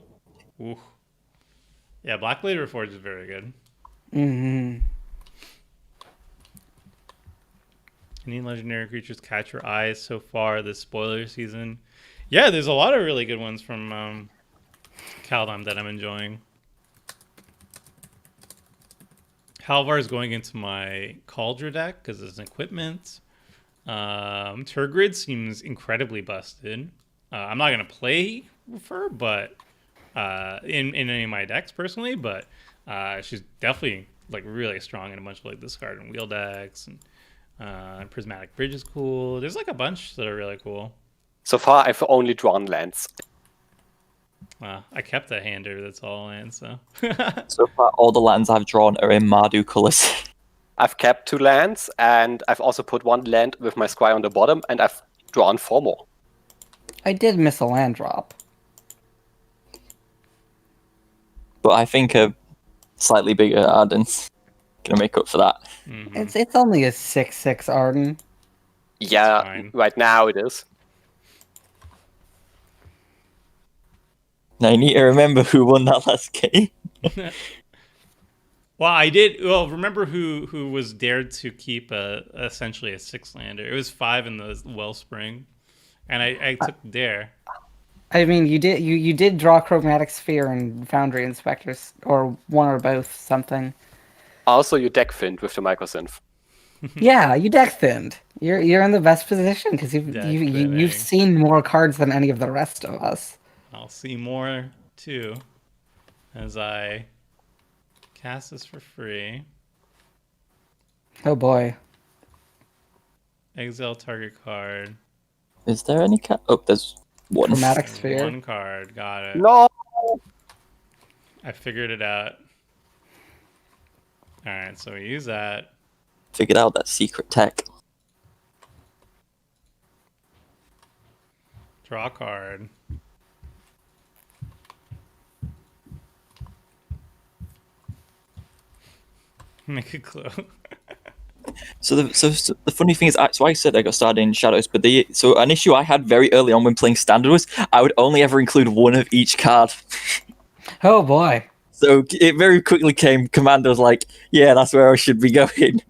Ooh. Yeah, Black Blade Reforged is very good. Mm-hmm. Any legendary creatures catch your eye so far this spoiler season? Yeah, there's a lot of really good ones from Kaldheim that I'm enjoying. Halvar is going into my Cauldron deck because it's an equipment. Turgrid seems incredibly busted. I'm not gonna play with her, but in any of my decks personally, but she's definitely like really strong in a bunch of like discard and wheel decks, and Prismatic Bridge is cool. There's like a bunch that are really cool. So far, I've only drawn lands. I kept a hander that's all in, so. So far, all the lands I've drawn are in Mardu colors. I've kept 2 lands, and I've also put 1 land with my Squire on the bottom, and I've drawn 4 more. I did miss a land drop. But I think a slightly bigger Arden's gonna make up for that. Mhm. It's only a 6/6 Arden. Yeah, fine. right now it is. Now you need to remember who won that last game. Well, I did. Well, remember who was dared to keep essentially a 6-lander? It was 5 in the Wellspring, and I took dare. I mean, you did draw Chromatic Sphere and Foundry Inspectors, or one or both, something. Also, you deck finned with the Microsynth. Yeah, you deck thinned. You're in the best position because Deck you've thinning. seen more cards than any of the rest of us. I'll see more too as I cast this for free. Oh boy. Exile target card. Is there any Oh, there's one. Chromatic There's Sphere. one card. Got it. No! I figured it out. All right, so we use that. Figured out that secret tech. Draw a card. Make a clue. So the funny thing is, so I said I got started in Shadows, but so an issue I had very early on when playing Standard was I would only ever include one of each card. Oh boy. So it very quickly came. Commander was like, "Yeah, that's where I should be going."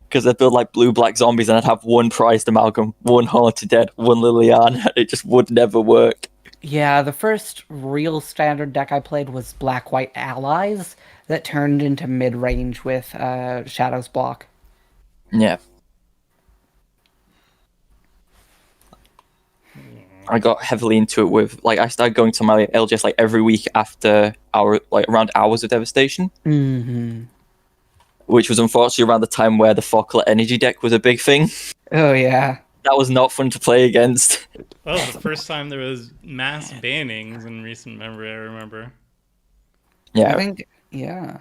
Because I'd build like blue-black zombies, and I'd have one prized amalgam, one haunted dead, one Liliana, and it just would never work. Yeah, the first real standard deck I played was Black-White Allies that turned into mid-range with Shadows block. Yeah. I got heavily into it with I started going to my LGS like every week after around Hours of Devastation. Mm-hmm. Which was unfortunately around the time where the 4-color energy deck was a big thing. Oh yeah. That was not fun to play against. That was the first time there was mass bannings in recent memory, I remember. Yeah. I think yeah.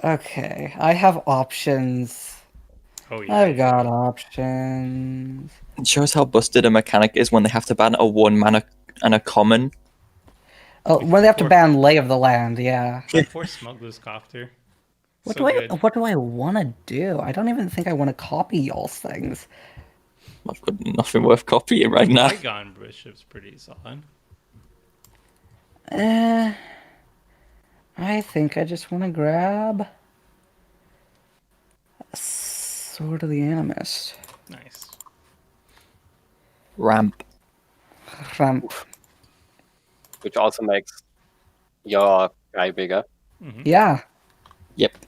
Okay, I have options. Oh yeah. I've got options. It shows how busted a mechanic is when they have to ban a 1 mana and a common. Oh, when they have to ban Lay of the Land, yeah. That poor Smuggler's Copter. What So do good. what do I want to do? I don't even think I want to copy y'all's things. I've got nothing worth copying right now. Lygon Bishop's pretty solid. I think I just want to grab Sword of the Animist. Nice. Ramp. Ramp. Which also makes your guy bigger. Yeah. Yep.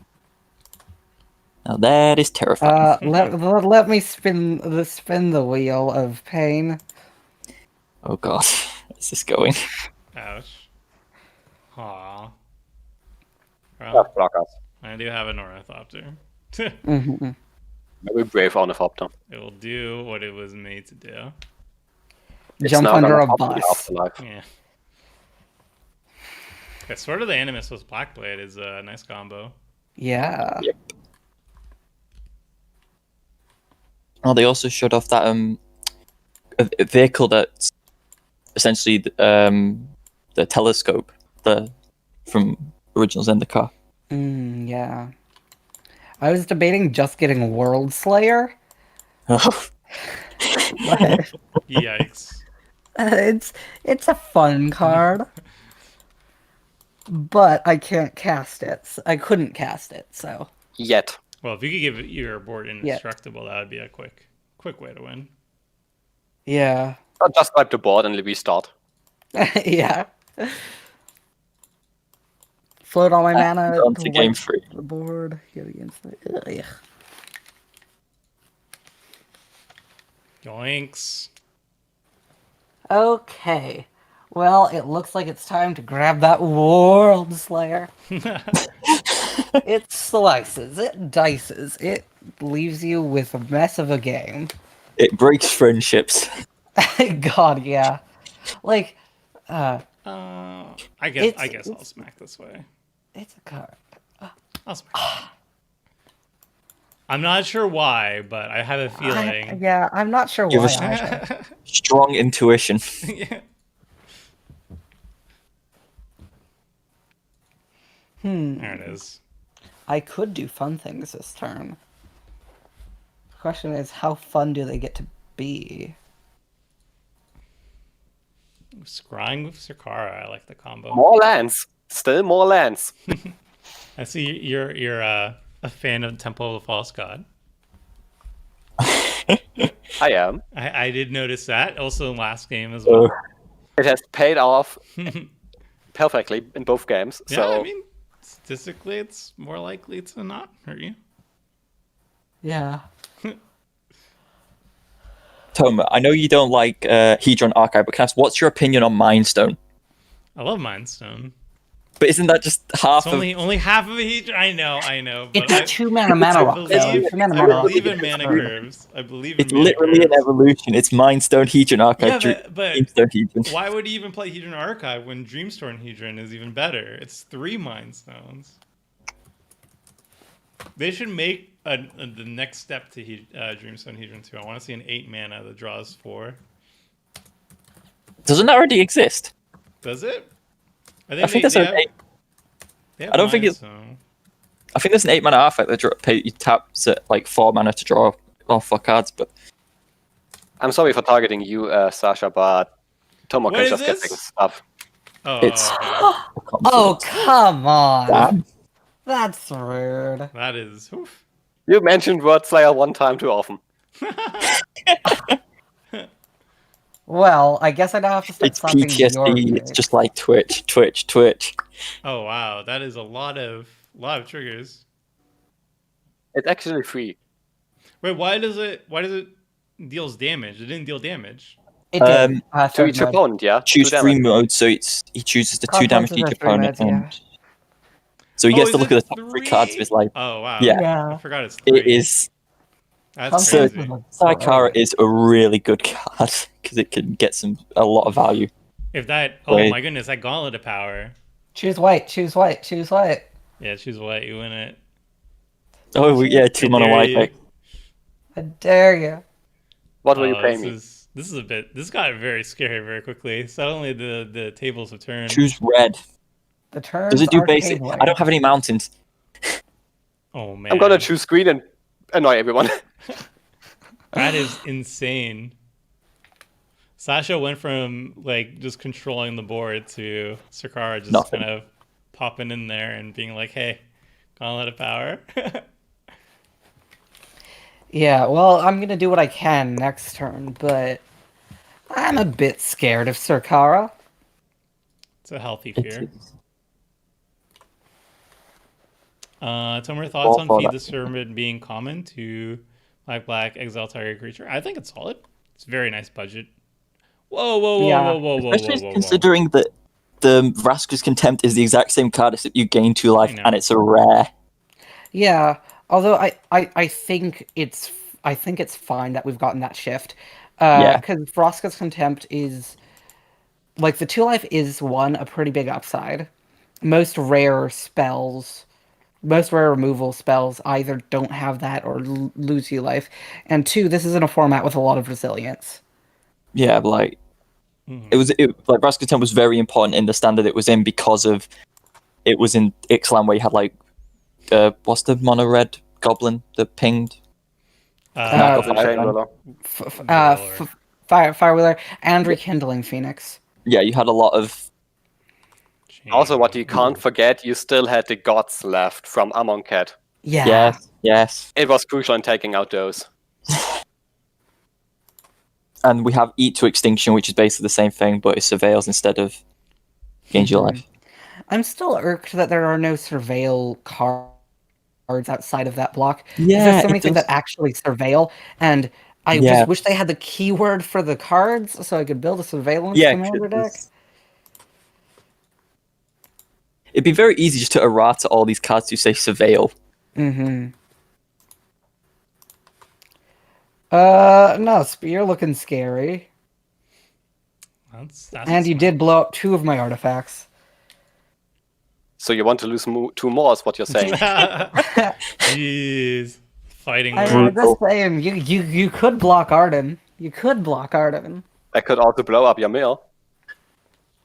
Now that is terrifying. Let me spin the wheel of pain. Oh god. Where's this going? Ouch. Aw. Tough Well, blockers. I do have an Ornithopter. Mm-hmm. Very brave Ornithopter. It will do what it was made to do. It's Jump now under gonna a pop in the bus. afterlife. Yeah. Yeah, Sword of the Animus with Blackblade is a nice combo. Yeah. Yep. Oh, they also showed off that a vehicle that's essentially the telescope from original Zendikar. Yeah. I was debating just getting World Slayer. Oh, But Yikes. it's a fun card. But I can't cast it. I couldn't cast it, so. Yet. Well, if you could give your board indestructible, that would be a quick way to win. Yeah. I'll just wipe the board and restart. Yeah. Float all my mana on to game wipe 3. the board. Get against it. Ugh. Yoinks. Okay. Well, it looks like it's time to grab that World Slayer. It slices, it dices, it leaves you with a mess of a game. It breaks friendships. God, yeah. Like, I guess I'll smack this way. it's a card. I'll smack. I'm not sure why, but I have a feeling. I'm not sure Give why us- either. Strong intuition. Yeah. There it is. I could do fun things this turn. The question is, how fun do they get to be? Scrying with Sakara, I like the combo. More lands. Still more lands. I see you're a fan of Temple of the False God. I am. I did notice that also in last game as well. It has paid off perfectly in both games. Yeah, So I mean, statistically, it's more likely to not hurt you. Yeah. Toma, I know you don't like Hedron Archive, but can I ask, what's your opinion on Mind Stone? I love Mind Stone. But isn't that just half It's only half of a Hedron. I know. But It's 2 mana mana rock. believe, Two mana I mana rock. believe in mana curves. I believe in It's mana literally an curves. evolution. It's Mind Stone Hedron Archive. Yeah, but Dreamstone Hedron. why would you even play Hedron Archive when Dreamstone Hedron is even better? It's 3 Mind Stones. They should make the next step to Dreamstone Hedron 2. I want to see an 8 mana that draws 4. Doesn't that already exist? Does it? I think there's an 8. I don't think it's. I think there's an 8 mana artifact that you taps at like 4 mana to draw off 4 cards, but I'm sorry for targeting you, Sasha, but Tomo What can is just get this? things stuff. Oh, it's. okay. Oh, come on. Damn. That's rude. That is. Oof. You mentioned Word Slayer one time too often. Well, I guess I now have to start It's something your PTSD. It's way. just like Twitch. Oh wow, that is a lot of triggers. It's actually free. Wait, why does it deals damage? It didn't deal damage. It did. To third each mode. opponent, yeah? Choose 2 3 damage. modes, so he chooses the 2 damage to each Consequences are 3 opponent, modes, and so he gets is to look it at the top 3 cards of his life. Oh wow. Yeah. Yeah. I forgot it's 3. It is. That's So, crazy. Saikara is a really good card because it can get a lot of value. If that, Wait. my goodness, that gauntlet of power. Choose white, choose white, choose white. Yeah, choose white, you win it. Oh yeah, 2 mana Dare white you. deck. I dare you. What will you pay this me? This is a bit. This got very scary very quickly. Suddenly the tables have turned. Choose red. The turns Does it do are basic? tabling. I don't have any mountains. Oh man, I'm gonna choose green and annoy everyone. That is insane. Sasha went from like just controlling the board to Sakara just Nothing. kind of popping in there and being like, "Hey, gauntlet of power." Yeah, well, I'm gonna do what I can next turn, but I'm a bit scared of Sarkara. It's a healthy It fear. is. Tomer, thoughts All on for Feed that. the Servant being common to black exile target creature? I think it's solid. It's a very nice budget. Whoa, Yeah. Especially considering that the Vraska's Contempt is the exact same card except you gain 2 life I know. and it's a rare. Yeah, although I think it's fine that we've gotten that shift. Yeah. Because Vraska's Contempt is like the 2 life is a pretty big upside. Most rare removal spells either don't have that or lose you life. And 2, this is in a format with a lot of resilience. Yeah, but like Mhm. like Vraska's Contempt was very important in the standard it was in because of it was in Ixalan where you had like what's the mono red goblin that pinged? Uh, Firewheeler and Rekindling Phoenix. Yeah, you had a lot of Also, what you can't forget, you still had the gods left from Amonkhet. Yeah. Yes, yes. It was crucial in taking out those. And we have Eat to Extinction, which is basically the same thing, but it surveils instead of gains your life. I'm still irked that there are no surveil cards outside of that block. Because Yeah, there's so many it things does. that actually surveil, and I Yeah. just wish they had the keyword for the cards so I could build a surveillance Yeah, commander deck. it'd be very easy just to errata all these cards to say surveil. Mm-hmm. No, you're looking scary. That's And you did blow up 2 of my artifacts. So you want to lose 2 more, is what you're saying. Jeez. Fighting I'm words. just saying, you could block Arden. You could block Arden. I could also blow up your mill.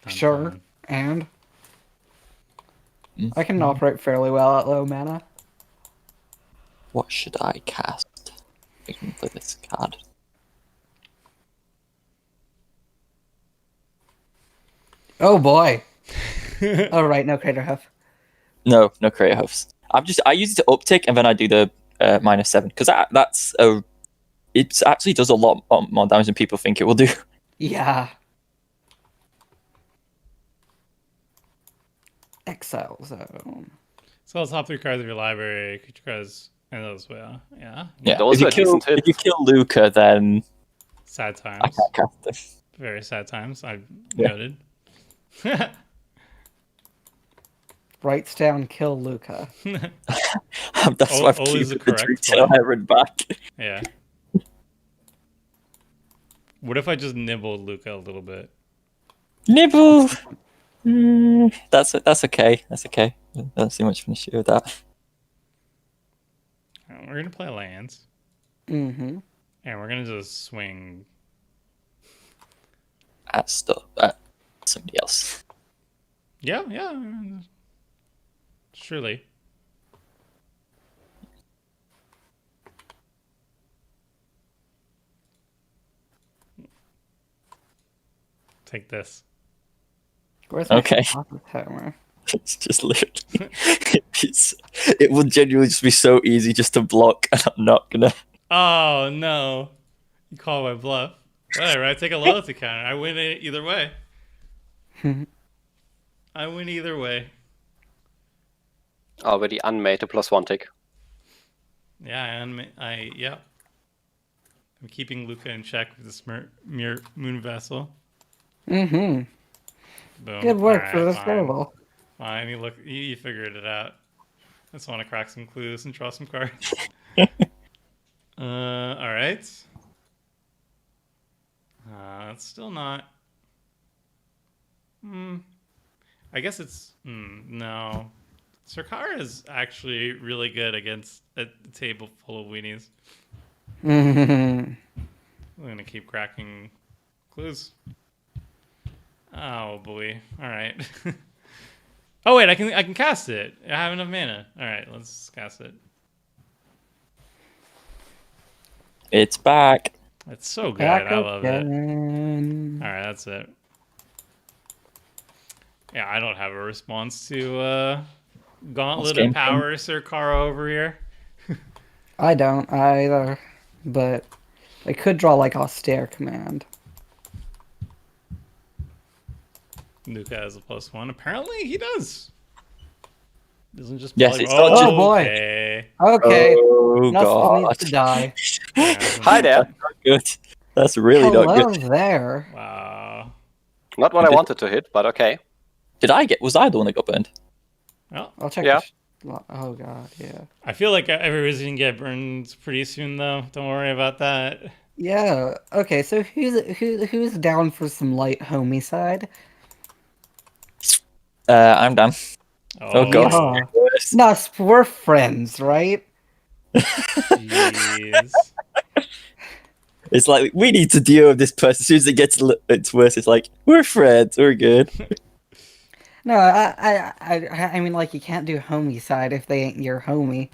Sure. And I can operate fairly well at low mana. What should I cast? I can play this card. Oh boy. Oh right, no Crater Hoof. No Creator Hoofs. I use it to uptick and then I do the -7 because that's a. It actually does a lot more damage than people think it will do. Yeah. Exile Zone. So top 3 cards of your library, creature cards, and those will. Yeah. Yeah. Those If are decent you hits. kill Luca, then Sad I times. can't cast them. Very sad times. I Yeah. noted. Writes down kill Luca. That's why I've Always kept the the correct Tail play. Heron back. Yeah. What if I just nibbled Luca a little bit? Nibble. That's okay. That's okay. I don't see much of an issue with that. We're gonna play lands, Mm-hmm. and we're gonna just swing. At stuff. Somebody else. Yeah. Surely. Take this. Where's my Okay. timer? It's just literally. It will genuinely just be so easy just to block, and I'm not gonna. Oh no! You call my bluff. Whatever. I take a loyalty counter. I win it either way. I win either way. Already unmade a +1 tick. Yeah, and yeah. I'm keeping Luca in check with this moon vessel. Mm-hmm. Boom. Good work All for right, this fine. table. Fine. You figured it out. I just want to crack some clues and draw some cards. All right. It's still not. I guess it's no. Sarkar is actually really good against a table full of weenies. Mm-hmm. I'm gonna keep cracking clues. Oh boy! All right. Oh wait, I can cast it. I have enough mana. All right, let's cast it. It's back. It's so good. Back I love it. again. All right, that's it. Yeah, I don't have a response to Gauntlet of Power Sarkar over here. I don't either, but I could draw like Austere Command. Luca has a +1. Apparently, he does. Doesn't just Yes, play- it's not just- Oh, boy. Okay. Okay, Oh Nussel god. needs to die. Yeah, Hi there. Good. That's really Hello not good. there. Wow. Not what I wanted to hit, but okay. Was I the one that got burned? Well, I'll check. Yeah. Oh god, yeah. I feel like everybody's gonna get burned pretty soon, though. Don't worry about that. Yeah. Okay. So who's down for some light homie side? I'm done. Oh god. Yeah. Nuss, we're friends, right? Jeez. It's like we need to deal with this person. As soon as it gets it's worse, it's like we're friends, we're good. No, I mean, like, you can't do homie side if they ain't your homie.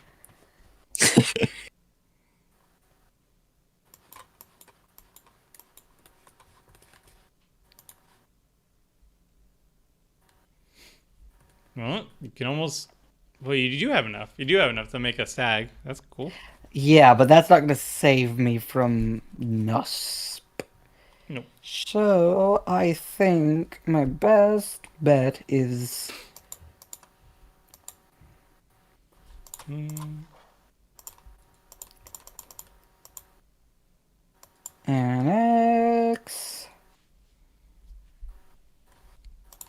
Well, you can almost Well, you do have enough. You do have enough to make a stag. That's cool. Yeah, but that's not gonna save me from Nusp. Nope. So I think my best bet is Annex.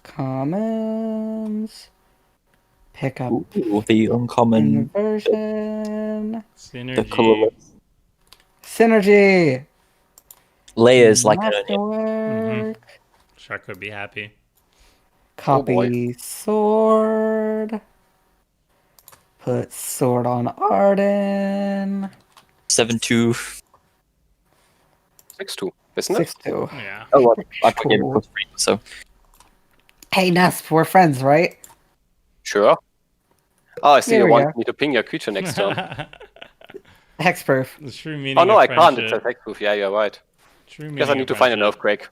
Commons. Pick up Ooh, the uncommon, inversion. the Synergy. colorless Synergy. layers like an onion. Masterwork. Shark would be happy. Oh boy. Copy sword. Put sword on Arden. 7-2. 6-2, isn't it? 6-2. Yeah. Oh, well, I put game Cool. plus 3, so Hey Nesp, we're friends, right? Sure. Oh, I see There you we want go. me to ping your creature next turn. Hexproof. The true meaning Oh no, of I can't. It friendship. says hexproof. Yeah, you're right. True meaning Guess I need of to find an friendship. earthquake.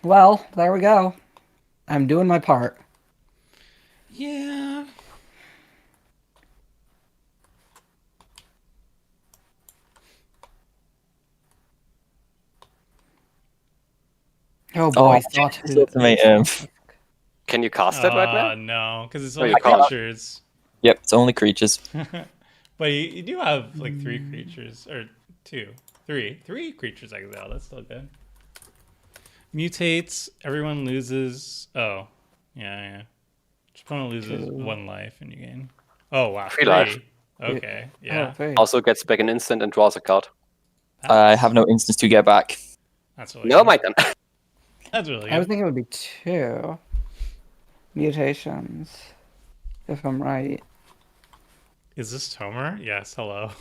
Well, there we go. I'm doing my part. Yeah. Oh boy, Oh, thought Genesis Ultimatum. Can you cast it right now? No, because it's No, only you can't. creatures. Yep, it's only creatures. But you do have like 3 creatures, or 2, 3 creatures exile. That's still good. Mutates. Everyone loses. Oh, yeah. Each opponent loses 1 life and you gain. Oh wow, 3 life. Okay, Oh, yeah. wait. Also gets back an instant and draws a card. I have no instance to get back. That's really No, good. my turn. That's really I was good. thinking it would be 2 mutations, if I'm right. Is this Tomer? Yes. Hello.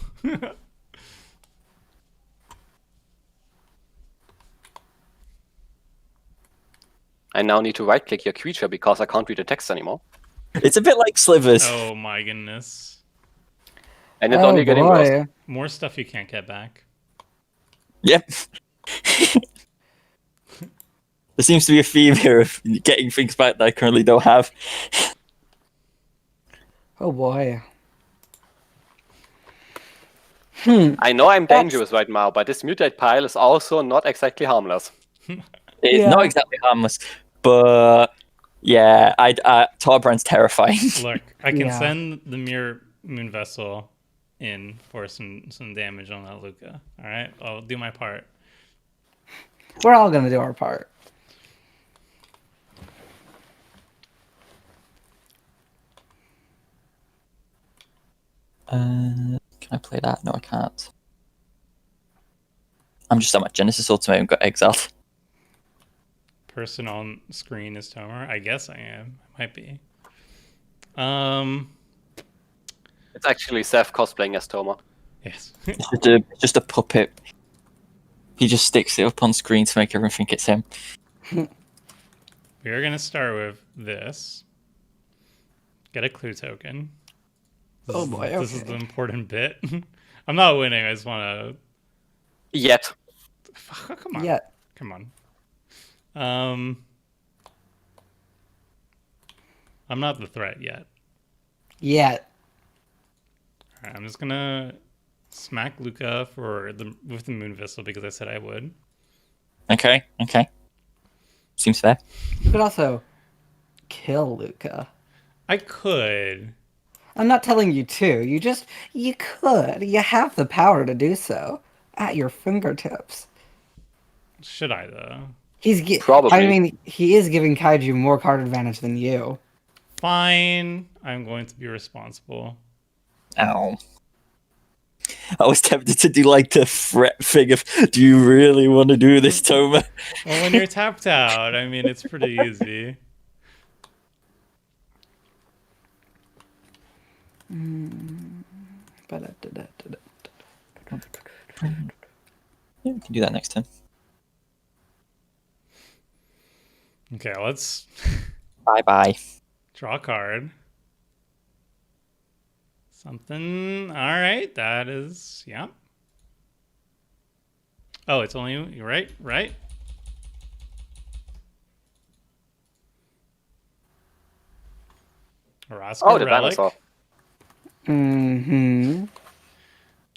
I now need to right click your creature because I can't read the text anymore. It's a bit like Slivers. Oh my goodness. And it's Oh only getting worse. boy. More stuff you can't get back. Yep. There seems to be a theme here of getting things back that I currently don't have. Oh boy. I know I'm That's- dangerous right now, but this mutate pile is also not exactly harmless. It's Yeah. not exactly harmless, but yeah, Tarbrand's terrifying. Look, I can Yeah. send the Mirror Moon Vessel in for some damage on that Luca. All right, I'll do my part. We're all gonna do our part. Can I play that? No, I can't. I'm just at my Genesis Ultimatum got exiled. Person on screen is Tomer. I guess I am. I might be. It's actually Seth cosplaying as Toma. Yes. It's just a puppet. He just sticks it up on screen to make everyone think it's him. We are gonna start with this. Get a clue token. Oh boy, This is okay. the important bit. I'm not winning. I just want Yet. to. Come on. Yeah. Come on. I'm not the threat yet. Yeah. All right, I'm just gonna smack Luca with the Moon Vessel because I said I would. Okay. Seems fair. You could also kill Luca. I could. I'm not telling you to. You could. You have the power to do so at your fingertips. Should I though? Probably. I mean, he is giving Kaiju more card advantage than you. Fine. I'm going to be responsible. Ow. I was tempted to do like the threat thing of, do you really want to do this, Toma? Well, when you're tapped out, I mean, it's pretty easy. Yeah, we can do that next time. Okay, let's Bye. draw a card. Something. All right, that is, yeah. Oh, it's only you. You're right. Right. Roscoe Oh, the Relic. dinosaur. Mm-hmm.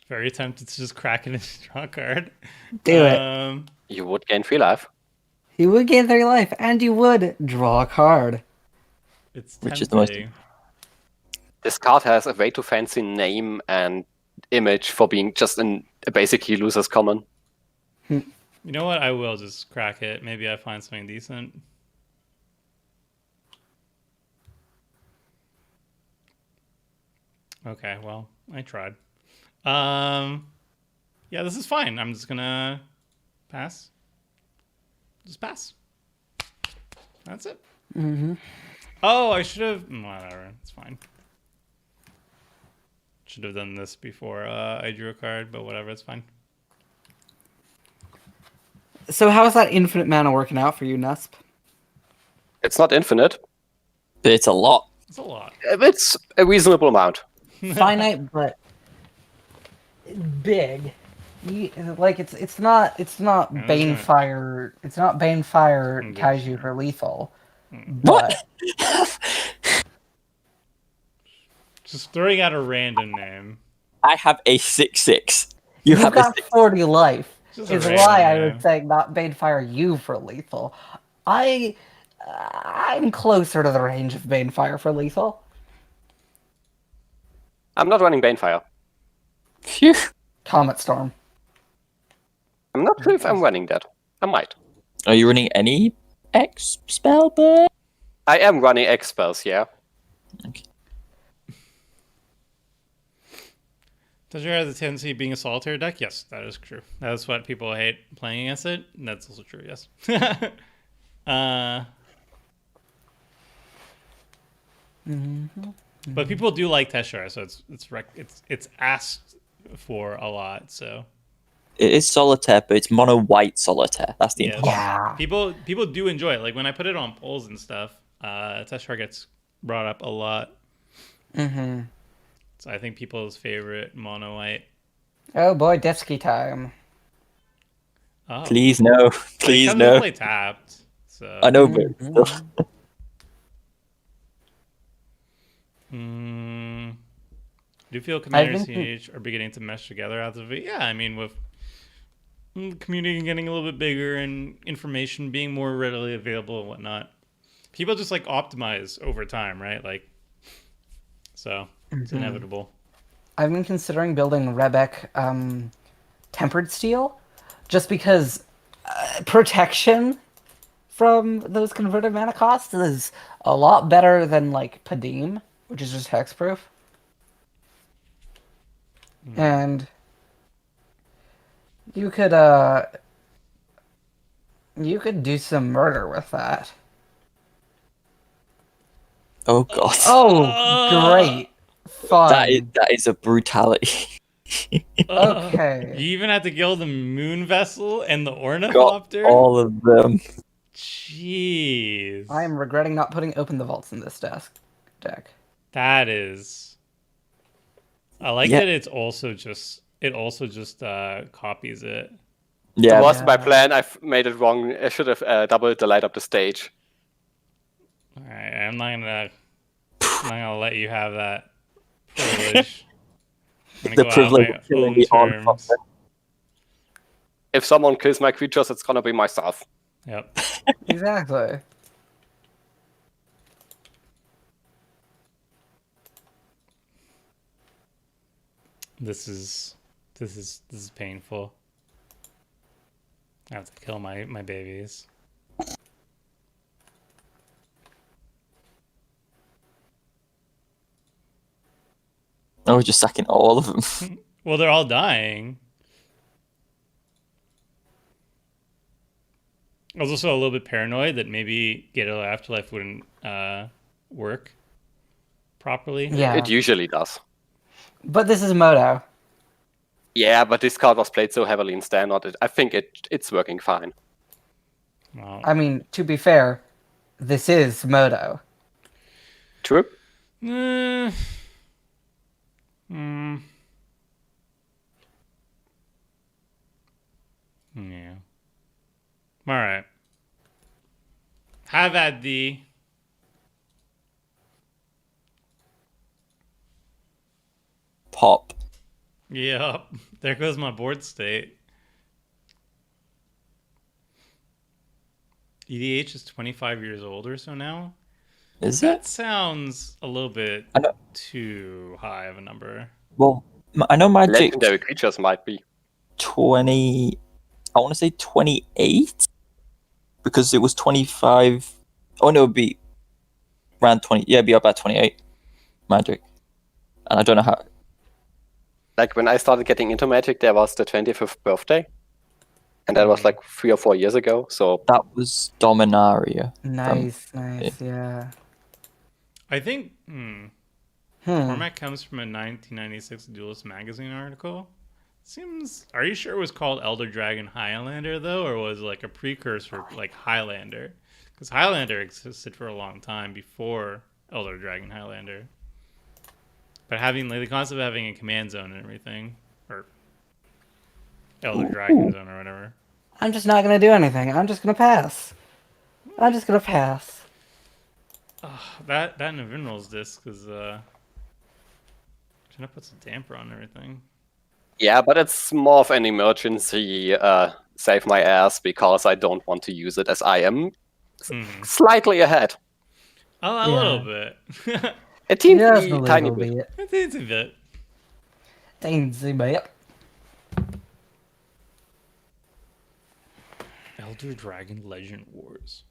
Very tempted to just crack it and draw a card. Do it. You would gain 3 life. You would gain 3 life, and you would draw a card. It's Which is the most- tempting. This card has a way too fancy name and image for being just a basically loser's common. You know what? I will just crack it. Maybe I find something decent. Okay, well, I tried. Yeah, this is fine. I'm just gonna pass. Just pass. That's it. Mm-hmm. Oh, I should have. Whatever. It's fine. Should have done this before I drew a card, but whatever. It's fine. So how's that infinite mana working out for you, Nusp? It's not infinite. But it's a lot. It's a lot. It's a reasonable amount. Finite, but big. Like it's not Yeah, Banefire. It's not Banefire Okay. Kaiju for lethal. What? But Just throwing out a random name. I have a 6/6. You you've have a got 6. 40 life. Just a Is random why I name. was saying not Banefire you for lethal. I'm closer to the range of Banefire for lethal. I'm not running Banefire. Phew. Comet Storm. I'm not sure if I'm running that. I might. Are you running any X spell, but I am running X spells, yeah. Does your have the tendency of being a solitaire deck? Yes, that is true. That is what people hate playing against it. And that's also true, yes. But people do like Teshar, so it's asked for a lot. So it is solitaire, but it's mono white solitaire. That's the Yes. important. Yeah. people do enjoy it. Like when I put it on polls and stuff, Teshar gets brought up a lot. Mm-hmm. So I think people's favorite mono white. Oh boy, Detsky time. Oh, Please no, please comes no. to play tapped. So I know, but still. Do you feel Commander been- CH are beginning to mesh together as of it? Yeah, I mean with community getting a little bit bigger and information being more readily available and whatnot, people just like optimize over time, right? Like, so it's inevitable. I've been considering building Rebek Tempered Steel, just because protection from those converted mana costs is a lot better than like Padim, which is just hexproof. And you could do some murder with that. Oh god, Oh, great. Fine. that is a brutality. Okay. You even had to kill the moon vessel and the Got ornithopter. all of them. Jeez, I am regretting not putting Open the Vaults in this deck. that is. I like Yeah. that it also just copies it. Yeah, That was my plan. I've made it wrong. I should have doubled the light up the stage. All right, I'm not gonna let you have that privilege. I'm gonna the go out privilege on of killing my the own on terms. If someone kills my creatures, it's gonna be myself. Yep. Exactly. This is painful. I have to kill my babies. I was just sacking all of them. Well, they're all dying. I was also a little bit paranoid that maybe Ghetto Afterlife wouldn't work properly. Yeah. It usually does. But this is Moto. Yeah, but this card was played so heavily in Standard. I think it's working fine. Well, I mean, to be fair, this is Moto. True. eh, hmm. My bad, D. Pop. Yep. There goes my board state. EDH is 25 years old or so now. Is That it? sounds a little bit I know. too high of a number. Well, I know Magic Legendary creatures might be. 20. I want to say 28 because it was 25. Oh no, it'd be around 20. Yeah, it'd be about 28. Magic, and I don't know how. Like when I started getting into Magic, there was the 25th birthday, and that was like 3 or 4 years ago. So That was Dominaria. Nice, yeah. I think format comes from a 1996 Duelist magazine article. Seems. Are you sure it was called Elder Dragon Highlander though, or was it like a precursor like Highlander? Because Highlander existed for a long time before Elder Dragon Highlander. But having like the concept of having a command zone and everything, or Elder Dragon Zone or whatever. I'm just not gonna do anything. I'm just gonna pass. I'm just gonna pass. That and a Minerals disc is trying to put some damper on everything. yeah, but it's more of an emergency save my ass because I don't want to use it as I am slightly ahead. A little bit. A teeny Just a tiny little bit. bit. It's a bit. Teensy bit. Elder Dragon Legend Wars.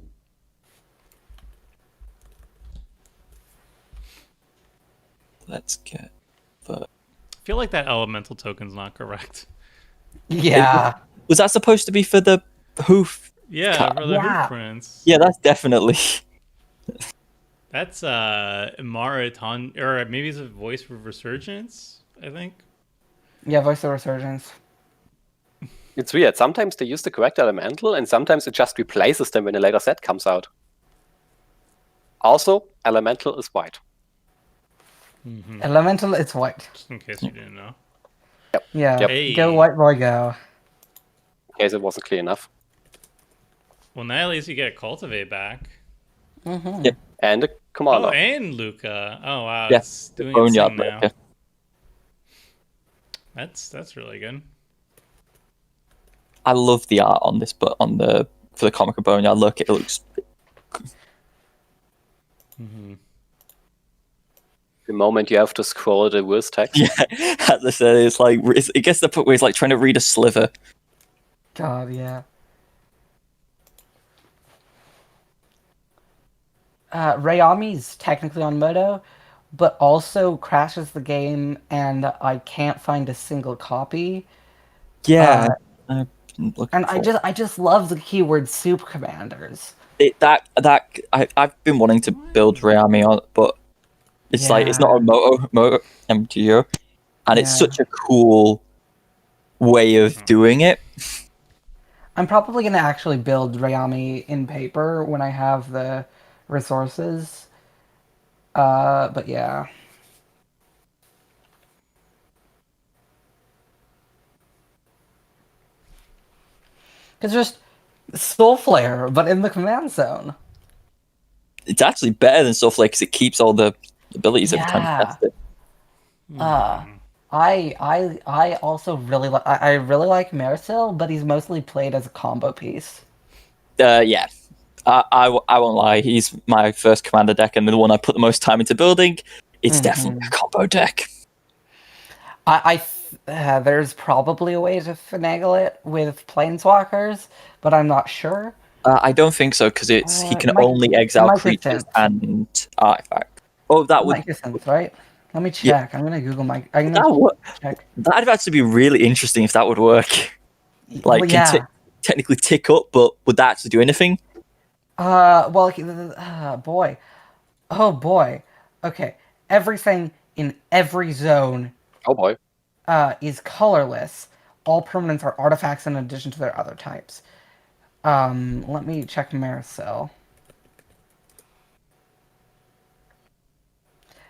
Let's get the. I feel like that elemental token's not correct. Yeah. Was that supposed to be for the hoof? Yeah, for the Yeah. Hoof Prince. Yeah, that's definitely. That's Marathon, or maybe it's a voice for Resurgence, I think. Yeah, voice of resurgence. It's weird. Sometimes they use the correct elemental, and sometimes it just replaces them when a later set comes out. Also, elemental is white. Elemental, it's white. Just in case you didn't know. Yeah. Yep. Hey. Go white boy, go. In case it wasn't clear enough. Well, now at least you get Cultivate back. And a commander. Oh, and Luca. Oh, wow. Yeah, It's doing its Boneyard thing now. Breaker. That's really good. I love the art on this, but for the comic of Boneyard, look, it looks. The moment you have to scroll the worst text. Yeah, as I said, it's like it gets to the point where it's like trying to read a sliver. God, yeah. Rayami's technically on Moto, but also crashes the game, and I can't find a single copy. Yeah, I've been looking And for I just love the keyword soup commanders. I've been wanting to build Rayami on, but it's like it's not a Moto MTO, and it's Yeah. such a cool way of doing it. I'm probably gonna actually build Rayami in paper when I have the resources. But yeah. It's just Soul Flare, but in the command zone. It's actually better than Soulflake because it keeps all the abilities every time Yeah. you test it. I also really like I really like Maricel, but he's mostly played as a combo piece. Yeah. I won't lie. He's my first commander deck and the one I put the most time into building. It's definitely a combo deck. There's probably a way to finagle it with planeswalkers, but I'm not sure. I don't think so because he can Mike- only exile Mike creatures Vincent. and artifact. Oh, that would Microsense, right? Let me check. I'm gonna Google Mike. I'm that gonna would check. that'd actually be really interesting if that would work. Like, Well, yeah. technically tick up, but would that actually do anything? Well, boy. Oh boy. Okay. Everything in every zone Oh boy. is colorless. All permanents are artifacts in addition to their other types. Let me check Maricel.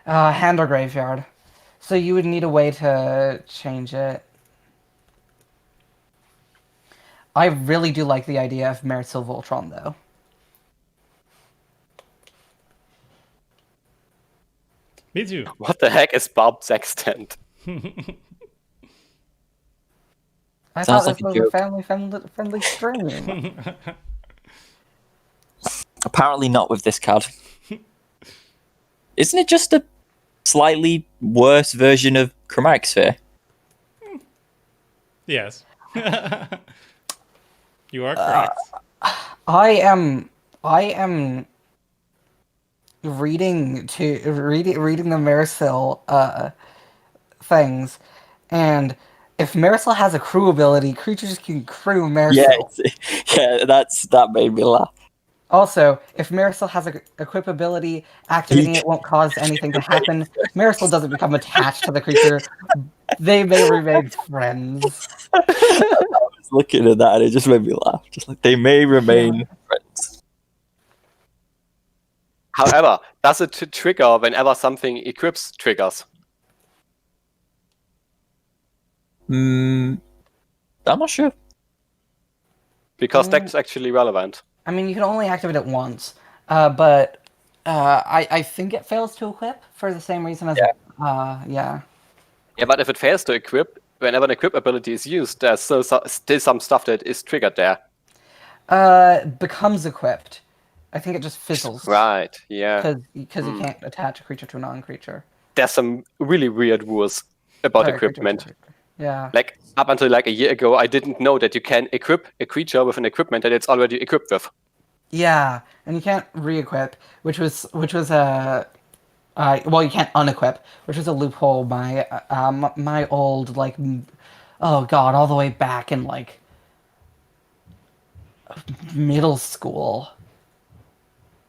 Hand or graveyard. So you would need a way to change it. I really do like the idea of Maricel Voltron, though. Me too. What the heck is Bob Sextant? I Sounds thought like this a was joke. a family-friendly stream. Apparently not with this card. Isn't it just a slightly worse version of Chromatic Sphere? Yes. You are correct. I am reading the Marisol things, and if Marisol has a crew ability, creatures can crew Yeah, Marisol. yeah, that made me laugh. Also, if Marisol has a equip ability, activating it won't cause anything to happen. Marisol doesn't become attached to the creature. They may remain friends. I was looking at that and it just made me laugh. Just like they may remain friends. However, does it trigger whenever something equips triggers? I'm not sure. Because that's actually relevant. I mean, you can only activate it once, but I think it fails to equip for the same reason as yeah. Yeah, but if it fails to equip, whenever an equip ability is used, there's still some stuff that is triggered there. Becomes equipped. I think it just fizzles. Right, yeah. Because you can't attach a creature to a non-creature. There's some really weird rules about Sorry, creature to equipment. creature. Yeah. Like, up until like a year ago, I didn't know that you can equip a creature with an equipment that it's already equipped with. Yeah, and you can't re-equip, which was well, you can't unequip, which was a loophole my old oh god, all the way back in like middle school.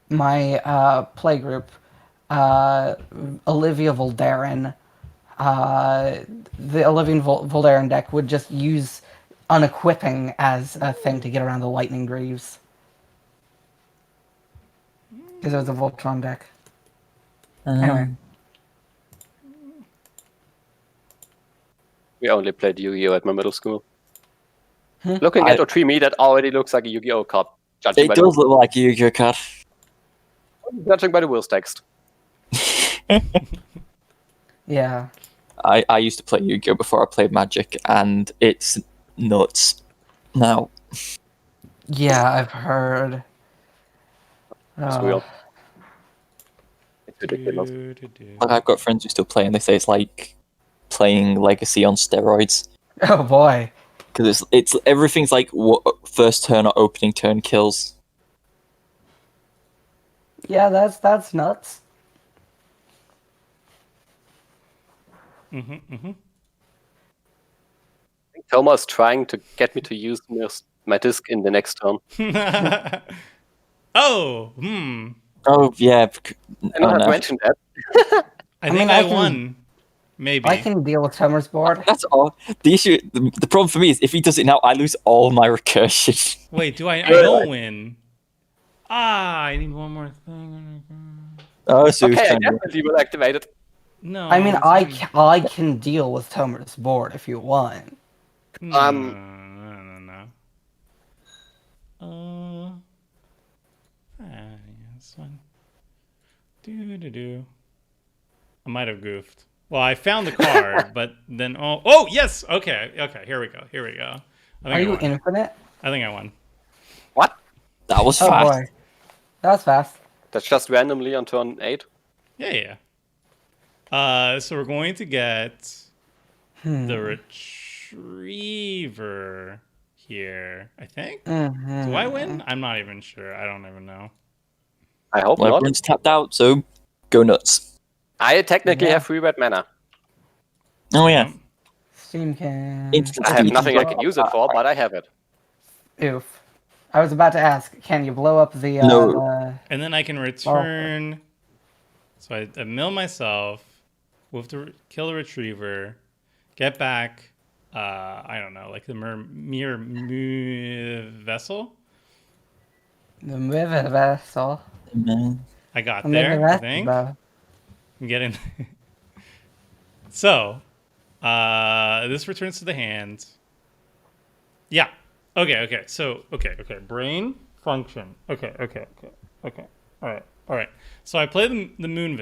My playgroup, Olivia Voldaren, the Olivia Voldaren deck would just use unequipping as a thing to get around the Lightning Greaves. Because it was a Voltron deck. Anyway. We only played Yu-Gi-Oh! At my middle school. Looking at Otrimi, that already looks like a Yu-Gi-Oh! Card. It does look like a Yu-Gi-Oh card. Judging by the rules text. Yeah. I used to play Yu-Gi-Oh before I played Magic, and it's nuts. Now, Yeah, I've heard. It's real. It's ridiculous. like, I've got friends who still play, and they say it's like playing Legacy on steroids. Oh boy. Because it's everything's like first turn or opening turn kills. Yeah, that's nuts. I think Thomas trying to get me to use my disc in the next turn. Oh, Oh yeah. I know I've mentioned that. I think mean, I I can- won. Maybe. I can deal with Tomer's board. That's all. The issue, the problem for me is if he does it now, I lose all my recursion. Wait, do I don't win. I need one more thing. Oh, so Okay, I definitely will activate it. No. I mean, it's I fine. can deal with Tomer's board if you want. No. This one. I might have goofed. Well, I found the card, but then oh yes, okay, here we go. I think Are I you won. infinite? I think I won. What? that was Oh fast. boy. That was fast. That's just randomly on turn 8. Yeah. So we're going to get the retriever here, I think. Do I win? I'm not even sure. I don't even know. I hope Well, not. everyone's tapped out, so go nuts. I technically Yeah. have 3 red mana. Oh yeah. Steam can. Instant I have speed. nothing I can use it for, but I have it. Oof. I was about to ask, can you blow up the No. And then I can return. So I mill myself with kill the retriever, get back. I don't know, like the mirror vessel. the river vessel? Man. I got The there. river I think vessel. I'm getting. So, this returns to the hand. Yeah. Okay. So, okay. Brain function. Okay. All right. So I play the moon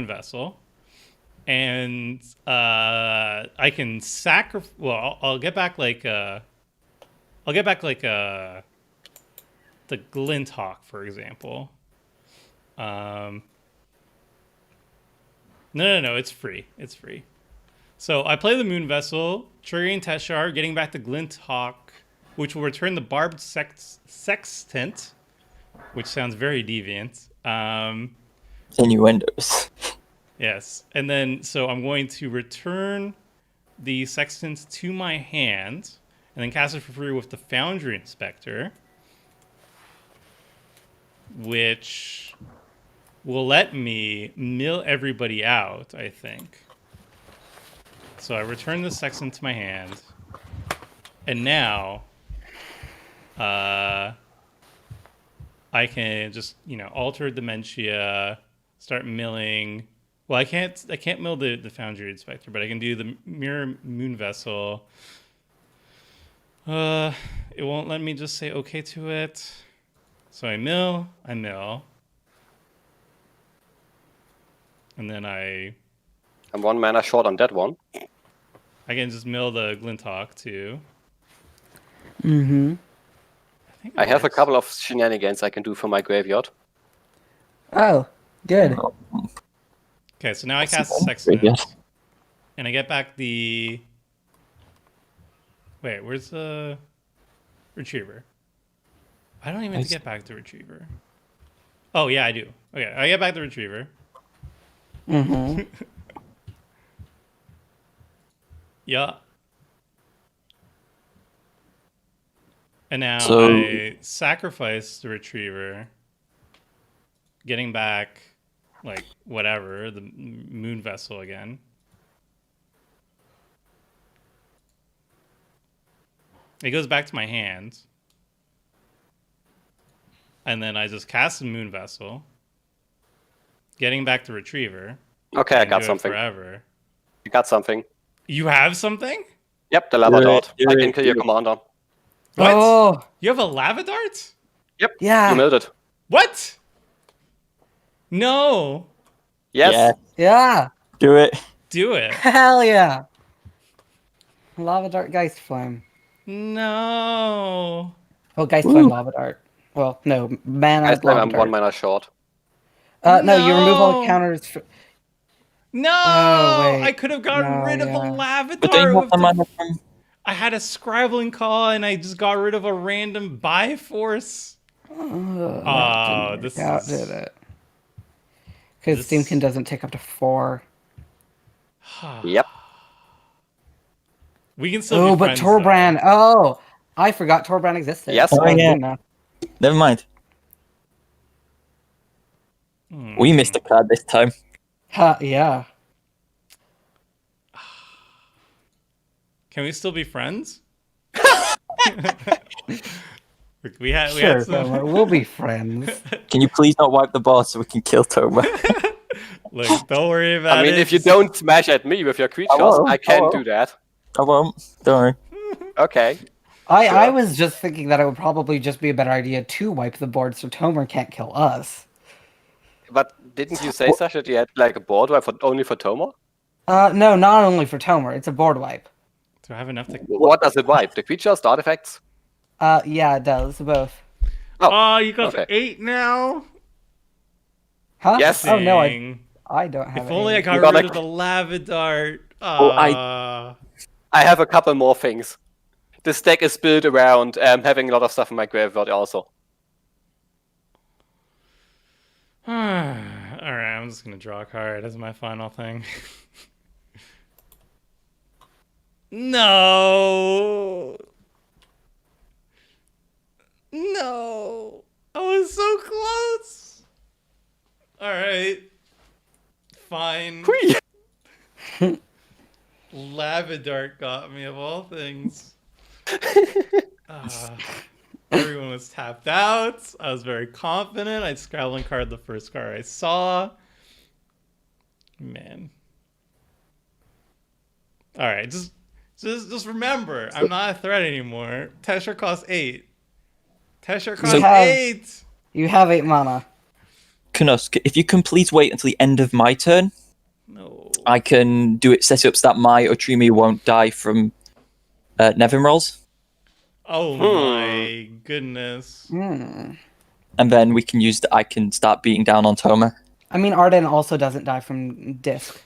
vessel. and I can sacrifice. Well, I'll get back like the Glint Hawk, for example. No, it's free. It's free. So I play the Moon Vessel, triggering Teshar, getting back the Glint Hawk, which will return the Barbed Sextant, which sounds very deviant. Innuendos. Yes. And then, so I'm going to return the Sextant to my hand, and then cast it for free with the Foundry Inspector, which will let me mill everybody out, I think. So I return the Sextant to my hand, and now I can just, alter Dementia, start milling. Well, I can't mill the Foundry Inspector, but I can do the Mirror Moon Vessel. It won't let me just say okay to it. So I mill. And then I'm 1 mana short on that one. I can just mill the Glinthawk too. Mm-hmm. I have a couple of shenanigans I can do for my graveyard. Oh, good. Okay, so now I cast Sextant. And I get back the... Wait, where's the Retriever? I don't even get back the Retriever. Oh, yeah, I do. Okay, I get back the Retriever. Mm-hmm. Yeah. And now So- I sacrifice the Retriever, getting back, like, whatever, the Moon Vessel again. It goes back to my hand. And then I just cast the Moon Vessel, getting back the Retriever. Okay, I can got do it something. forever. You got something. You have something? Yep, the lava dart. do I it, can kill your do it. commander. What? Oh, You have a lava dart? Yep, yeah. you milled it. What? No. Yes. Yeah, Yeah. do it. Do it. Hell yeah. Lava Dart Geist Flame. No. Oh, Geist Flame Lava Dart. Well, no, mana I Lava I'm Dart. 1 mana short. No, you remove all No. the counters. No. Oh, wait. I could have gotten No, rid of the yeah. lava But don't dart you have with the the... mana from... I had a Scribbling Call and I just got rid of a random Bifrost. Oh, this that is... did it. Because This- Steamkin doesn't take up to 4. Yep. We can still Oh, be but friends, Torbrand. Oh, I forgot Torbrand existed. Yes. Oh, yeah. no. Never mind. though. We missed a card this time. Yeah. Can we still be friends? we had Sure, some... Tomer, we'll be friends. Can you please not wipe the board so we can kill Toma? Look, don't worry about it. I mean, if you Just- don't smash at me with your creatures, won't, I I can won't. do that. I won't. Don't worry. Okay. I Sure. was just thinking that it would probably just be a better idea to wipe the board so Tomer can't kill us. But didn't you say, Sasha, that you had like a board wipe only for Tomo? No, not only for Tomer. It's a board wipe. Do I have enough to... What does it wipe? The creatures, the artifacts? Yeah, it does. Both. Oh, you got okay. to 8 now? Huh? Yes. Oh, no, Dang. I don't have If it. only I got You gotta- rid of the lava dart. I- I have a couple more things. This deck is built around having a lot of stuff in my graveyard also. Alright, I'm just going to draw a card as my final thing. No! No! I was so close! Alright. Fine. Whee! Lava dart got me of all things. Everyone was tapped out. I was very confident. I Scrabbling card the first card I saw. Man. All right, just remember, I'm not a threat anymore. Teshar costs 8. Teshar costs have- 8. You have 8 mana. Kunos, if you can please wait until the end of my turn. No. I can do it, set it up so that my Otrimi won't die from Nevin rolls, Oh my goodness. Hmm. and then we can use that. I can start beating down on Toma. I mean, Arden also doesn't die from disc.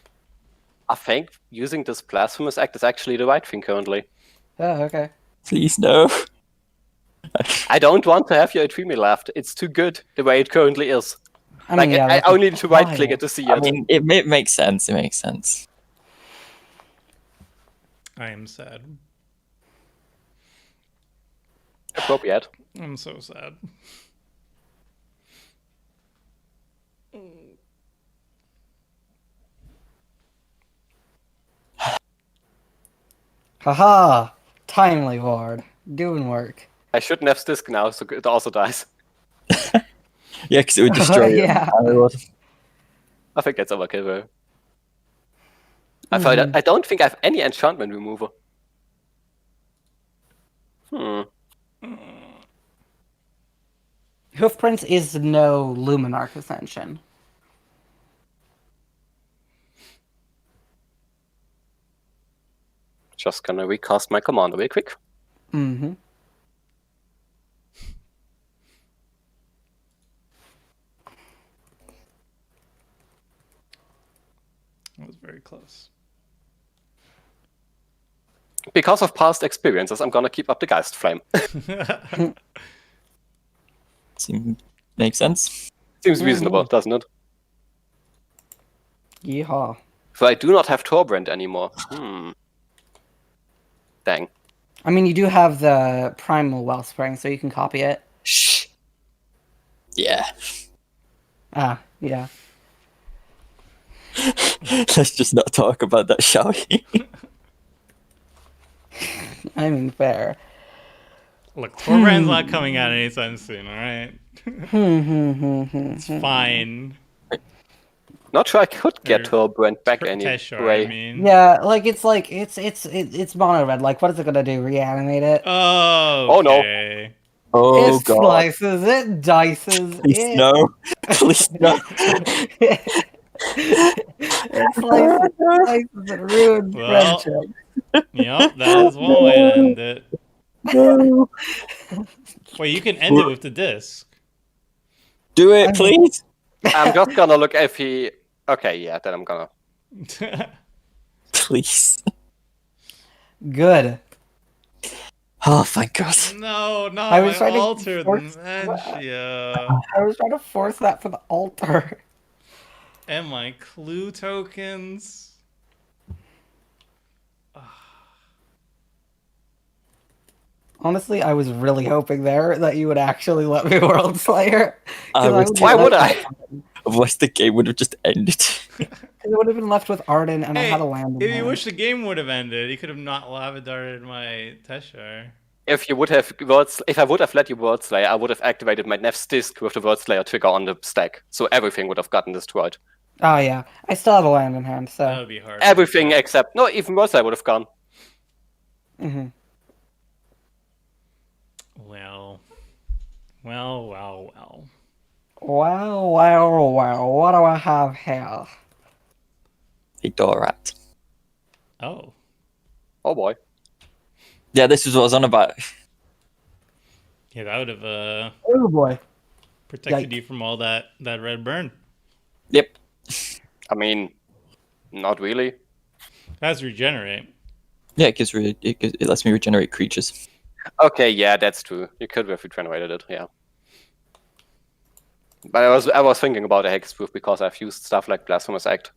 I think using this Blasphemous Act is actually the right thing currently. Oh, okay. Please no. I don't want to have your Atrimi left. It's too good the way it currently is. I mean, yeah, I that's only need to right click wild. it to see I it. mean, it makes sense. It makes sense. I am sad. Appropriate. I'm so sad. Haha! Timely ward. Doing work. I shouldn't have Stisk now, so it also dies. Yeah, because it would destroy it. Yeah. I think that's overkill though. Mhm. I don't think I have any enchantment remover. Hoofprints is no Luminarch Ascension. Just gonna recast my commander real quick. Mm-hmm. That was very close. Because of past experiences, I'm gonna keep up the Geist Flame. Makes sense. Seems reasonable, doesn't it? Yeehaw. So I do not have Torbrand anymore. Dang. I mean, you do have the Primal Wellspring, so you can copy it. Shh. Yeah. Ah, yeah. Let's just not talk about that, shall we? I mean, fair. Look, Torbrand's not coming out anytime soon, alright? It's fine. Not sure I could get Or Torbrand back Teshar, anyway. I mean. Yeah, it's mono red. Like, what is it gonna do? Reanimate it? Oh, no. okay. Oh It god. slices, it dices, Please it... no. Please no. it slices, it ruins Well, friendship. Yep, that is one way to end it. No. Wait, you can end it with the disc. Do it, please. I'm just gonna look if he... Okay, yeah, then I'm gonna... Please. Good. Oh, thank God. No, not I my was trying to altar force- dementia. I was trying to force that for the altar. And my clue tokens. Honestly, I was really hoping there that you would actually let me World Slayer. 'Cause I was would be Why would left- I? Otherwise, the game would have just ended. It would have been left with Arden, and I Hey, had a land in if you hand. wish the game would have ended, you could have not lava darted my Teshar. If you would have if I would have let you World Slayer, I would have activated my Nef's Disc with the World Slayer trigger on the stack, so everything would have gotten destroyed. Oh yeah, I still have a land in hand, That so. would be hard. Everything except no, even World Slayer would have gone. Mhm. Well. Well, well, well. Wow, wow, wow! What do I have here? A Dorat. Oh. Oh boy. Yeah, this is what I was on about. Yeah, that would have Oh boy! protected Yike. you from all that red burn. Yep. I mean, not really. That's regenerate. Yeah, it lets me regenerate creatures. Okay, yeah, that's true. You could have regenerated it, yeah. But I was thinking about a hexproof because I've used stuff like Blasphemous Act.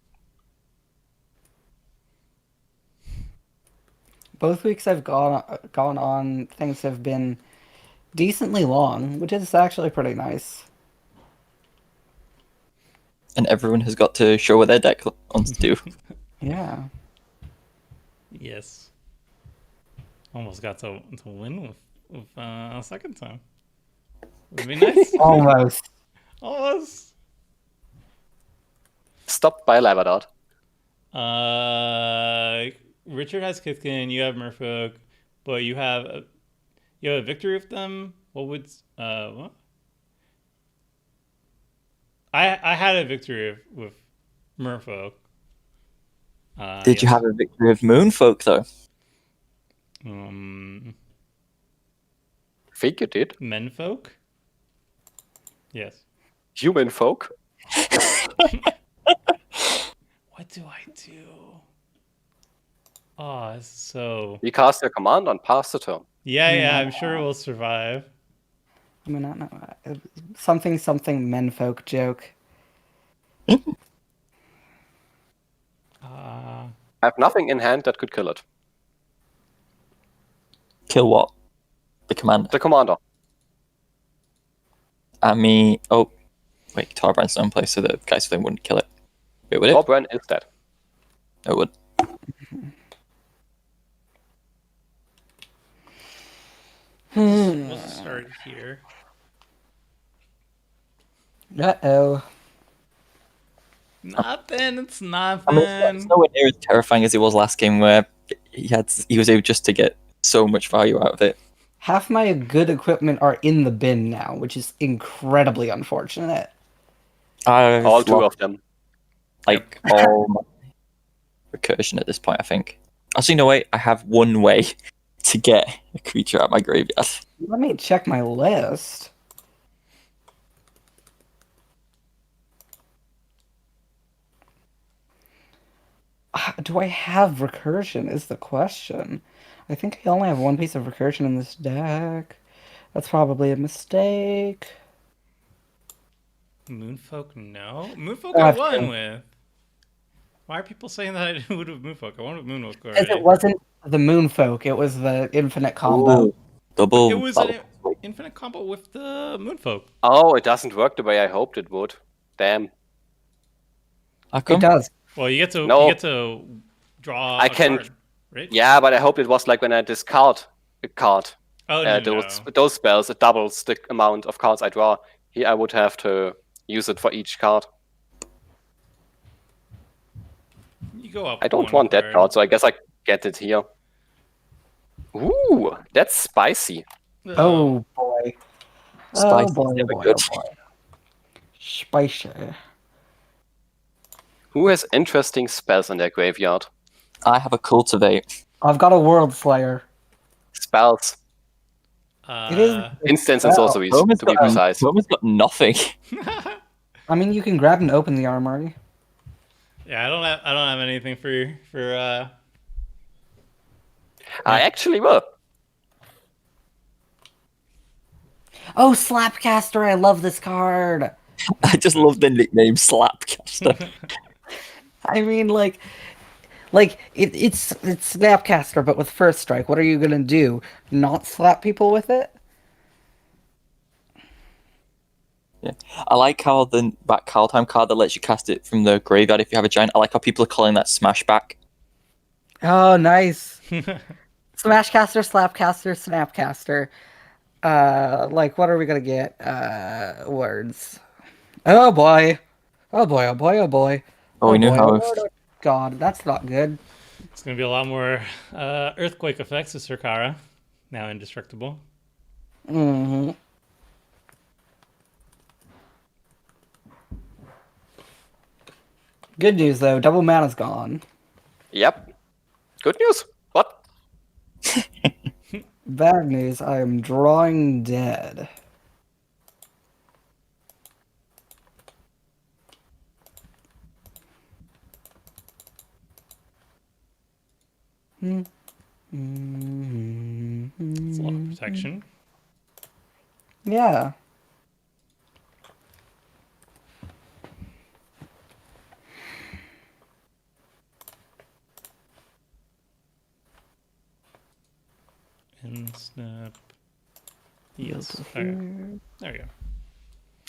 Both weeks I've gone on, things have been decently long, which is actually pretty nice. And everyone has got to show what their deck wants to do. Yeah. Yes. Almost got to win with a second time. Would be nice. Almost. Almost. Stopped by Lavadot. Richard has Kithkin, you have Merfolk, but you have a victory with them. What would what? I had a victory with Merfolk. Did you yes. have a victory of Moonfolk though? I think you did. Menfolk? Yes. Human folk. What do I do? Oh, it's so... You cast your command on pass the turn. Yeah, I'm sure we'll survive. I mean, I don't know. Something menfolk joke. I have nothing in hand that could kill it. Kill what? The commander. The commander. I mean, oh, wait, Tarbrand's own place, so the guys thing wouldn't kill it. Wait, would it? Torbrand is dead. It would. We'll just start here. Uh-oh. Nothing. It's I nothing. mean, it's nowhere near as terrifying as it was last game, where he was able just to get so much value out of it. Half my good equipment are in the bin now, which is incredibly unfortunate. All two of them. Like all my recursion at this point, I think. Actually, no, wait. I have one way to get a creature out of my graveyard. Let me check my list. Do I have recursion is the question. I think I only have one piece of recursion in this deck. That's probably a mistake. Moonfolk, no. Moonfolk Oh, I I've won changed. with. Why are people saying that I didn't would with Moonfolk? I won with Moonfolk Because already. it wasn't the Moonfolk, it was the infinite combo. Ooh, double. It was an infinite combo with the Moonfolk. Oh, it doesn't work the way I hoped it would. Damn. How come? It does. Well, you get to draw I a can- card, right? Yeah, but I hoped it was like when I discard a card. Oh, Those spells, it doubles the amount of cards I draw. Here I would have to use it for each card. You go up. I don't one want that card. card, so I guess I get it here. Ooh, that's spicy. Oh boy. Spice Oh boy, is oh never boy, good. oh boy. Spicy. Who has interesting spells in their graveyard? I have a cultivate. I've got a World Slayer. Spells. It is. Instants and Wow. sorceries, to be precise. Roman's got nothing. I mean, you can grab and open the armory. Yeah, I don't have anything for I actually will. Oh, Slapcaster! I love this card. I just love the nickname Slapcaster. I mean, it's Snapcaster, but with First Strike. What are you gonna do? Not slap people with it? Yeah, I like how that Call Time card that lets you cast it from the graveyard if you have a giant. I like how people are calling that Smashback. Oh, nice. Smashcaster, Slapcaster, Snapcaster. What are we gonna get? Words. Oh boy. Oh boy, oh boy, oh boy. Oh, we knew boy, how. oh Lord, God, that's not good. It's gonna be a lot more earthquake effects with Sirkara, now indestructible. Mm-hmm. Good news though, double mana's gone. Yep. Good news. What? Bad news, I am drawing dead. It's a lot of protection. Yeah. And snap. Yes. Okay. There we go.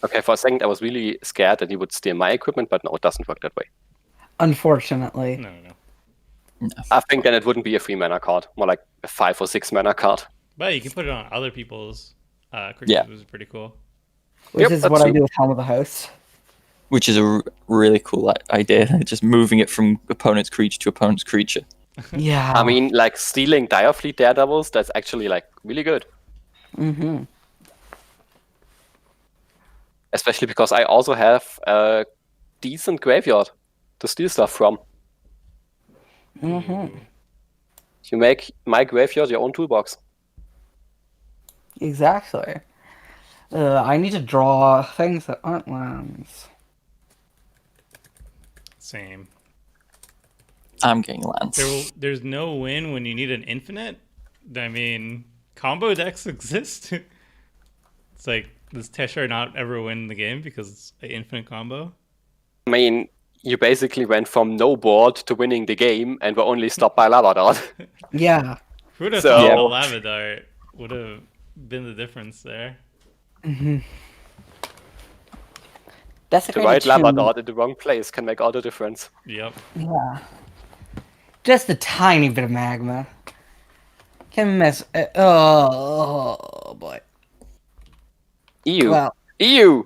Okay, for a second I was really scared that he would steal my equipment, but no, it doesn't work that way. Unfortunately. No. I think then it wouldn't be a 3-mana card, more like a 5 or 6-mana card. But you can put it on other people's creatures, Yeah. which is pretty cool. Which Yep, is that's what I true. do with Helm of the Host. Which is a really cool idea. Just moving it from opponent's creature to opponent's creature. Yeah. I mean, like stealing Direfleet Daredevils, that's actually like really good. Mm-hmm. Especially because I also have a decent graveyard to steal stuff from. Mm-hmm. You make my graveyard your own toolbox. Exactly. I need to draw things that aren't lands. Same. I'm getting lands. There's no win when you need an infinite. I mean, combo decks exist. It's like, does Teshar not ever win the game because it's an infinite combo? I mean, you basically went from no board to winning the game and were only stopped by Lava Dart. Yeah. Who would have So- thought Yeah. the Lava Dart would have been the difference there? The Desecrated right Lava Tomb. Dart in the wrong place can make all the difference. Yep. Yeah. Just a tiny bit of magma. Can mess. Oh boy. EU. Well, EU!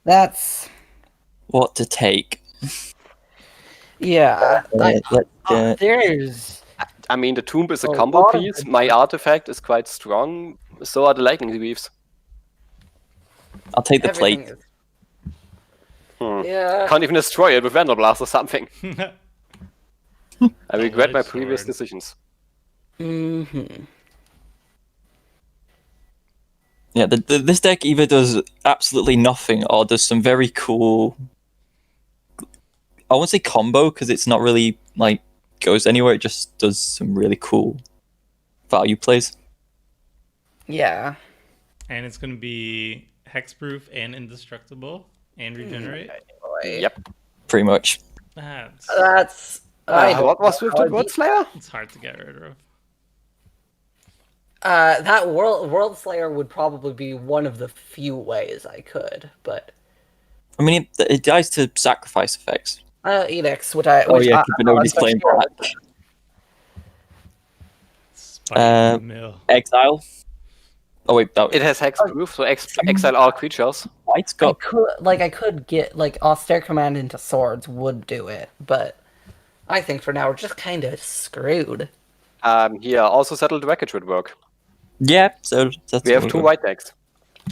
that's What to take? yeah. Let's get There's I mean, the tomb is a A combo lot of piece. good My artifact is quite strong. So are the lightning weaves. I'll take the everything plate. is- Yeah. Can't even destroy it with Vandal Blast or something. I regret my Double-edged previous sword. decisions. Mm-hmm. Yeah, this deck either does absolutely nothing or does some very cool. I won't say combo because it's not really like goes anywhere. It just does some really cool value plays. Yeah. And it's going to be hexproof and indestructible and regenerate. Yep. Pretty much. That's What was with the Word Slayer? it's hard to get rid of. That World Slayer would probably be one of the few ways I could, but I mean, it dies to sacrifice effects. Edicts, which I Oh which yeah, I, but nobody's playing black. Spike Uh, in the mill. Exile. Oh wait, that It has hexproof, so exile all creatures. white's got. I could get like austere command into swords would do it, but I think for now we're just kind of screwed. Here, also settled wreckage would work. Yeah, so that's. We have two white decks.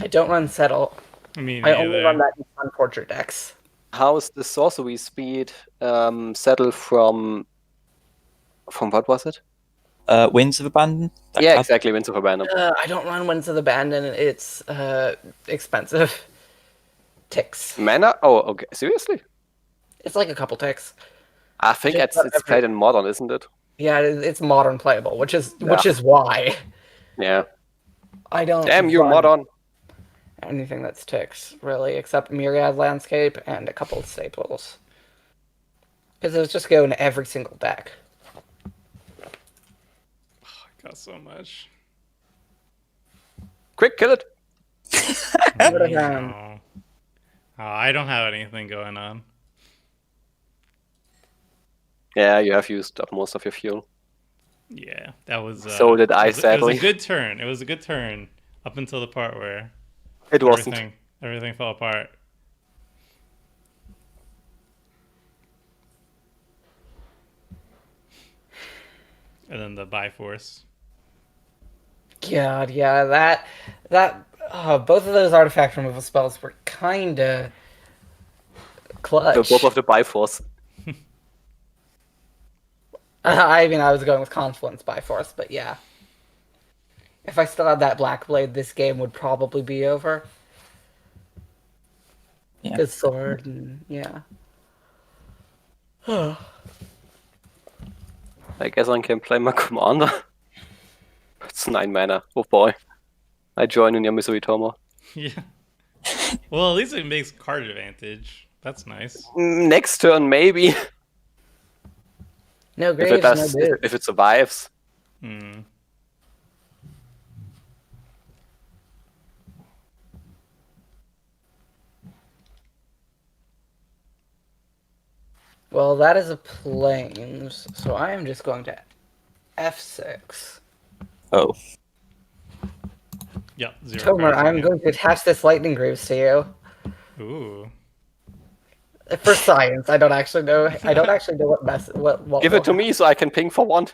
I don't run settle. I mean, I only either. run that in Sun Forger decks. How's the sorcery speed settle from what was it? Winds of Abandon. That Yeah, card. exactly, Winds of Abandon. I don't run Winds of Abandon. It's expensive. Ticks. Mana? Oh, okay. Seriously? It's like a couple ticks. I think Just it's about every- played in modern, isn't it? Yeah, it's modern playable, which is why Yeah. I don't. Damn you, run modern. anything that's ticks really, except Myriad Landscape and a couple of staples. Because it was just going to every single deck. I got so much. Quick, kill it. What a No. time. Oh, I don't have anything going on. Yeah, you have used up most of your fuel. Yeah, that was. So did I, it was sadly. a good turn. It was a good turn up until the part where It wasn't. everything fell apart. And then the Bifrost. God, yeah, that both of those artifact removal spells were kinda clutch. The both of the Bifrost. I mean, I was going with Confluence Bifrost, but yeah. If I still had that Black Blade, this game would probably be over. Yeah. Good sword, and yeah. I guess I can play my commander. It's 9 mana. Oh boy. I join in your misery, Tomo. Yeah. Well, at least it makes card advantage. That's nice. Next turn, maybe. No If graves, it does, no dude. if it survives. Hmm. Well, that is a plains, so I am just going to F6. Oh, Yep. Zero Tomer, cards in I'm it. going to attach this lightning greaves to you. Ooh. For science, I don't actually know. I don't actually know what Give will it to me so I can ping for one.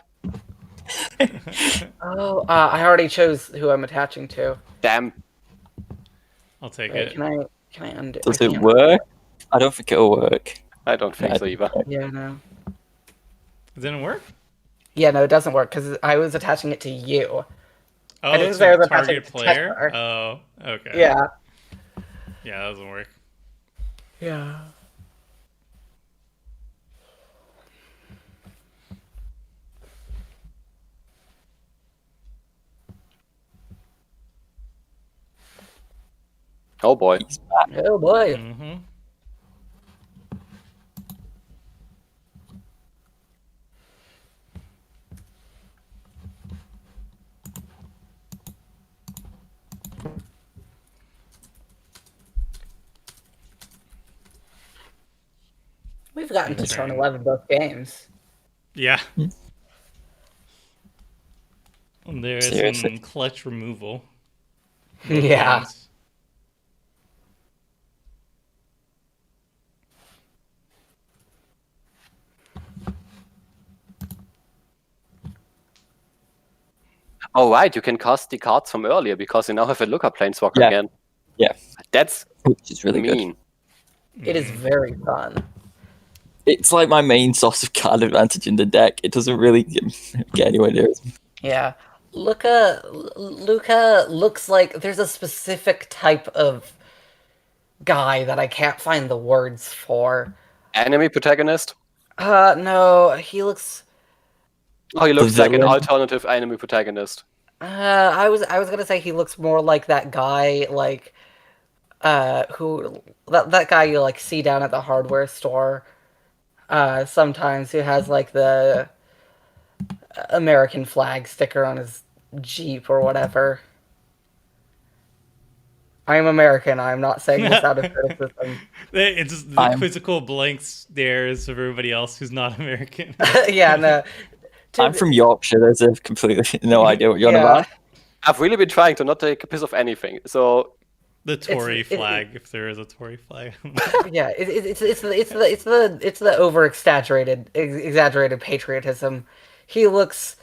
Oh, I already chose who I'm attaching to. Damn. I'll take Wait, it. can I undo? does I it can't. work? I don't think it'll work. I don't think so either. Yeah, no. It didn't work? Yeah, no, it doesn't work because I was attaching it to you. Oh, I didn't to say I was target attaching it to player? Teshar. Oh, okay. Yeah. Yeah, that doesn't work. Yeah. Oh boy. He's back. Oh boy. Mm-hmm. We've gotten to Turn. turn 11 both games. Yeah. And there is Seriously. some clutch removal. Both Yeah. games. Oh right, you can cast the cards from earlier because you now have a Looker Planeswalker Yeah. again. Yeah. That's Which is really mean. good. It is very fun. It's like my main source of card advantage in the deck. It doesn't really get anywhere near it. Yeah. Luca looks like there's a specific type of guy that I can't find the words for. Enemy protagonist? No, he looks Oh, he looks like an villain? alternative enemy protagonist. I was gonna say he looks more like that guy, like who that guy you like see down at the hardware store. Sometimes who has like the American flag sticker on his Jeep or whatever. I am American. I'm not saying this out of criticism. It's just the I'm- quizzical blank stares of everybody else who's not American. Yeah, no. I'm from Yorkshire. There's a completely no idea what you're on Yeah. about. I've really been trying to not take a piss of anything. So The Tory it- flag, if there is a Tory flag. Yeah, it's the over exaggerated patriotism. He looks.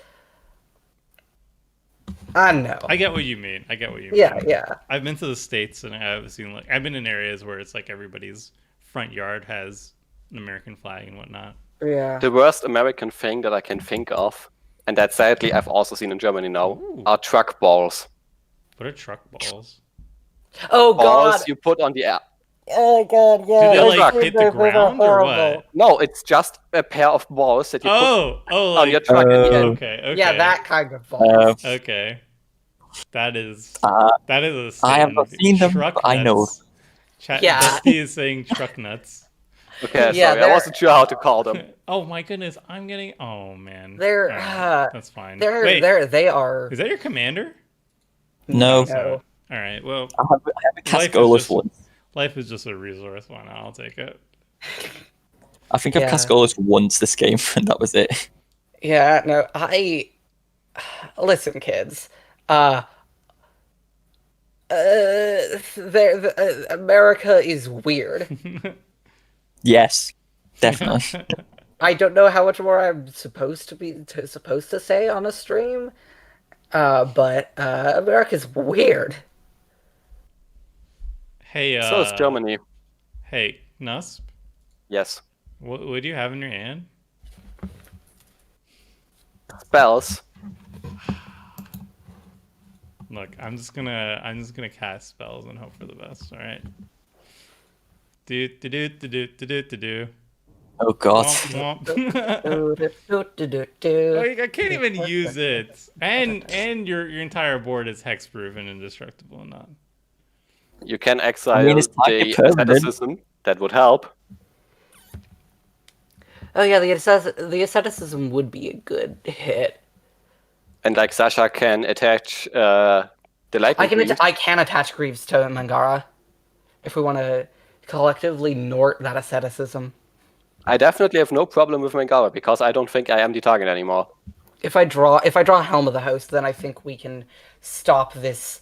I know. I get what you mean. I get what you Yeah, mean. yeah. I've been to the States and I've seen I've been in areas where it's like everybody's front yard has an American flag and whatnot. Yeah. the worst American thing that I can think of, and that sadly I've also seen in Germany now, Ooh. are truck balls. What are truck balls? Oh Balls god. you put on the air. Oh god. Yeah. Do they those like things hit the are ground or horrible. what? No, it's just a pair of balls that you put Oh, on like your truck at the end. okay. Yeah, that kind of balls. Okay. That is Uh, that is a I have not sin. seen them, Truck but I know. nuts. Yeah. Dusty is saying truck nuts. Okay, Yeah, sorry, I they're- wasn't sure how to call them. Oh my goodness, I'm getting. Oh man. They're, Alright, that's fine. They are. Is that your commander? No. It's not. All right. Well, I have a Life is Cascolas just- once. life is just a resource. Why not? I'll take it. I think I've Yeah. Cascolas once this game, and that was it. Yeah, no, listen, kids. America is weird. Yes, definitely. I don't know how much more I'm supposed to say on a stream, but America's weird. Hey. So is Germany. Hey, Nusp. Yes. What do you have in your hand? Spells. Look, I'm just gonna cast spells and hope for the best. All right. Do do do do do do do do do. Oh god. Womp, womp. Like, I can't even use it. And your entire board is hexproof and indestructible and not. You can exile I mean, it's like a the permanent. asceticism. That would help. Oh yeah, the asceticism would be a good hit. And like Sasha can attach the lightning greaves. I can attach Greaves to Mangara if we want to collectively Nort that asceticism. I definitely have no problem with Mangala because I don't think I am the target anymore. If I draw Helm of the Host, then I think we can stop this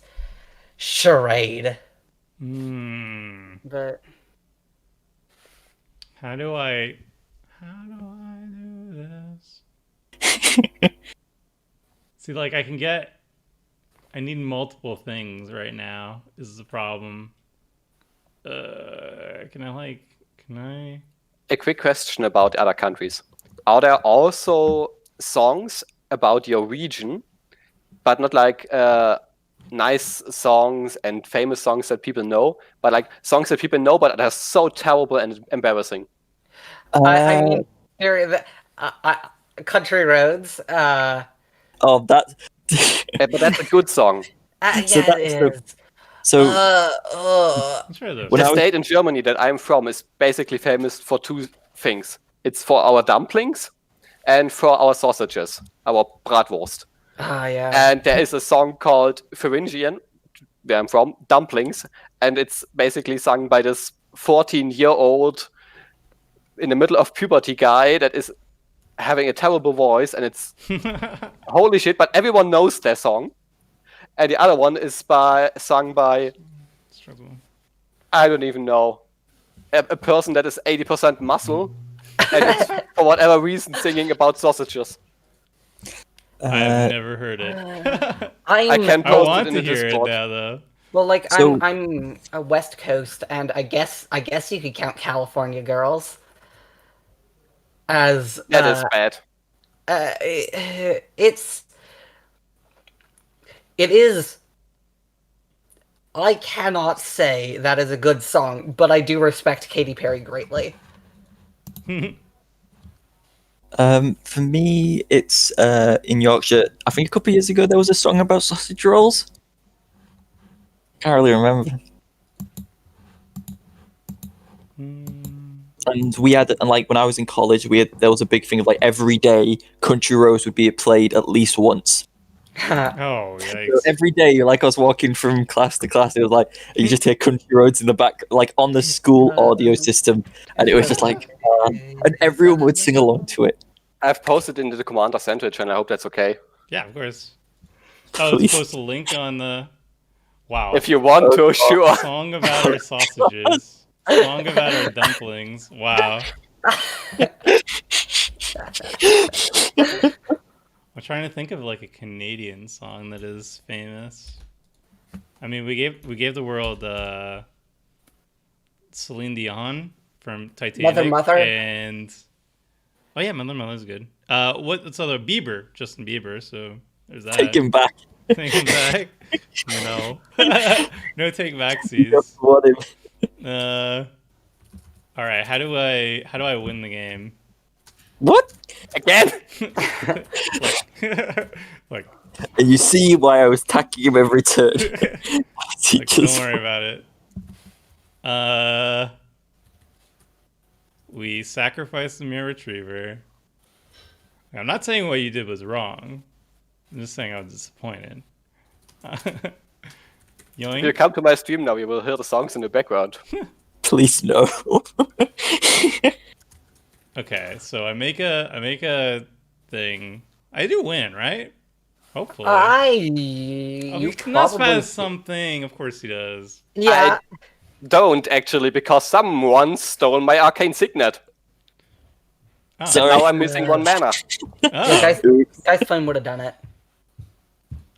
charade. Hmm. But How do I do this? See, like I need multiple things right now. Is the problem? Can I? A quick question about other countries. are there also songs about your region, but not like nice songs and famous songs that people know, but like songs that people know but are so terrible and embarrassing? I mean, Country Roads. Oh, that. But that's a good song. So Yeah, it that's the- is. So I'm sure those. When The I was- state in Germany that I'm from is basically famous for two things. It's for our dumplings and for our sausages, our bratwurst. Yeah. And there is a song called Thuringian, where I'm from, Dumplings, and it's basically sung by this 14-year-old in the middle of puberty guy that is having a terrible voice, and it's holy shit, but everyone knows their song. And the other one is sung by, Struggle. I don't even know, a person that is 80% muscle, and it's for whatever reason singing about sausages. I've never heard it. I can I post it want in to the hear it Discord. now, though. Well, like So- I'm a West Coast, and I guess you could count California Girls as That is bad. it is. I cannot say that is a good song, but I do respect Katy Perry greatly. For me, it's in Yorkshire. I think a couple of years ago there was a song about sausage rolls. Can't really remember. And we had, and like when I was in college, there was a big thing of like every day Country Roads would be played at least once. Oh, So yikes. every day, like I was walking from class to class, it was like you just hear Country Roads in the back, like on the school audio system, and it was just like, and everyone would sing along to it. I've posted into the Commander sandwich, and I hope that's okay. Yeah, of course. I was Please. supposed to link on the. Wow. If you want to, sure. Song about our sausages. Song about our dumplings. Wow. I'm trying to think of like a Canadian song that is famous. I mean, we gave the world Celine Dion from Titanic. Mother. And oh yeah, Mother's good. What's other Bieber? Justin Bieber. So there's that. Take him back. Take him back. No. No take backsies. Just want him. All right. How do I win the game? What? Again? like, And you see why I was attacking him every turn. don't worry about it. We sacrificed the mirror retriever. I'm not saying what you did was wrong. I'm just saying I was disappointed. If you Yoink. come to my stream now, you will hear the songs in the background. Please no. Okay, so I make a thing. I do win, right? Hopefully. Oh, he you Knuff probably has something. Of course he does. yeah. Don't actually, because someone stole my arcane signet. Oh. Sorry. Now I'm missing one mana. Oh, Guys, Flynn would have done it.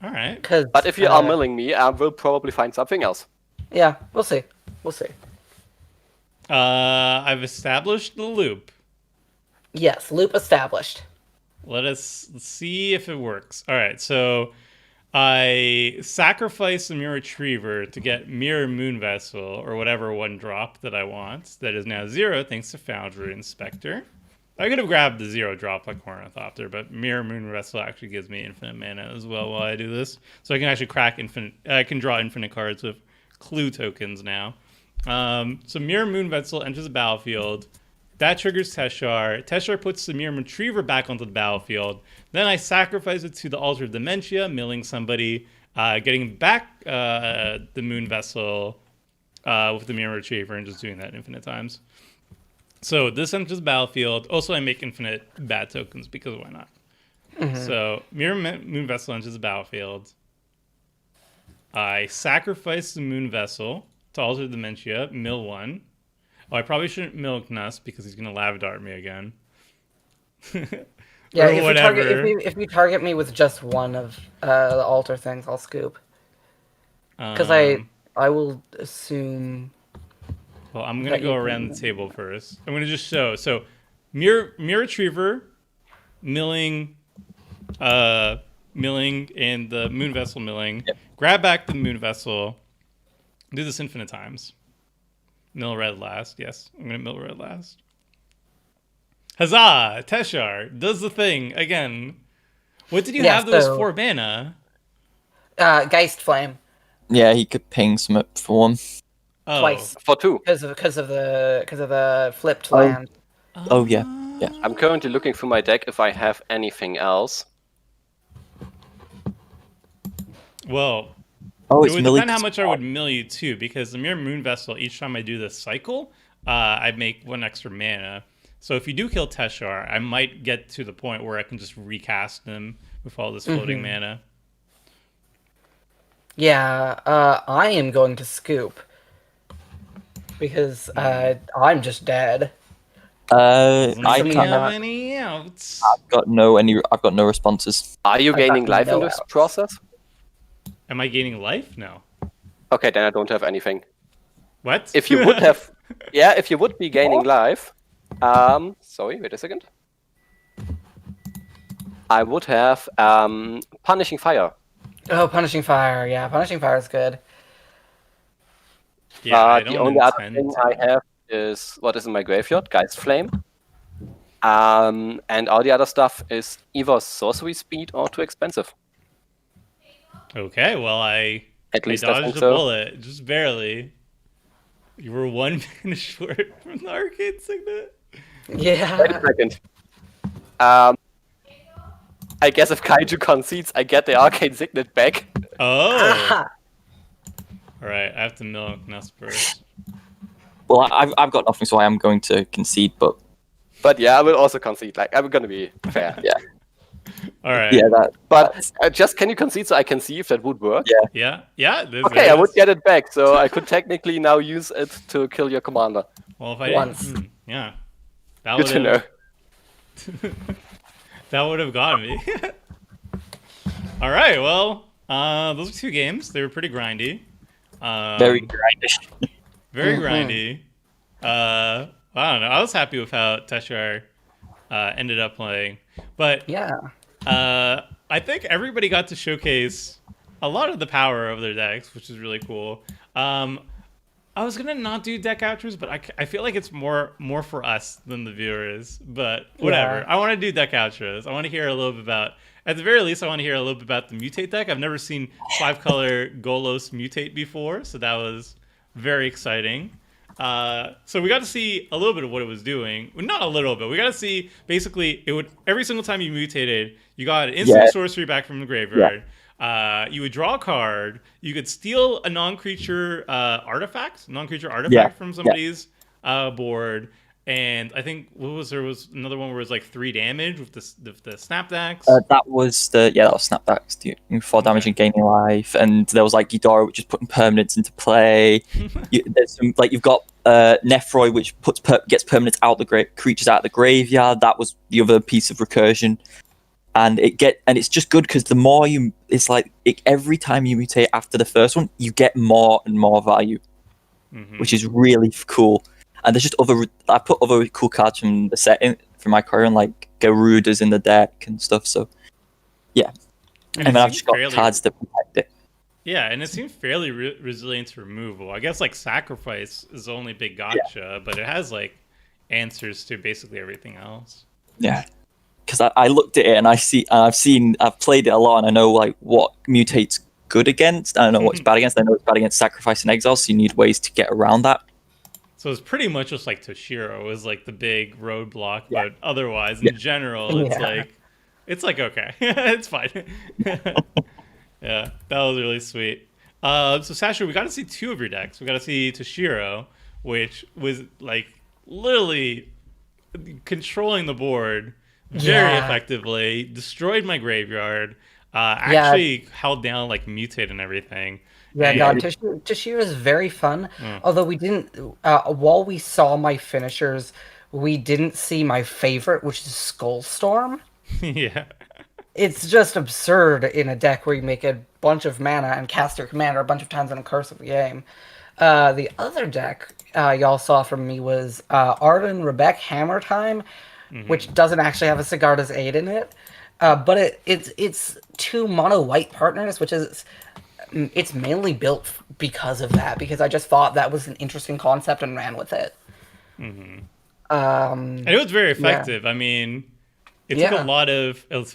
all right. Cause, But if you are milling me, I will probably find something else. yeah, we'll see. I've established the loop. Yes, loop established. Let us see if it works. All right, so I sacrifice the Mirror Retriever to get Mirror Moon Vessel, or whatever one drop that I want. That is now 0 thanks to Foundry Inspector. I could have grabbed the 0 drop like Ornithopter, but Mirror Moon Vessel actually gives me infinite mana as well while I do this. So I can actually crack infinite. I can draw infinite cards with clue tokens now. So Mirror Moon Vessel enters the battlefield. That triggers Teshar. Teshar puts the Mirror Retriever back onto the battlefield. Then I sacrifice it to the Altar of Dementia, milling somebody, getting back the Moon Vessel with the Mirror Retriever, and just doing that infinite times. So this enters the battlefield. Also, I make infinite bad tokens, because why not? So Mirror Moon Vessel enters the battlefield. I sacrifice the Moon Vessel to Altar of Dementia, mill 1. Oh, I probably shouldn't mill Knus because he's going to Lava Dart me again. Yeah, Or whatever. if you target me with just one of the altar things, I'll scoop. Because I will assume. Well, I'm going to go around the table first. I'm going to just show. So, Mirror Retriever milling, milling, and the moon vessel milling. Yep. Grab back the moon vessel. Do this infinite times. Mill red last. Yes, I'm gonna mill red last. Huzzah! Teshar does the thing again. What did you Yeah, have those so- 4 mana? Geist Flame Yeah, he could ping some up for one. Oh. twice For 2. because of the flipped Oh. land. Oh, yeah. Yeah. I'm currently looking through my deck if I have anything else. Well, Oh, it it's would Millie. depend how much I would mill you too, because the Mirror Moon Vessel, each time I do this cycle, I make 1 extra mana. So if you do kill Teshar, I might get to the point where I can just recast him with all this floating mana. Yeah, I am going to scoop because I'm just dead. Doesn't I seem to can't. have any outs. I've got no responses. Are you I gaining got life in no this outs. process? Am I gaining life? No. Okay, then I don't have anything. What? If you would have, if you would be gaining life, sorry, wait a second. I would have punishing fire. Oh, Punishing Fire. Yeah, Punishing Fire is good. Yeah, I The don't only other intend thing to. I have is what is in my graveyard, Geist Flame. And all the other stuff is either sorcery speed or too expensive. Okay, well, I At least I dodged think a so. bullet, just barely. You were 1 mana short from the Arcade Signet. Wait a Yeah. second. I guess if Kaiju concedes, I get the Arcane Signet back. Oh. All right, I have to mill Nest first. Well, I've got nothing, so I am going to concede. But But yeah, I will also concede. Like, I'm gonna be fair. yeah, All right. yeah, that. But just can you concede so I can see if that would work? Yeah. Yeah. Okay, I would get it back, so I could technically now use it to kill your commander. Well, if I Once. didn't, yeah, that Good to know. that would have gotten me. All right. Well, those are 2 games. They were pretty grindy. Very grindish. Very grindy. I don't know. I was happy with how Teshar ended up playing, but Yeah. I think everybody got to showcase a lot of the power of their decks, which is really cool. I was gonna not do deck outros, but I feel like it's more for us than the viewers. But whatever. Yeah. I want to do deck outros. I want to hear a little bit about. At the very least, I want to hear a little bit about the mutate deck. I've never seen 5-color Golos mutate before, so that was very exciting. So we got to see a little bit of what it was doing. Well, not a little bit. We got to see basically it would every single time you mutated, you got an instant sorcery back from the graveyard. You would draw a card. You could steal a non-creature artifact from somebody's board. And I think there was another one where it was like 3 damage with the snapbacks. That was snapbacks. 4 damage and gaining life, and there was like Ghidorah, which is putting permanents into play. There's some you've got Nephroi, which gets permanents out creatures out of the graveyard. That was the other piece of recursion, and it's just good because the more every time you mutate after the first one, you get more and more value, which is really cool. And there's just I put other cool cards from the set from my Quirion, like Garuda's in the deck and stuff. So, yeah. And then I've just got cards that protect it. Yeah, and it seems fairly resilient to removal. I guess like Sacrifice is the only big gotcha, but it has like answers to basically everything else. Yeah. Because I looked at it and I've played it a lot and I know like what mutate's good against. I don't know what's bad against. I know it's bad against Sacrifice and Exile, so you need ways to get around that. So it's pretty much just like Toshiro is like the big roadblock, but otherwise, in general, it's like okay, it's fine. Yeah, that was really sweet. So Sasha, we got to see 2 of your decks. We got to see Toshiro, which was like literally controlling the board very effectively, destroyed my graveyard, actually held down like mutate and everything. Yeah, God, Toshiro is very fun. Although we didn't, while we saw my finishers, we didn't see my favorite, which is Skullstorm. Yeah. It's just absurd in a deck where you make a bunch of mana and cast your commander a bunch of times in a curse of the game. The other deck y'all saw from me was Arden Rebek Hammer Time, which doesn't actually have a Sigarda's Aid in it. But it's two mono white partners, which is it's mainly built because of that. Because I just thought that was an interesting concept and ran with it. And it was very effective. I mean, it took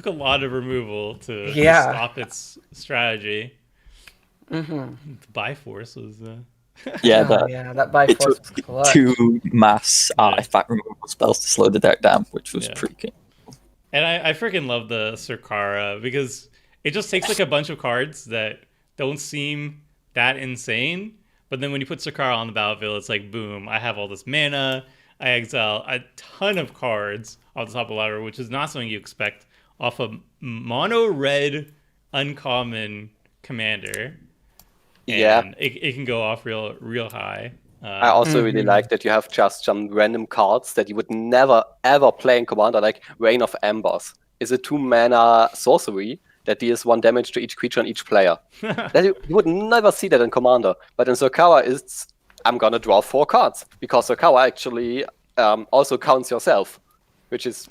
a lot of removal to stop its strategy. The Biforce was. That Biforce was clutch. 2 mass artifact removal spells to slow the deck down, which was pretty good. And I freaking love the Surkara because it just takes like a bunch of cards that don't seem that insane, but then when you put Surkara on the battlefield, it's like boom! I have all this mana. I exile a ton of cards off the top of the ladder, which is not something you expect off a mono red uncommon commander. And it can go off real high. I also really like that you have just some random cards that you would never ever play in Commander, like Rain of Embers. Is a 2-mana sorcery that deals 1 damage to each creature and each player. That you would never see that in Commander, but in Surkara it's I'm gonna draw 4 cards because Surkara actually also counts yourself, which is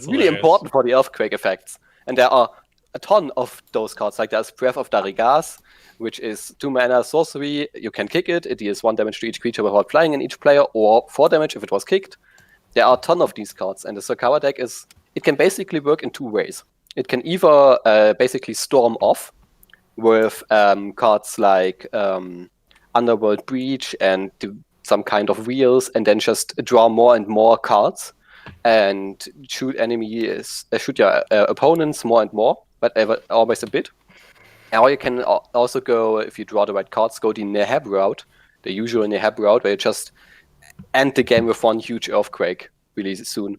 really important for the Earthquake effects. And there are a ton of those cards. Like there's Breath of Darigas, which is 2-mana sorcery. You can kick it. It deals 1 damage to each creature without flying in each player, or 4 damage if it was kicked. There are a ton of these cards, and the Surkara deck it can basically work in 2 ways. It can either basically storm off with cards like Underworld Breach and do some kind of wheels, and then just draw more and more cards and shoot your opponents more and more, but always a bit. Or you can also go, if you draw the right cards, go the Neheb route, the usual Neheb route, where you just end the game with 1 huge Earthquake really soon.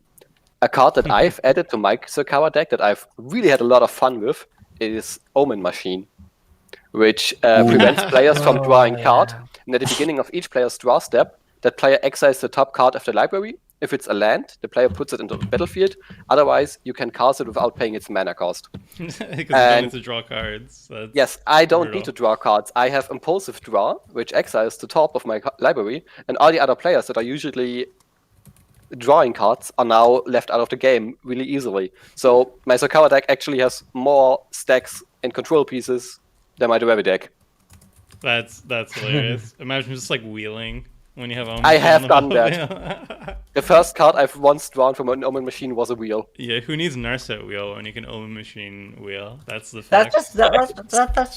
A card that I've added to my Surkara deck that I've really had a lot of fun with is Omen Machine, which prevents players from drawing card. And at the beginning of each player's draw step, that player exiles the top card of the library. If it's a land, the player puts it into the battlefield. Otherwise, you can cast it without paying its mana cost. Because you don't need to draw cards. Yes, I don't need to draw cards. I have Impulsive Draw, which exiles the top of my library, and all the other players that are usually drawing cards are now left out of the game really easily. So my Surkara deck actually has more stacks and control pieces than my Derevi deck. That's hilarious. Imagine just like wheeling when you have Omen. I have done that. The first card I've once drawn from an Omen Machine was a wheel. Yeah, who needs Narset wheel when you can Omen Machine wheel? That's the fact. That's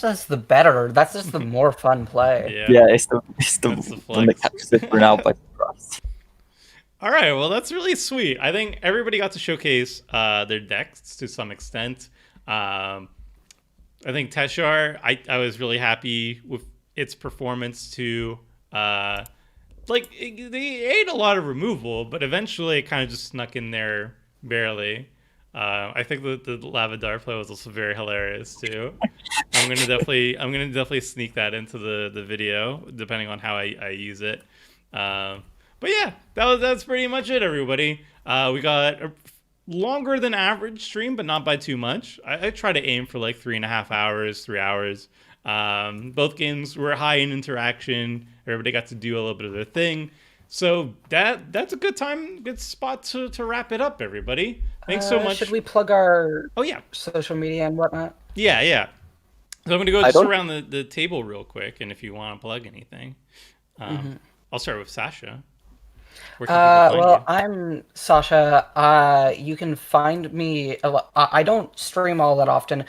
just the better. That's just the more fun play. Yeah, it's the one that catches everyone out by surprise. All right, well, that's really sweet. I think everybody got to showcase their decks to some extent. I think Teshar, I was really happy with its performance too. They ate a lot of removal, but eventually it kind of just snuck in there barely. I think the Lava Dart play was also very hilarious too. I'm gonna definitely sneak that into the video depending on how I use it. But yeah, that's pretty much it, everybody. We got a longer than average stream, but not by too much. I try to aim for like 3.5 hours, 3 hours. Both games were high in interaction. Everybody got to do a little bit of their thing. So that's a good spot to wrap it up, everybody. Thanks so much. Should we plug our social media and whatnot? Yeah. So I'm going to go just around the table real quick, and if you want to plug anything. I'll start with Sasha. I'm Sasha. You can find me. I don't stream all that often,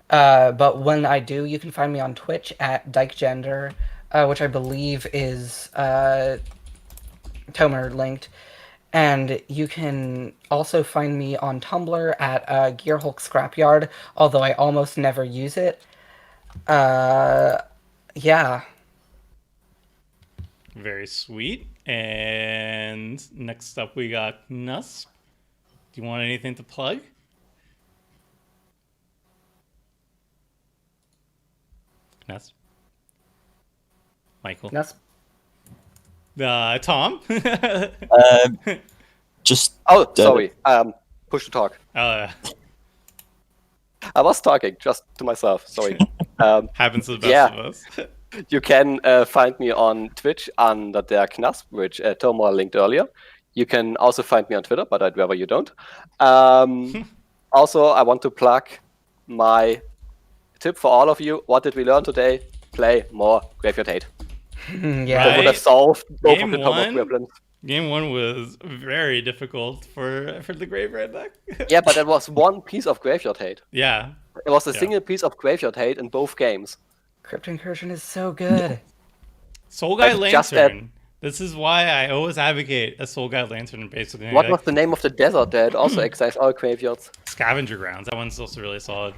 but when I do, you can find me on Twitch at DykeGender, which I believe is Tomer linked. And you can also find me on Tumblr at Gearhulk Scrapyard, although I almost never use it. Yeah. Very sweet. And next up we got Nuss. Do you want anything to plug? Nuss? Michael? Nuss? Tom? Sorry. Push to talk. I was talking just to myself. Sorry. Happens to the best of us. You can find me on Twitch under der Knasp, which Tomor linked earlier. You can also find me on Twitter, but I'd rather you don't. Also, I want to plug my tip for all of you. What did we learn today? Play more Graveyard Hate. Yeah. That would have solved both Game of the top one? equivalents. Game 1 was very difficult for the Graveyard deck. Yeah, but it was one piece of Graveyard Hate. Yeah. It was a Yeah. single piece of Graveyard Hate in both games. Crypt Incursion is so good. Soul Guide Like, just that- Lantern. This is why I always advocate a Soul Guide Lantern, basically. What like, was the name of the desert that also exiles all graveyards? Scavenger Grounds. That one's also really solid.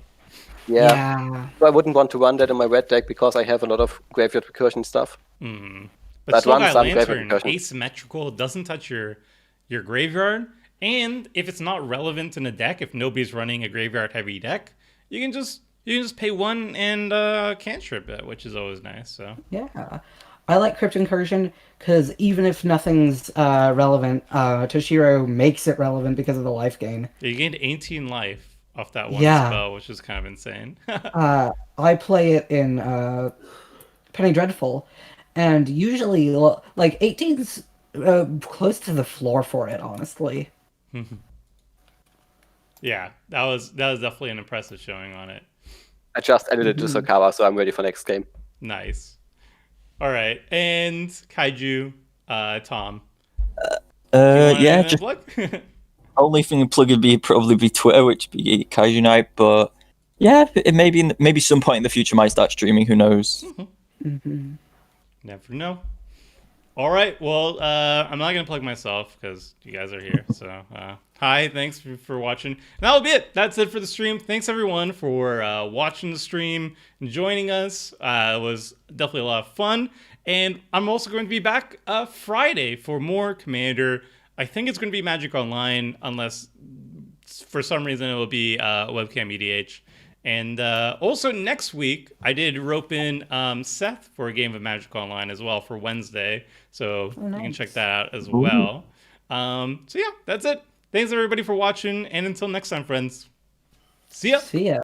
Yeah. So I wouldn't want to run that in my red deck because I have a lot of graveyard recursion stuff. But That Soul runs Guide some graveyard Lantern, recursion. asymmetrical, doesn't touch your graveyard. And if it's not relevant in a deck, if nobody's running a graveyard heavy deck, you can just pay 1 and cantrip it, which is always nice. So Yeah. I like Crypt Incursion because even if nothing's relevant, Toshiro makes it relevant because of the life gain. you gained 18 life off that one Yeah. spell, which is kind of insane. I play it in Penny Dreadful, and usually like 18's close to the floor for it, honestly. Yeah, that was definitely an impressive showing on it. I just ended it to Sokawa, so I'm ready for next game. Nice. All right, and Kaiju, Tom. Yeah, Just... just only thing to plug would probably be Twitter, which would be Kaiju Night. But yeah, it maybe some point in the future might start streaming. Who knows? Never know. All right, well, I'm not gonna plug myself because you guys are here. So, hi, thanks for watching. And that'll be it. That's it for the stream. Thanks everyone for watching the stream and joining us. It was definitely a lot of fun. And I'm also going to be back Friday for more Commander. I think it's going to be Magic Online, unless for some reason it will be Webcam EDH. And also next week, I did rope in Seth for a game of Magic Online as well for Wednesday. So you can check that out as well. So yeah, that's it. Thanks everybody for watching. And until next time, friends. See ya. See ya.